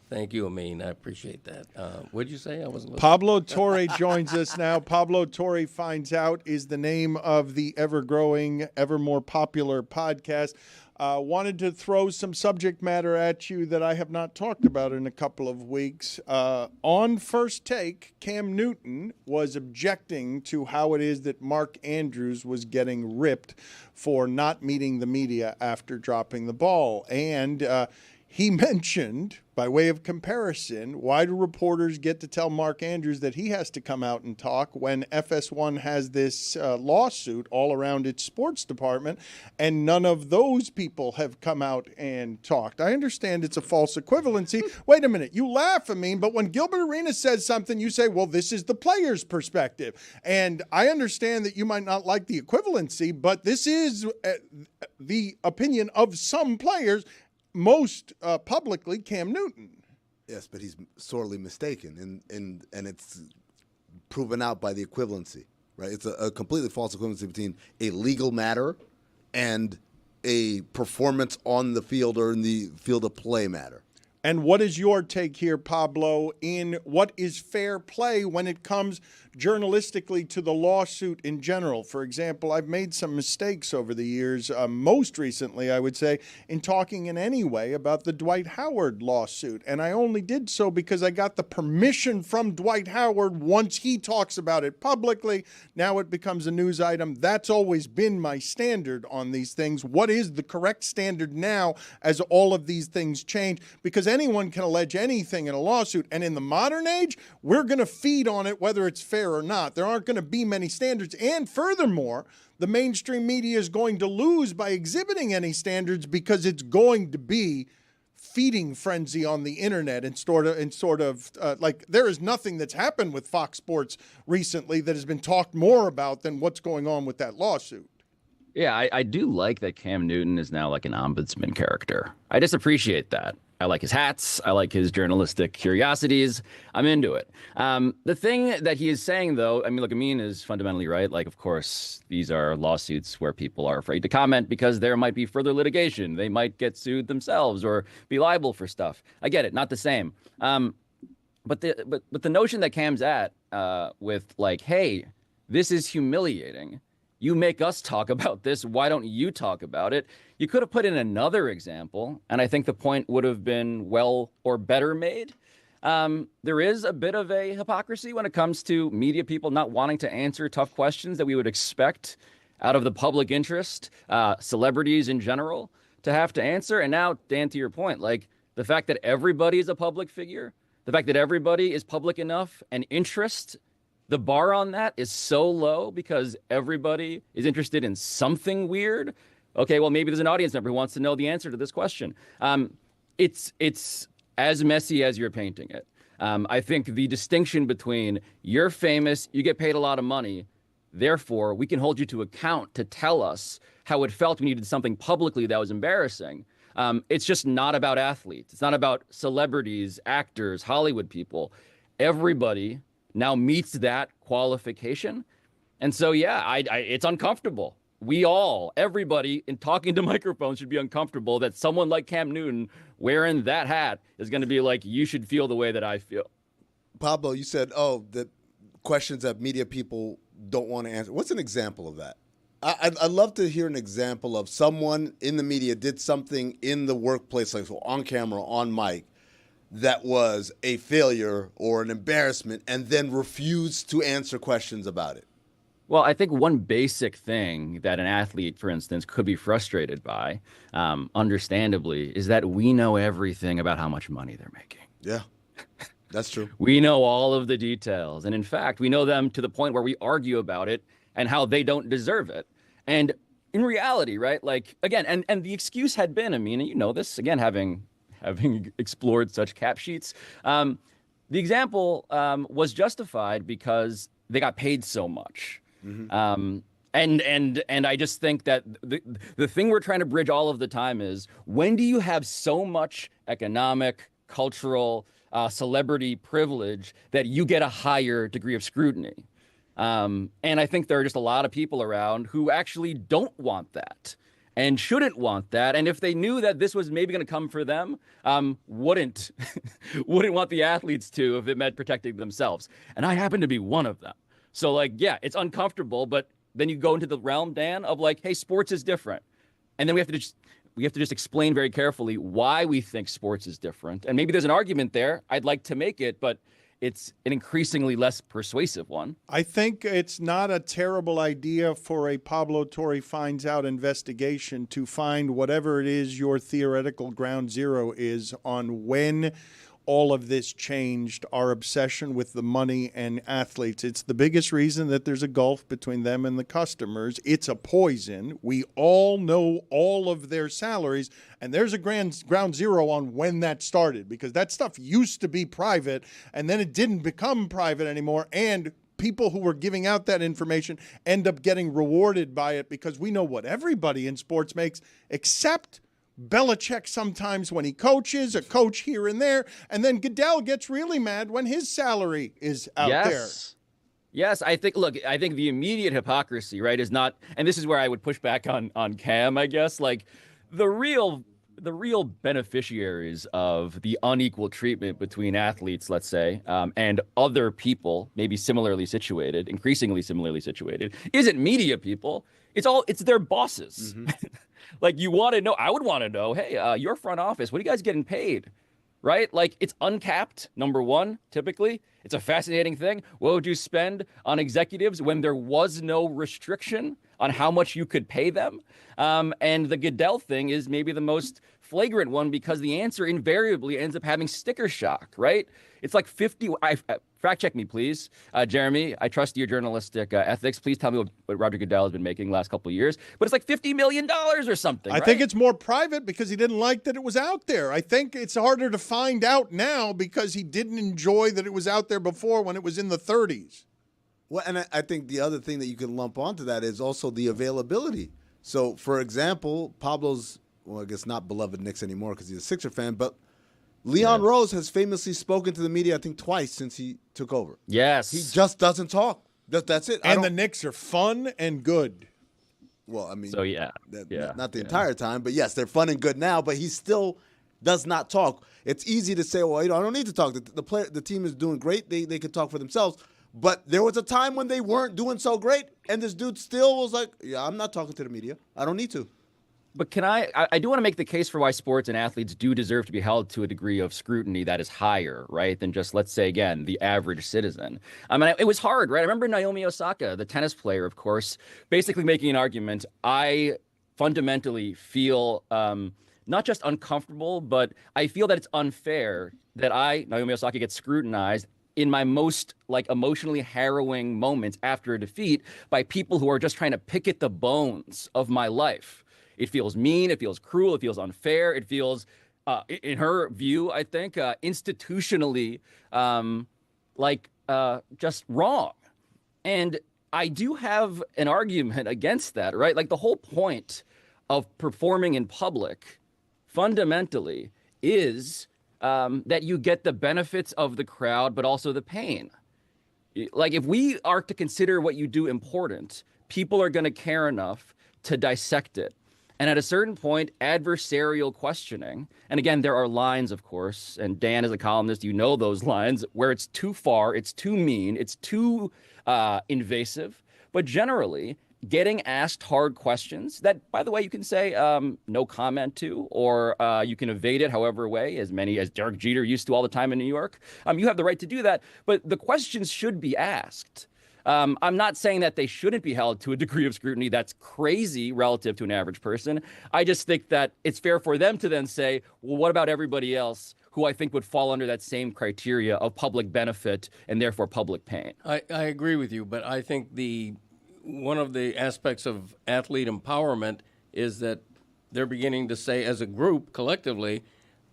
Speaker 4: Thank you, Amin. I appreciate that. What did you say? I wasn't listening.
Speaker 1: Pablo Torre joins us now. Pablo Torre Finds Out is the name of the ever-growing, ever more popular podcast. Wanted to throw some subject matter at you that I have not talked about in a couple of weeks. On First Take, Cam Newton was objecting to how it is that Mark Andrews was getting ripped for not meeting the media after dropping the ball. And he mentioned, by way of comparison, why do reporters get to tell Mark Andrews that he has to come out and talk when FS1 has this lawsuit all around its sports department, and none of those people have come out and talked? I understand it's a false equivalency. Wait a minute. You laugh, but when Gilbert Arenas says something, you say, well, this is the player's perspective. And I understand that you might not like the equivalency, but this is the opinion of some players, most publicly Cam Newton.
Speaker 6: Yes, but he's sorely mistaken, and it's proven out by the equivalency, right? It's a completely false equivalency between a legal matter and a performance on the field or in the field of play matter.
Speaker 1: And what is your take here, Pablo, in what is fair play when it comes journalistically to the lawsuit in general? For example, I've made some mistakes over the years, most recently, I would say, in talking in any way about the Dwight Howard lawsuit. And I only did so because I got the permission from Dwight Howard once he talks about it publicly. Now it becomes a news item. That's always been my standard on these things. What is the correct standard now as all of these things change? Because anyone can allege anything in a lawsuit. And in the modern age, we're going to feed on it whether it's fair or not. There aren't going to be many standards. And furthermore, the mainstream media is going to lose by exhibiting any standards because it's going to be feeding frenzy on the internet and sort of like there is nothing that's happened with Fox Sports recently that has been talked more about than what's going on with that lawsuit.
Speaker 23: Yeah, I do like that Cam Newton is now like an ombudsman character. I just appreciate that. I like his hats. I like his journalistic curiosities. I'm into it. The thing that he is saying, though, look, Amin is fundamentally right. Like, of course, these are lawsuits where people are afraid to comment because there might be further litigation. They might get sued themselves or be liable for stuff. I get it. Not the same. But the notion that Cam's at with like, hey, this is humiliating. You make us talk about this. Why don't you talk about it? You could have put in another example, and I think the point would have been well or better made. There is a bit of a hypocrisy when it comes to media people not wanting to answer tough questions that we would expect out of the public interest, celebrities in general, to have to answer. And now, Dan, to your point, like the fact that everybody is a public figure, the fact that everybody is public enough and interest, the bar on that is so low because everybody is interested in something weird. Okay, well, maybe there's an audience member who wants to know the answer to this question. It's as messy as you're painting it. I think the distinction between you're famous, you get paid a lot of money, therefore we can hold you to account to tell us how it felt when you did something publicly that was embarrassing. It's just not about athletes. It's not about celebrities, actors, Hollywood people. Everybody now meets that qualification. And so, yeah, it's uncomfortable. everybody in talking to microphones should be uncomfortable that someone like Cam Newton wearing that hat is going to be like, you should feel the way that I feel.
Speaker 6: Pablo, you said, the questions that media people don't want to answer. What's an example of that? I'd love to hear an example of someone in the media did something in the workplace, like so on camera, on mic, that was a failure or an embarrassment, and then refused to answer questions about it.
Speaker 23: Well, I think one basic thing that an athlete, for instance, could be frustrated by, understandably, is that we know everything about how much money they're making.
Speaker 6: Yeah, that's true.
Speaker 23: We know all of the details. And in fact, we know them to the point where we argue about it and how they don't deserve it. And in reality, right, like, again, and the excuse had been, Amina, you know this, again, having explored such cap sheets, the example was justified because they got paid so much. Mm-hmm. And I just think that the thing we're trying to bridge all of the time is, when do you have so much economic, cultural, celebrity privilege that you get a higher degree of scrutiny? And I think there are just a lot of people around who actually don't want that and shouldn't want that. And if they knew that this was maybe going to come for them, wouldn't want the athletes to, if it meant protecting themselves. And I happen to be one of them. So, like, yeah, it's uncomfortable, but then you go into the realm, Dan, of like, hey, sports is different. And then we have to just explain very carefully why we think sports is different. And maybe there's an argument there. I'd like to make it, but it's an increasingly less persuasive one.
Speaker 1: I think it's not a terrible idea for a Pablo Torre finds out investigation to find whatever it is your theoretical ground zero is on when all of this changed our obsession with the money and athletes. It's the biggest reason that there's a gulf between them and the customers. It's a poison. We all know all of their salaries, and there's a ground zero on when that started, because that stuff used to be private, and then it didn't become private anymore, and people who were giving out that information end up getting rewarded by it, because we know what everybody in sports makes, except Belichick sometimes when he coaches, a coach here and there, and then Goodell gets really mad when his salary is out there.
Speaker 23: Yes, I think the immediate hypocrisy, right, is not, and this is where I would push back on Cam, I guess, like the real beneficiaries of the unequal treatment between athletes, let's say, and other people, maybe similarly situated, increasingly similarly situated, isn't media people. It's their bosses. Mm-hmm. Like, you want to know, I would want to know, hey, your front office, what are you guys getting paid? Right? Like, it's uncapped, number one, typically. It's a fascinating thing. What would you spend on executives when there was no restriction on how much you could pay them? And the Goodell thing is maybe the most flagrant one, because the answer invariably ends up having sticker shock, right? It's like 50. Fact check me, please. Jeremy, I trust your journalistic ethics. Please tell me what Roger Goodell has been making the last couple of years. But it's like $50 million or something.
Speaker 1: I think it's more private because he didn't like that it was out there. I think it's harder to find out now because he didn't enjoy that it was out there before when it was in the 30s.
Speaker 6: Well, and I think the other thing that you can lump onto that is also the availability. So, for example, Pablo's, well, I guess not beloved Knicks anymore because he's a Sixer fan, but Leon Rose has famously spoken to the media, I think, twice since he took over.
Speaker 23: Yes.
Speaker 6: He just doesn't talk. That's it.
Speaker 1: And the Knicks are fun and good.
Speaker 6: Well, I mean,
Speaker 23: so
Speaker 6: not the entire time, but yes, they're fun and good now, but he still does not talk. It's easy to say, well, I don't need to talk. The team is doing great. They could talk for themselves. But there was a time when they weren't doing so great, and this dude still was like, yeah, I'm not talking to the media. I don't need to.
Speaker 23: But I do want to make the case for why sports and athletes do deserve to be held to a degree of scrutiny that is higher, right, than just, let's say, again, the average citizen. I mean, it was hard, right? I remember Naomi Osaka, the tennis player, of course, basically making an argument. I fundamentally feel not just uncomfortable, but I feel that it's unfair that Naomi Osaka, gets scrutinized in my most emotionally harrowing moments after a defeat by people who are just trying to pick at the bones of my life. It feels mean. It feels cruel. It feels unfair. It feels, in her view, I think, institutionally, just wrong. And I do have an argument against that, right? Like, the whole point of performing in public, fundamentally, is that you get the benefits of the crowd, but also the pain. Like, if we are to consider what you do important, people are going to care enough to dissect it. And at a certain point, adversarial questioning, and again, there are lines, of course, and Dan, as a columnist, you know those lines, where it's too far, it's too mean, it's too invasive. But generally, getting asked hard questions that, by the way, you can say no comment to, or you can evade it however way, as many as Derek Jeter used to all the time in New York. You have the right to do that, but the questions should be asked. I'm not saying that they shouldn't be held to a degree of scrutiny that's crazy relative to an average person. I just think that it's fair for them to then say, well, what about everybody else who I think would fall under that same criteria of public benefit and therefore public pain?
Speaker 4: I agree with you, but I think one of the aspects of athlete empowerment is that they're beginning to say as a group collectively,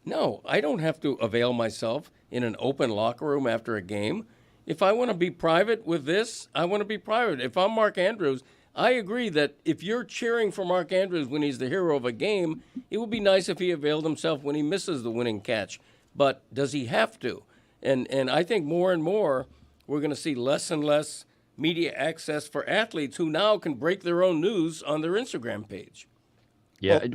Speaker 4: no, I don't have to avail myself in an open locker room after a game. If I want to be private with this, I want to be private. If I'm Mark Andrews, I agree that if you're cheering for Mark Andrews when he's the hero of a game, it would be nice if he availed himself when he misses the winning catch. But does he have to? And I think more and more we're going to see less and less media access for athletes who now can break their own news on their Instagram page.
Speaker 23: Yeah,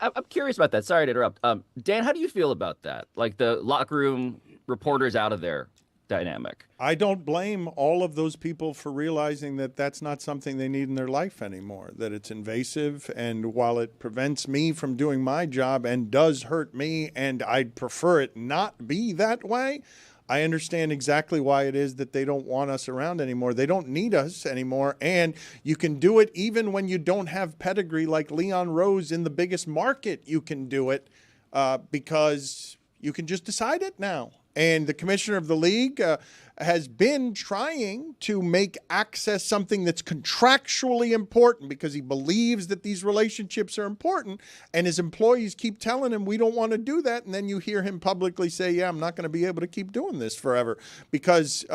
Speaker 23: I'm curious about that. Sorry to interrupt. Dan, how do you feel about that? Like the locker room reporters out of there dynamic.
Speaker 1: I don't blame all of those people for realizing that that's not something they need in their life anymore, that it's invasive, and while it prevents me from doing my job and does hurt me, and I'd prefer it not be that way, I understand exactly why it is that they don't want us around anymore. They don't need us anymore, and you can do it even when you don't have pedigree like Leon Rose in the biggest market. You can do it because you can just decide it now. And the commissioner of the league has been trying to make access something that's contractually important because he believes that these relationships are important. And his employees keep telling him, we don't want to do that. And then you hear him publicly say, yeah, I'm not going to be able to keep doing this forever. Because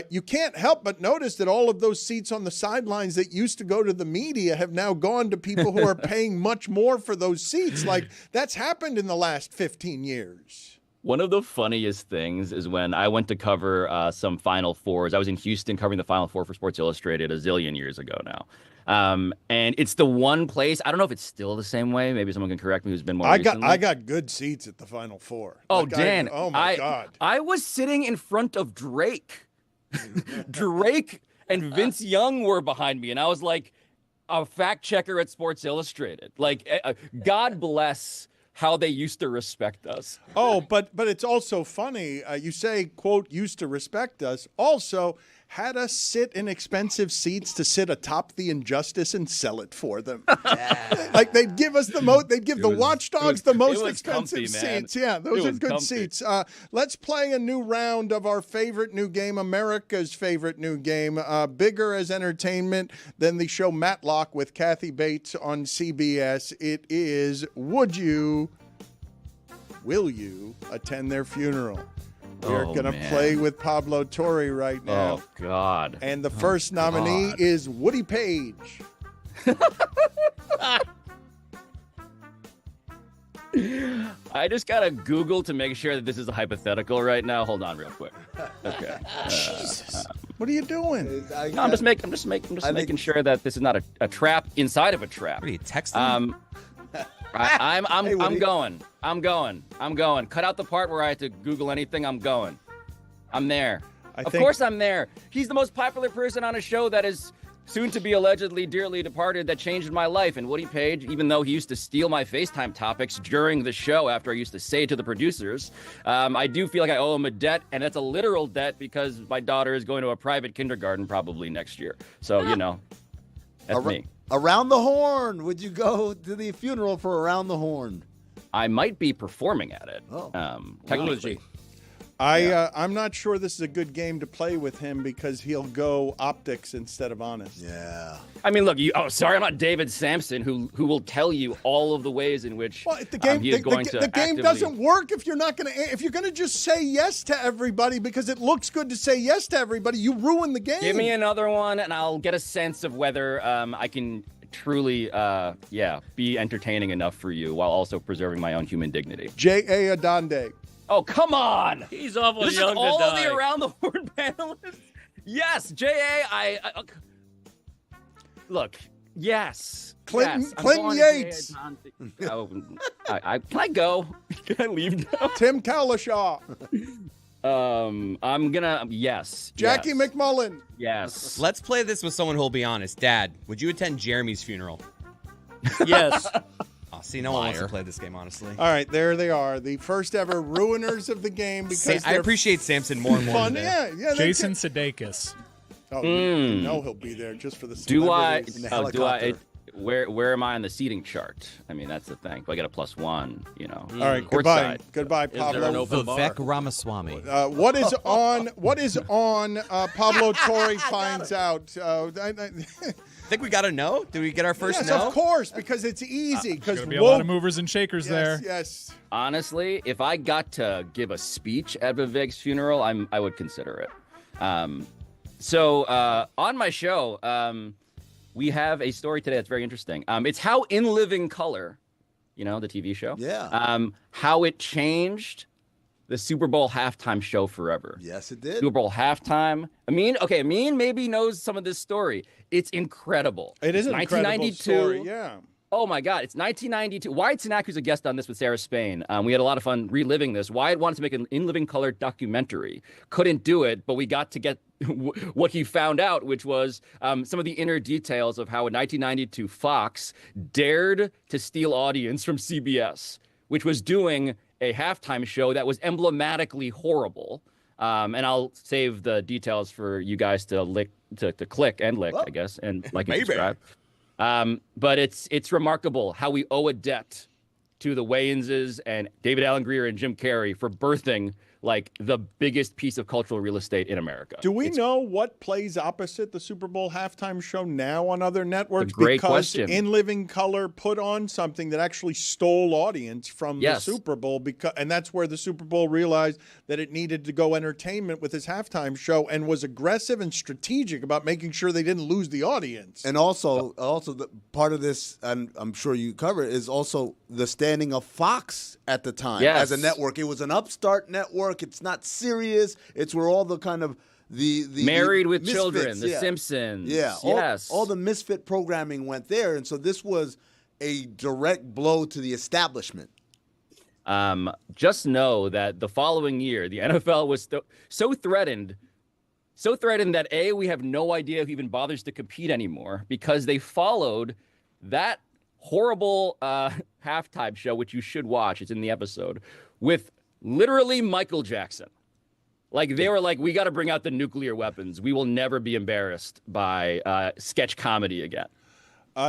Speaker 1: you can't help but notice that all of those seats on the sidelines that used to go to the media have now gone to people who are paying much more for those seats. Like, that's happened in the last 15 years.
Speaker 23: One of the funniest things is when I went to cover some Final Fours. I was in Houston covering the Final Four for Sports Illustrated a zillion years ago now. And it's the one place, I don't know if it's still the same way. Maybe someone can correct me who's been more recently.
Speaker 1: I got good seats at the Final Four.
Speaker 23: Oh,
Speaker 1: like
Speaker 23: Dan.
Speaker 1: Oh, my God.
Speaker 23: I was sitting in front of Drake. Drake and Vince Young were behind me. And I was like a fact checker at Sports Illustrated. Like, God bless how they used to respect us.
Speaker 1: Oh, but it's also funny. You say, quote, used to respect us. Also, had us sit in expensive seats to sit atop the injustice and sell it for them. Yeah. Like they'd give us they'd give the watchdogs the most expensive seats. Yeah, those are good seats. Let's play a new round of our favorite new game, America's favorite new game, bigger as entertainment than the show Matlock with Kathy Bates on CBS. It is Will You Attend Their Funeral? We're going to play with Pablo Torre right now.
Speaker 23: Oh, God.
Speaker 1: And the first nominee is Woody Page.
Speaker 23: I just got to Google to make sure that this is a hypothetical right now. Hold on real quick. Okay.
Speaker 1: Jesus. What are you doing?
Speaker 23: No, I'm just making sure that this is not a trap inside of a trap.
Speaker 9: What are you texting?
Speaker 23: I'm going. Cut out the part where I had to Google anything. I'm going. I'm there. Of course I'm there. He's the most popular person on a show that is soon to be allegedly dearly departed that changed my life. And Woody Page, even though he used to steal my FaceTime topics during the show after I used to say to the producers, I do feel like I owe him a debt, and that's a literal debt because my daughter is going to a private kindergarten probably next year. So, that's me.
Speaker 6: Around the Horn. Would you go to the funeral for Around the Horn?
Speaker 23: I might be performing at it. Technology.
Speaker 1: I'm not sure this is a good game to play with him because he'll go optics instead of honest.
Speaker 6: Yeah.
Speaker 23: I mean, look, I'm not David Sampson who will tell you all of the ways in which
Speaker 1: the game,
Speaker 23: he is going to
Speaker 1: the game
Speaker 23: actively...
Speaker 1: doesn't work if you're not going to if you're going to just say yes to everybody because it looks good to say yes to everybody. You ruin the game.
Speaker 23: Give me another one, and I'll get a sense of whether I can truly, be entertaining enough for you while also preserving my own human dignity.
Speaker 1: J.A. Adonde.
Speaker 23: Oh, come on!
Speaker 4: He's awful
Speaker 23: this
Speaker 4: young
Speaker 23: is all
Speaker 4: to
Speaker 23: of
Speaker 4: die.
Speaker 23: the Around the Horn panelists? Yes, J.A., look, Yes.
Speaker 1: Clinton,
Speaker 23: yes. I'm
Speaker 1: Clinton
Speaker 23: going to
Speaker 1: Yates.
Speaker 23: can I go? Can I leave now?
Speaker 1: Tim Kalishaw.
Speaker 23: I'm gonna yes.
Speaker 1: Jackie
Speaker 23: yes.
Speaker 1: McMullen.
Speaker 23: Yes.
Speaker 9: Let's play this with someone who'll be honest. Dad, would you attend Jeremy's funeral?
Speaker 4: Yes.
Speaker 9: Oh, see, no one wants to play this game, honestly.
Speaker 1: All right, there they are, the first ever ruiners of the game. Because
Speaker 9: I appreciate Samson more and more.
Speaker 1: fun.
Speaker 9: today.
Speaker 1: Yeah.
Speaker 3: Jason Sudeikis.
Speaker 1: Oh, you know he'll be there just for the
Speaker 23: Do I?
Speaker 1: celebrities.
Speaker 23: Do I? Where am I on the seating chart? I mean, that's the thing. If I get a +1, you know.
Speaker 1: All right,
Speaker 23: courtside.
Speaker 1: goodbye, Pablo.
Speaker 5: Vivek Ramaswamy.
Speaker 1: What is on? Pablo Torre finds out.
Speaker 9: I think we got to know. Did we get our first
Speaker 1: yes,
Speaker 9: no?
Speaker 1: of course, because it's easy. Because
Speaker 3: There's going to be a lot of movers and shakers there.
Speaker 1: Yes.
Speaker 23: Honestly, if I got to give a speech at Vivek's funeral, I would consider it. So on my show, we have a story today that's very interesting. It's how In Living Color, you know, the TV show, how it changed the Super Bowl halftime show forever.
Speaker 6: Yes, it did.
Speaker 23: Super Bowl halftime. Amin maybe knows some of this story. It's incredible.
Speaker 1: It is
Speaker 23: it's
Speaker 1: an incredible story, yeah.
Speaker 23: Oh my God, it's 1992. Wyatt Cenac, who's a guest on this with Sarah Spain. We had a lot of fun reliving this. Wyatt wanted to make an In Living Color documentary. Couldn't do it, but we got to get what he found out, which was some of the inner details of how in 1992 Fox dared to steal audience from CBS, which was doing a halftime show that was emblematically horrible. And I'll save the details for you guys to click and lick, I guess, and like and subscribe. But it's remarkable how we owe a debt to the Wayanses and David Alan Grier and Jim Carrey for birthing like the biggest piece of cultural real estate in America.
Speaker 1: Do we know what plays opposite the Super Bowl halftime show now on other networks?
Speaker 23: Great
Speaker 1: because
Speaker 23: question.
Speaker 1: In Living Color put on something that actually stole audience from the Super Bowl, and that's where the Super Bowl realized that it needed to go entertainment with his halftime show and was aggressive and strategic about making sure they didn't lose the audience.
Speaker 6: And also the part of this, and I'm sure you cover it, is also the standing of Fox at the time as a network. It was an upstart network. It's not serious. It's where all the kind of the
Speaker 23: Married with
Speaker 6: misfits,
Speaker 23: Children, The Simpsons.
Speaker 6: Yeah, all the misfit programming went there, and so this was a direct blow to the establishment.
Speaker 23: Just know that the following year, the NFL was so threatened that A, we have no idea who even bothers to compete anymore because they followed that horrible halftime show, which you should watch. It's in the episode, with literally Michael Jackson. Like, they were like, we got to bring out the nuclear weapons. We will never be embarrassed by sketch comedy again.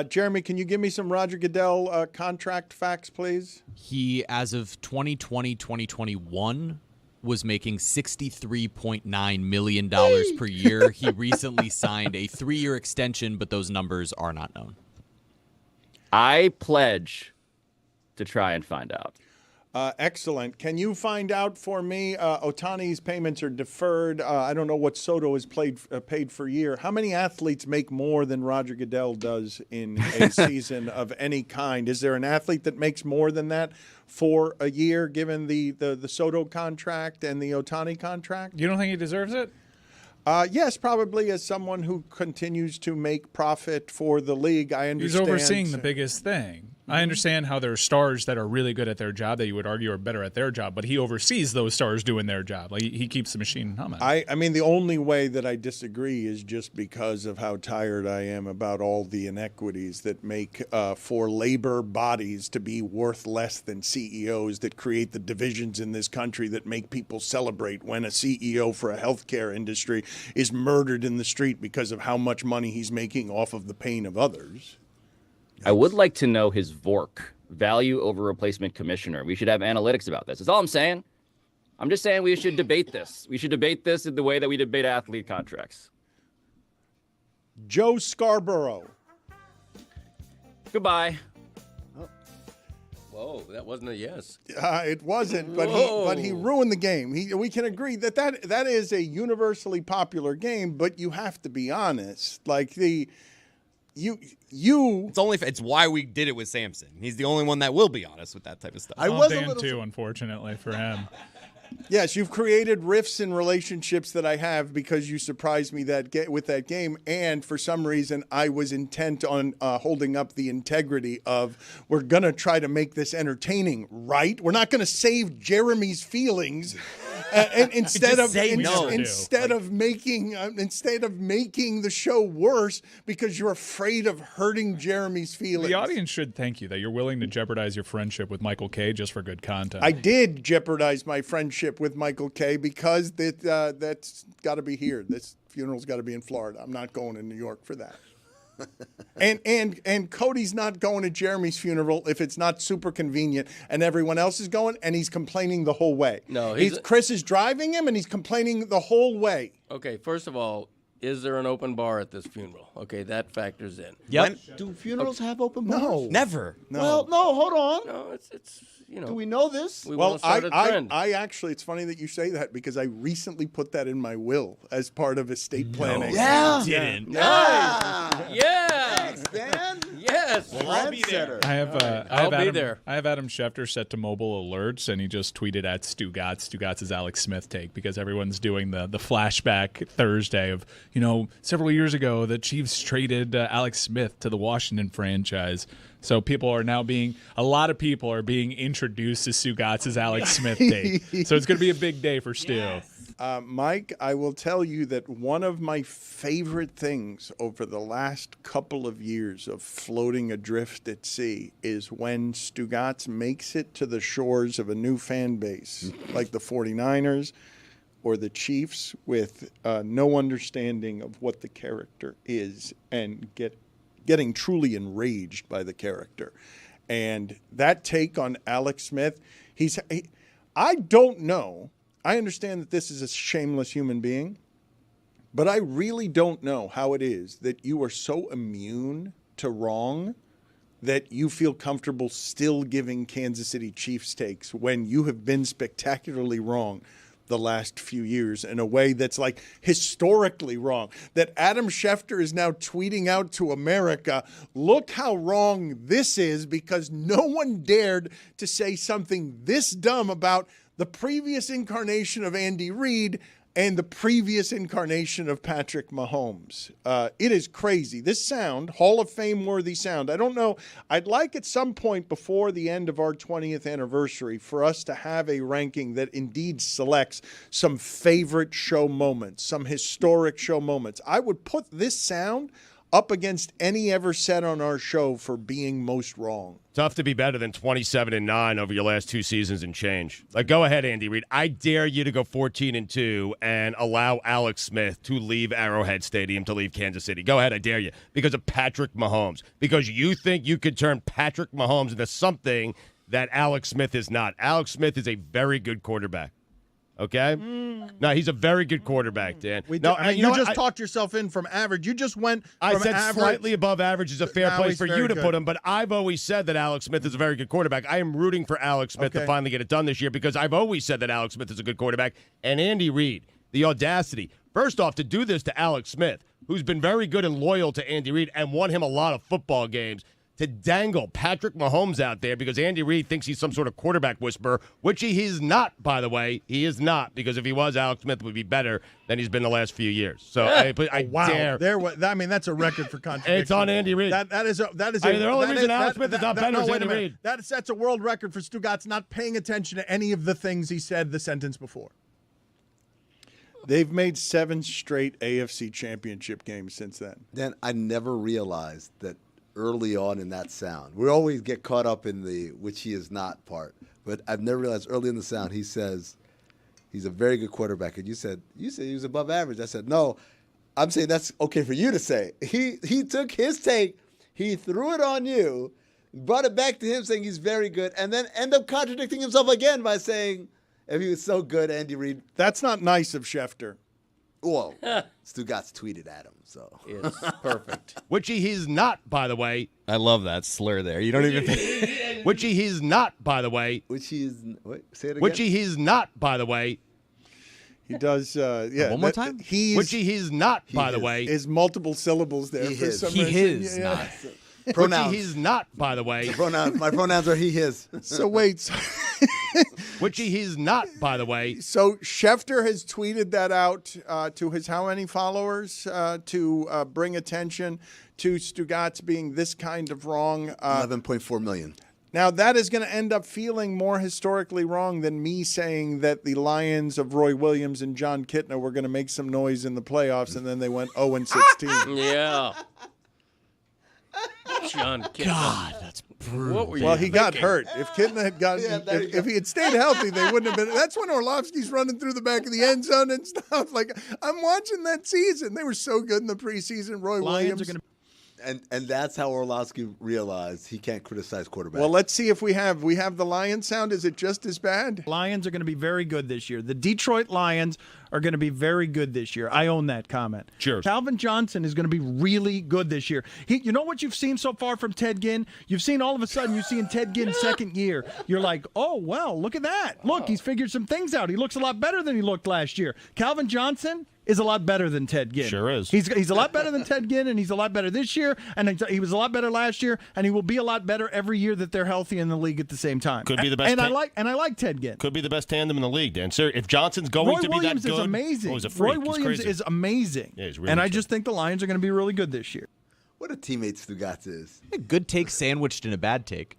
Speaker 1: Jeremy, can you give me some Roger Goodell contract facts, please?
Speaker 5: He, as of 2020-2021, was making $63.9 million per year. He recently signed a 3-year extension, but those numbers are not known.
Speaker 23: I pledge to try and find out.
Speaker 1: Excellent. Can you find out for me? Otani's payments are deferred. I don't know what Soto is paid for year. How many athletes make more than Roger Goodell does in a season of any kind? Is there an athlete that makes more than that for a year, given the Soto contract and the Otani contract?
Speaker 3: You don't think he deserves it?
Speaker 1: Yes, probably as someone who continues to make profit for the league. I understand.
Speaker 3: He's overseeing the biggest thing. I understand how there are stars that are really good at their job that you would argue are better at their job, but he oversees those stars doing their job. Like, he keeps the machine humming.
Speaker 1: I mean, the only way that I disagree is just because of how tired I am about all the inequities that make for labor bodies to be worth less than CEOs, that create the divisions in this country that make people celebrate when a CEO for a healthcare industry is murdered in the street because of how much money he's making off of the pain of others.
Speaker 23: I would like to know his VORC, value over replacement commissioner. We should have analytics about this. That's all I'm saying. I'm just saying we should debate this. We should debate this in the way that we debate athlete contracts.
Speaker 1: Joe Scarborough.
Speaker 23: Goodbye.
Speaker 4: Whoa, that wasn't a yes.
Speaker 1: It wasn't, but he ruined the game. We can agree that is a universally popular game, but you have to be honest. Like
Speaker 9: It's why we did it with Samson. He's the only one that will be honest with that type of stuff.
Speaker 3: Dan too, unfortunately for him.
Speaker 1: Yes, you've created rifts in relationships that I have because you surprised me with that game, and for some reason I was intent on holding up the integrity of we're going to try to make this entertaining, right? We're not going to save Jeremy's feelings. Instead of making the show worse because you're afraid of hurting Jeremy's feelings.
Speaker 3: The audience should thank you that you're willing to jeopardize your friendship with Michael Kay just for good content.
Speaker 1: I did jeopardize my friendship with Michael Kay because that's got to be here. This funeral's got to be in Florida. I'm not going to New York for that. And Cody's not going to Jeremy's funeral if it's not super convenient, and everyone else is going, and he's complaining the whole way.
Speaker 4: No,
Speaker 1: Chris is driving him, and he's complaining the whole way.
Speaker 4: Okay, first of all, is there an open bar at this funeral? Okay, that factors in.
Speaker 6: Yep. Do funerals have open bars?
Speaker 1: No.
Speaker 9: Never.
Speaker 1: No.
Speaker 6: Well, no, hold on.
Speaker 4: No, it's
Speaker 6: Do we know this?
Speaker 4: We want to start a trend.
Speaker 1: I actually, it's funny that you say that because I recently put that in my will as part of estate planning.
Speaker 6: Yeah.
Speaker 18: You didn't.
Speaker 4: Yeah.
Speaker 6: Thanks, Dan.
Speaker 4: Yes.
Speaker 18: Well, I'll be there.
Speaker 3: I'll
Speaker 4: be there.
Speaker 3: I have Adam Schefter set to mobile alerts, and he just tweeted at Stugotz. Stugotz's Alex Smith take because everyone's doing the flashback Thursday of several years ago the Chiefs traded Alex Smith to the Washington franchise. So a lot of people are being introduced to Stugotz's Alex Smith take. So it's going to be a big day for Stu.
Speaker 1: Yes. Mike, I will tell you that one of my favorite things over the last couple of years of floating adrift at sea is when Stugotz makes it to the shores of a new fan base, like the 49ers or the Chiefs, with no understanding of what the character is and getting truly enraged by the character. And that take on Alex Smith, I don't know. I understand that this is a shameless human being, but I really don't know how it is that you are so immune to wrong that you feel comfortable still giving Kansas City Chiefs takes when you have been spectacularly wrong the last few years in a way that's like historically wrong. That Adam Schefter is now tweeting out to America, look how wrong this is because no one dared to say something this dumb about the previous incarnation of Andy Reid and the previous incarnation of Patrick Mahomes. It is crazy. This sound, Hall of Fame worthy sound, I don't know. I'd like at some point before the end of our 20th anniversary for us to have a ranking that indeed selects some favorite show moments, some historic show moments. I would put this sound up against any ever said on our show for being most wrong.
Speaker 10: Tough to be better than 27-9 over your last 2 seasons and change. Like, go ahead, Andy Reid. I dare you to go 14-2 and allow Alex Smith to leave Arrowhead Stadium to leave Kansas City. Go ahead, I dare you. Because of Patrick Mahomes. Because you think you could turn Patrick Mahomes into something that Alex Smith is not. Alex Smith is a very good quarterback. Okay? No, he's a very good quarterback, Dan.
Speaker 1: You
Speaker 10: know
Speaker 1: just
Speaker 10: what?
Speaker 1: talked yourself in from average. You just went
Speaker 10: I
Speaker 1: from
Speaker 10: said
Speaker 1: average.
Speaker 10: slightly above average is a fair
Speaker 1: Now
Speaker 10: place
Speaker 1: he's
Speaker 10: for
Speaker 1: very
Speaker 10: you to
Speaker 1: good.
Speaker 10: put him, but I've always said that Alex Smith is a very good quarterback. I am rooting for Alex Smith to
Speaker 1: Okay.
Speaker 10: finally get it done this year because I've always said that Alex Smith is a good quarterback. And Andy Reid, the audacity, first off, to do this to Alex Smith, who's been very good and loyal to Andy Reid and won him a lot of football games, to dangle Patrick Mahomes out there because Andy Reid thinks he's some sort of quarterback whisperer, which he is not, by the way. He is not, because if he was, Alex Smith would be better than he's been the last few years. So I
Speaker 1: Wow,
Speaker 10: dare.
Speaker 1: that's a record for contradiction.
Speaker 10: It's on Andy Reid.
Speaker 1: That is
Speaker 10: the only reason Alex Smith is not better is
Speaker 1: wait
Speaker 10: Andy
Speaker 1: a minute.
Speaker 10: Reid.
Speaker 1: That's a world record for Stugotz not paying attention to any of the things he said the sentence before. They've made 7 straight AFC championship games since then.
Speaker 6: Then I never realized that early on in that sound. We always get caught up in the which he is not part. But I've never realized early in the sound he says he's a very good quarterback. And you said he was above average. I said, no, I'm saying that's okay for you to say. He took his take, he threw it on you, brought it back to him saying he's very good, and then end up contradicting himself again by saying if he was so good, Andy Reid.
Speaker 1: That's not nice of Schefter.
Speaker 6: Well, Stugotz tweeted at him, so.
Speaker 4: It's perfect.
Speaker 10: Which he is not, by the way.
Speaker 9: I love that slur there. You don't even.
Speaker 10: Which he is not, by the way.
Speaker 6: Which he is. Wait, say it again.
Speaker 10: Which he is not, by the way.
Speaker 1: He does, yeah.
Speaker 9: One more time?
Speaker 10: Which he is not, by the way.
Speaker 1: Is multiple syllables there
Speaker 6: He
Speaker 1: for
Speaker 6: is.
Speaker 1: some
Speaker 9: He
Speaker 1: reason.
Speaker 9: is
Speaker 1: Yeah.
Speaker 9: not.
Speaker 6: Pronouns.
Speaker 10: Which he is not, by the way.
Speaker 6: My pronouns are he, his.
Speaker 1: So wait.
Speaker 10: Which he's not, by the way.
Speaker 1: So Schefter has tweeted that out to his how many followers to bring attention to Stugotz being this kind of wrong.
Speaker 6: 11.4 million.
Speaker 1: Now, that is going to end up feeling more historically wrong than me saying that the Lions of Roy Williams and John Kitna were going to make some noise in the playoffs, and then they went 0-16.
Speaker 4: Yeah. John Kitna.
Speaker 5: God, that's brutal.
Speaker 4: What were you
Speaker 1: Well, he got
Speaker 4: thinking?
Speaker 1: hurt. If Kitna had gotten, if he had stayed healthy, they wouldn't have been. That's when Orlovsky's running through the back of the end zone and stuff. Like, I'm watching that season. They were so good in the preseason. Roy Williams.
Speaker 6: And that's how Orlovsky realized he can't criticize quarterbacks.
Speaker 1: Well, let's see if we have the Lion sound. Is it just as bad?
Speaker 12: Lions are going to be very good this year. The Detroit Lions are going to be very good this year. I own that comment.
Speaker 10: Sure.
Speaker 12: Calvin Johnson is going to be really good this year. You know what you've seen so far from Ted Ginn? You've seen all of a sudden you've seen Ted Ginn's second year. You're like, oh, well, look at that. Look, he's figured some things out. He looks a lot better than he looked last year. Calvin Johnson is a lot better than Ted Ginn.
Speaker 10: Sure is.
Speaker 12: He's a lot better than Ted Ginn, and he's a lot better this year, and he was a lot better last year, and he will be a lot better every year that they're healthy in the league at the same time.
Speaker 10: Could be the best.
Speaker 12: And I like Ted Ginn.
Speaker 10: Could be the best tandem in the league, Dan. Sir, if Johnson's going
Speaker 12: Roy
Speaker 10: to be
Speaker 12: Williams
Speaker 10: that good,
Speaker 12: is amazing.
Speaker 10: oh, he's a freak.
Speaker 12: Roy
Speaker 10: He's
Speaker 12: Williams
Speaker 10: crazy.
Speaker 12: is amazing.
Speaker 10: Yeah, he's really
Speaker 12: and I
Speaker 10: good.
Speaker 12: just think the Lions are going to be really good this year.
Speaker 6: What a teammate Stugotz is.
Speaker 5: A good take sandwiched in a bad take.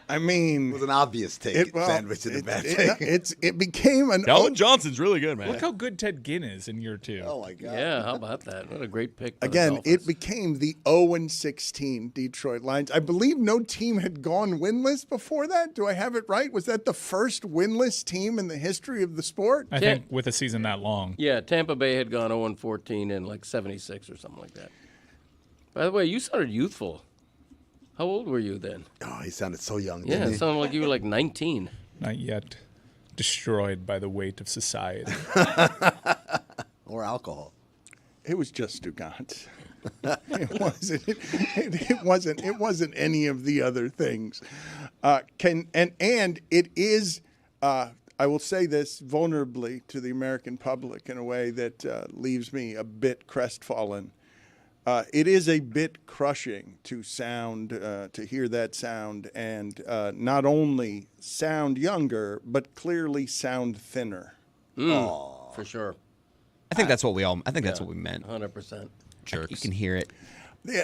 Speaker 1: I mean,
Speaker 6: It was an obvious take, sandwich in a bad take.
Speaker 1: It became an.
Speaker 5: Calvin Johnson's really good, man.
Speaker 3: Look how good Ted Ginn is in year 2.
Speaker 6: Oh, my God.
Speaker 4: Yeah, how about that? What a great pick. by the
Speaker 1: Again,
Speaker 4: Dolphins.
Speaker 1: it became the 0-16 Detroit Lions. I believe no team had gone winless before that. Do I have it right? Was that the first winless team in the history of the sport?
Speaker 3: I think with a season that long.
Speaker 4: Yeah, Tampa Bay had gone 0-14 in like 76 or something like that. By the way, you sounded youthful. How old were you then?
Speaker 6: Oh, he sounded so young.
Speaker 4: Yeah,
Speaker 6: Didn't
Speaker 4: it
Speaker 6: he?
Speaker 4: sounded like you were like 19.
Speaker 3: Not yet. Destroyed by the weight of society.
Speaker 6: Or alcohol.
Speaker 1: It was just Stugotz. It wasn't any of the other things. And it is. I will say this vulnerably to the American public in a way that leaves me a bit crestfallen. It is a bit crushing to hear that sound, and not only sound younger, but clearly sound thinner.
Speaker 4: For sure.
Speaker 9: I think that's what that's what we meant.
Speaker 4: 100%.
Speaker 9: Jerks. You can hear it.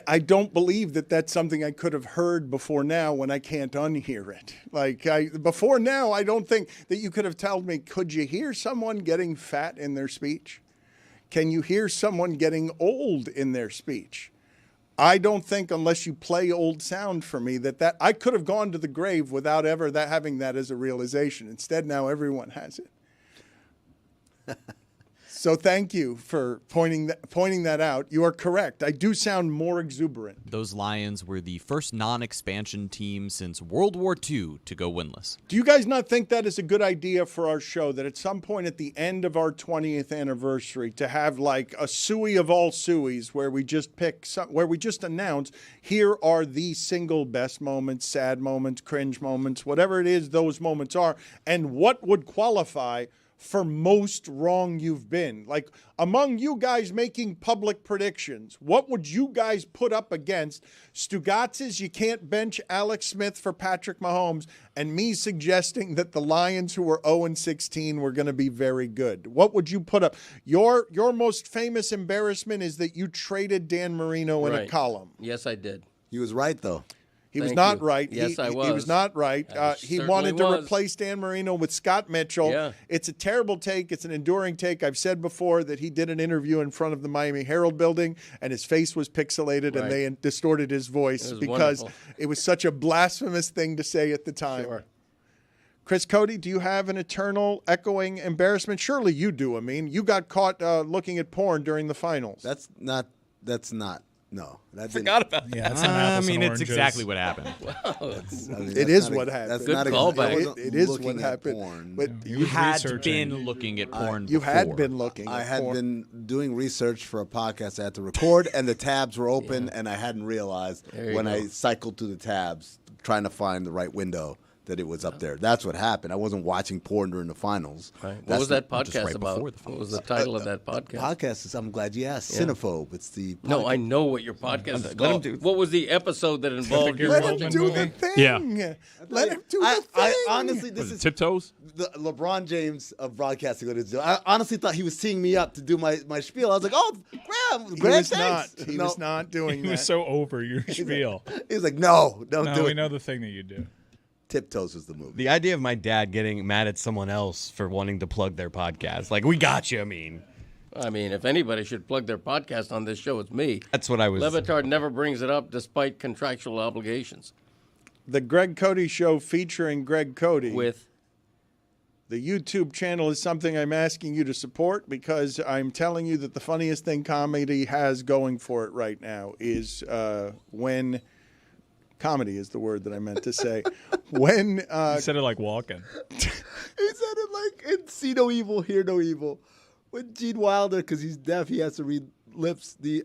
Speaker 1: I don't believe that that's something I could have heard before now when I can't unhear it. Before now, I don't think that you could have told me, could you hear someone getting fat in their speech? Can you hear someone getting old in their speech? I don't think, unless you play old sound for me, that I could have gone to the grave without ever having that as a realization. Instead, now everyone has it. So thank you for pointing that out. You are correct. I do sound more exuberant.
Speaker 5: Those Lions were the first non-expansion team since World War II to go winless.
Speaker 1: Do you guys not think that is a good idea for our show, that at some point at the end of our 20th anniversary to have like a suey of all sueys where we just where we just announce, here are the single best moments, sad moments, cringe moments, whatever it is those moments are, and what would qualify for most wrong you've been? Like, among you guys making public predictions, what would you guys put up against Stugotz's you can't bench Alex Smith for Patrick Mahomes, and me suggesting that the Lions, who were 0-16, were going to be very good? What would you put up? Your most famous embarrassment is that you traded Dan Marino in a column.
Speaker 4: Yes, I did.
Speaker 6: He was right, though.
Speaker 1: He was not right.
Speaker 4: Yes, I was.
Speaker 1: He was not right. He wanted to replace Dan Marino with Scott Mitchell.
Speaker 4: Yeah.
Speaker 1: It's a terrible take. It's an enduring take. I've said before that he did an interview in front of the Miami Herald building, and his face was pixelated, and they distorted his voice because it was such a blasphemous thing to say at the time.
Speaker 4: Sure.
Speaker 1: Chris Cody, do you have an eternal echoing embarrassment? Surely you do. I mean, you got caught looking at porn during the finals.
Speaker 6: That's not. No, that
Speaker 9: forgot about that.
Speaker 3: Yeah, that's not apples and
Speaker 5: it's
Speaker 3: oranges.
Speaker 5: exactly what happened.
Speaker 1: It is what happened.
Speaker 6: That's
Speaker 4: Good
Speaker 6: not
Speaker 4: callback.
Speaker 1: It is
Speaker 6: looking
Speaker 1: what
Speaker 6: at
Speaker 1: happened.
Speaker 6: porn.
Speaker 1: But
Speaker 5: You had
Speaker 3: researching.
Speaker 5: been looking at porn
Speaker 1: you had
Speaker 5: before.
Speaker 1: been looking.
Speaker 6: I
Speaker 1: at
Speaker 6: had
Speaker 1: porn.
Speaker 6: been doing research for a podcast I had to record, and the tabs were open, and I hadn't realized
Speaker 4: There you
Speaker 6: when
Speaker 4: go.
Speaker 6: I cycled through the tabs trying to find the right window that it was up there. That's what happened. I wasn't watching porn during the finals.
Speaker 4: Right. What
Speaker 6: That's
Speaker 4: was that
Speaker 6: just
Speaker 4: podcast
Speaker 6: right
Speaker 4: about?
Speaker 6: before the
Speaker 4: What was the title of that podcast?
Speaker 6: Podcast is, I'm glad you asked,
Speaker 4: Yeah.
Speaker 6: Cinephobe. It's the
Speaker 4: No,
Speaker 6: podcast.
Speaker 4: I know what your podcast is
Speaker 6: Let him
Speaker 4: called.
Speaker 6: do-
Speaker 4: What was the episode that involved your
Speaker 1: Let
Speaker 4: watching
Speaker 1: him do the
Speaker 4: movie?
Speaker 1: thing.
Speaker 18: Yeah.
Speaker 1: Let him do the
Speaker 6: I
Speaker 1: thing.
Speaker 6: honestly, this
Speaker 18: Was it
Speaker 6: is
Speaker 18: Tiptoes?
Speaker 6: the LeBron James of broadcasting. What it's doing. I honestly thought he was teeing me up to do my spiel. I was like, oh, Graham,
Speaker 1: He
Speaker 6: Graham,
Speaker 1: was not.
Speaker 6: thanks.
Speaker 1: He
Speaker 6: No.
Speaker 1: was not doing
Speaker 3: He
Speaker 1: that.
Speaker 3: was so over your spiel.
Speaker 6: He was like, no, don't
Speaker 3: No,
Speaker 6: do
Speaker 3: we
Speaker 6: it.
Speaker 3: know the thing that you do.
Speaker 6: Tiptoes was the movie.
Speaker 9: The idea of my dad getting mad at someone else for wanting to plug their podcast. Like, we got you,
Speaker 4: I mean, if anybody should plug their podcast on this show, it's me.
Speaker 9: That's what I was.
Speaker 4: Le Batard never brings it up despite contractual obligations.
Speaker 1: The Greg Cody Show featuring Greg Cody.
Speaker 4: With
Speaker 1: the YouTube channel is something I'm asking you to support because I'm telling you that the funniest thing comedy has going for it right now is when comedy is the word that I meant to say. When
Speaker 3: You said it like walking.
Speaker 6: He said it like in See No Evil, Hear No Evil. When Gene Wilder, because he's deaf, he has to read lips. The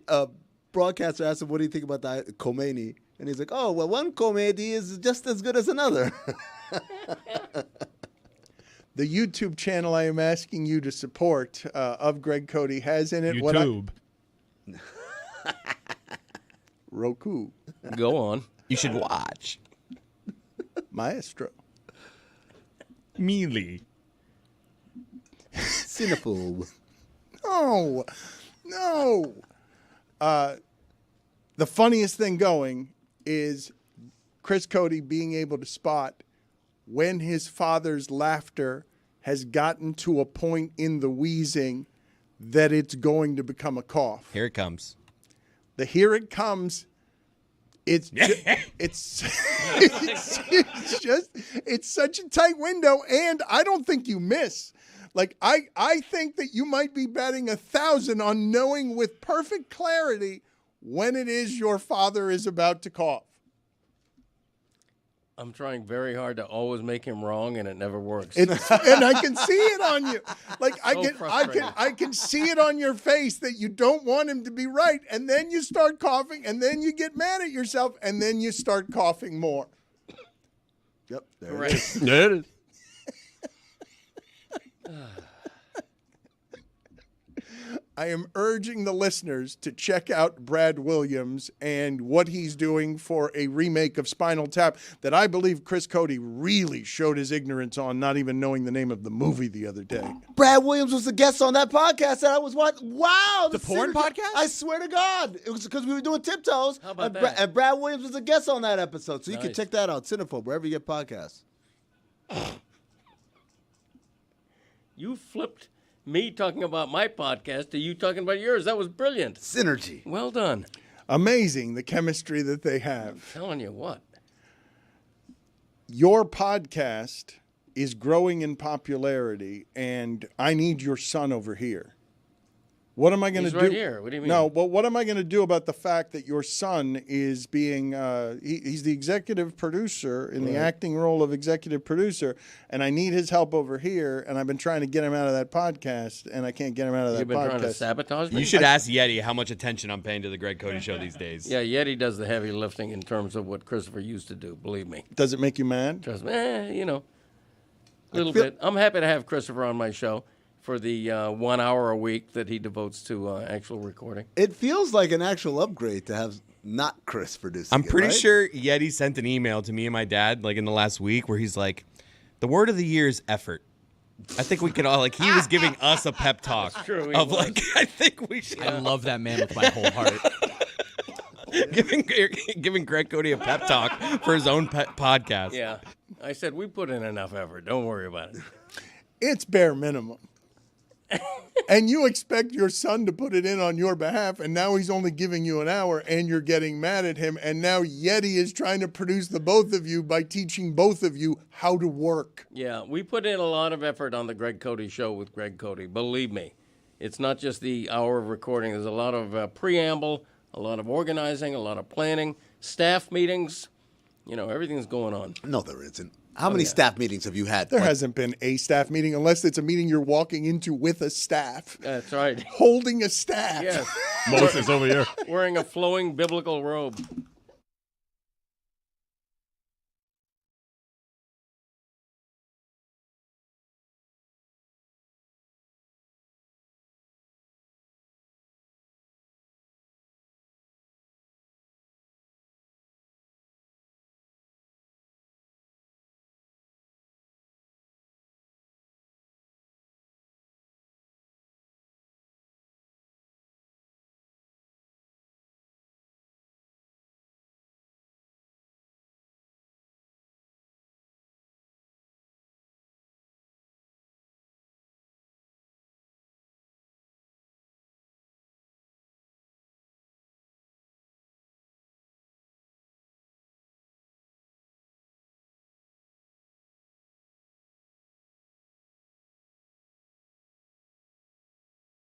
Speaker 6: broadcaster asked him, what do you think about the Khomeini? And he's like, oh, well, one comedy is just as good as another.
Speaker 1: the YouTube channel I am asking you to support of Greg Cody has in it what I-
Speaker 3: YouTube.
Speaker 1: Roku.
Speaker 4: Go on.
Speaker 9: You should watch.
Speaker 1: Maestro.
Speaker 3: Mealy.
Speaker 6: Cinephobe.
Speaker 1: No. The funniest thing going is Chris Cody being able to spot when his father's laughter has gotten to a point in the wheezing that it's going to become a cough.
Speaker 9: Here it comes.
Speaker 1: The here it comes. It's it's such a tight window, and I don't think you miss. Like I think that you might be betting 1,000 on knowing with perfect clarity when it is your father is about to cough.
Speaker 4: I'm trying very hard to always make him wrong, and it never works.
Speaker 1: And I can see it on you. Like
Speaker 4: So frustrating.
Speaker 1: I can see it on your face that you don't want him to be right, and then you start coughing, and then you get mad at yourself, and then you start coughing more.
Speaker 6: Yep, there
Speaker 4: Right.
Speaker 6: it is.
Speaker 18: There it is.
Speaker 1: I am urging the listeners to check out Brad Williams and what he's doing for a remake of Spinal Tap that I believe Chris Cody really showed his ignorance on, not even knowing the name of the movie the other day.
Speaker 6: Brad Williams was the guest on that podcast that I was watching. Wow.
Speaker 9: The porn podcast?
Speaker 6: I swear to God. It was because we were doing Tiptoes.
Speaker 4: How about
Speaker 6: and
Speaker 4: that?
Speaker 6: And Brad Williams was a guest on that episode. So you can
Speaker 4: Nice.
Speaker 6: check that out. Cinephobe, wherever you get podcasts.
Speaker 4: You flipped me talking about my podcast to you talking about yours. That was brilliant.
Speaker 6: Synergy.
Speaker 4: Well done.
Speaker 1: Amazing the chemistry that they have.
Speaker 4: Telling you what.
Speaker 1: Your podcast is growing in popularity, and I need your son over here. What am I going to
Speaker 4: He's
Speaker 1: do?
Speaker 4: right here. What do you mean?
Speaker 1: No, well, what am I going to do about the fact that your son is being, he's the executive producer in the acting role of executive producer, and I need his help over here, and I've been trying to get him out of that podcast, and I can't get him out of that
Speaker 4: You've been
Speaker 1: podcast.
Speaker 4: trying to sabotage me?
Speaker 9: You should ask Yeti how much attention I'm paying to the Greg Cody Show these days.
Speaker 4: Yeah, Yeti does the heavy lifting in terms of what Christopher used to do, believe me.
Speaker 1: Does it make you mad?
Speaker 4: Trust me, you know, a little bit. I'm happy to have Christopher on my show for the 1 hour a week that he devotes to actual recording.
Speaker 6: It feels like an actual upgrade to have not Chris producing
Speaker 9: I'm
Speaker 6: it,
Speaker 9: pretty
Speaker 6: right?
Speaker 9: sure Yeti sent an email to me and my dad like in the last week where he's like, the word of the year is effort. I think we could all like he was giving us a pep talk
Speaker 4: true, he
Speaker 9: of
Speaker 4: was.
Speaker 9: like I think we should
Speaker 5: I love that man with my whole heart.
Speaker 9: giving Greg Cody a pep talk for his own podcast.
Speaker 4: Yeah, I said we put in enough effort. Don't worry about it.
Speaker 1: It's bare minimum. And you expect your son to put it in on your behalf, and now he's only giving you an hour, and you're getting mad at him, and now Yeti is trying to produce the both of you by teaching both of you how to work.
Speaker 4: Yeah, we put in a lot of effort on the Greg Cody Show with Greg Cody. Believe me, it's not just the hour of recording. There's a lot of preamble, a lot of organizing, a lot of planning, staff meetings. You know, everything's going on.
Speaker 6: No, there isn't. How many staff meetings have you had?
Speaker 1: There hasn't been a staff meeting unless it's a meeting you're walking into with a staff.
Speaker 4: That's right.
Speaker 1: Holding a staff.
Speaker 4: Yes.
Speaker 18: Moses over here.
Speaker 4: Wearing a flowing biblical robe.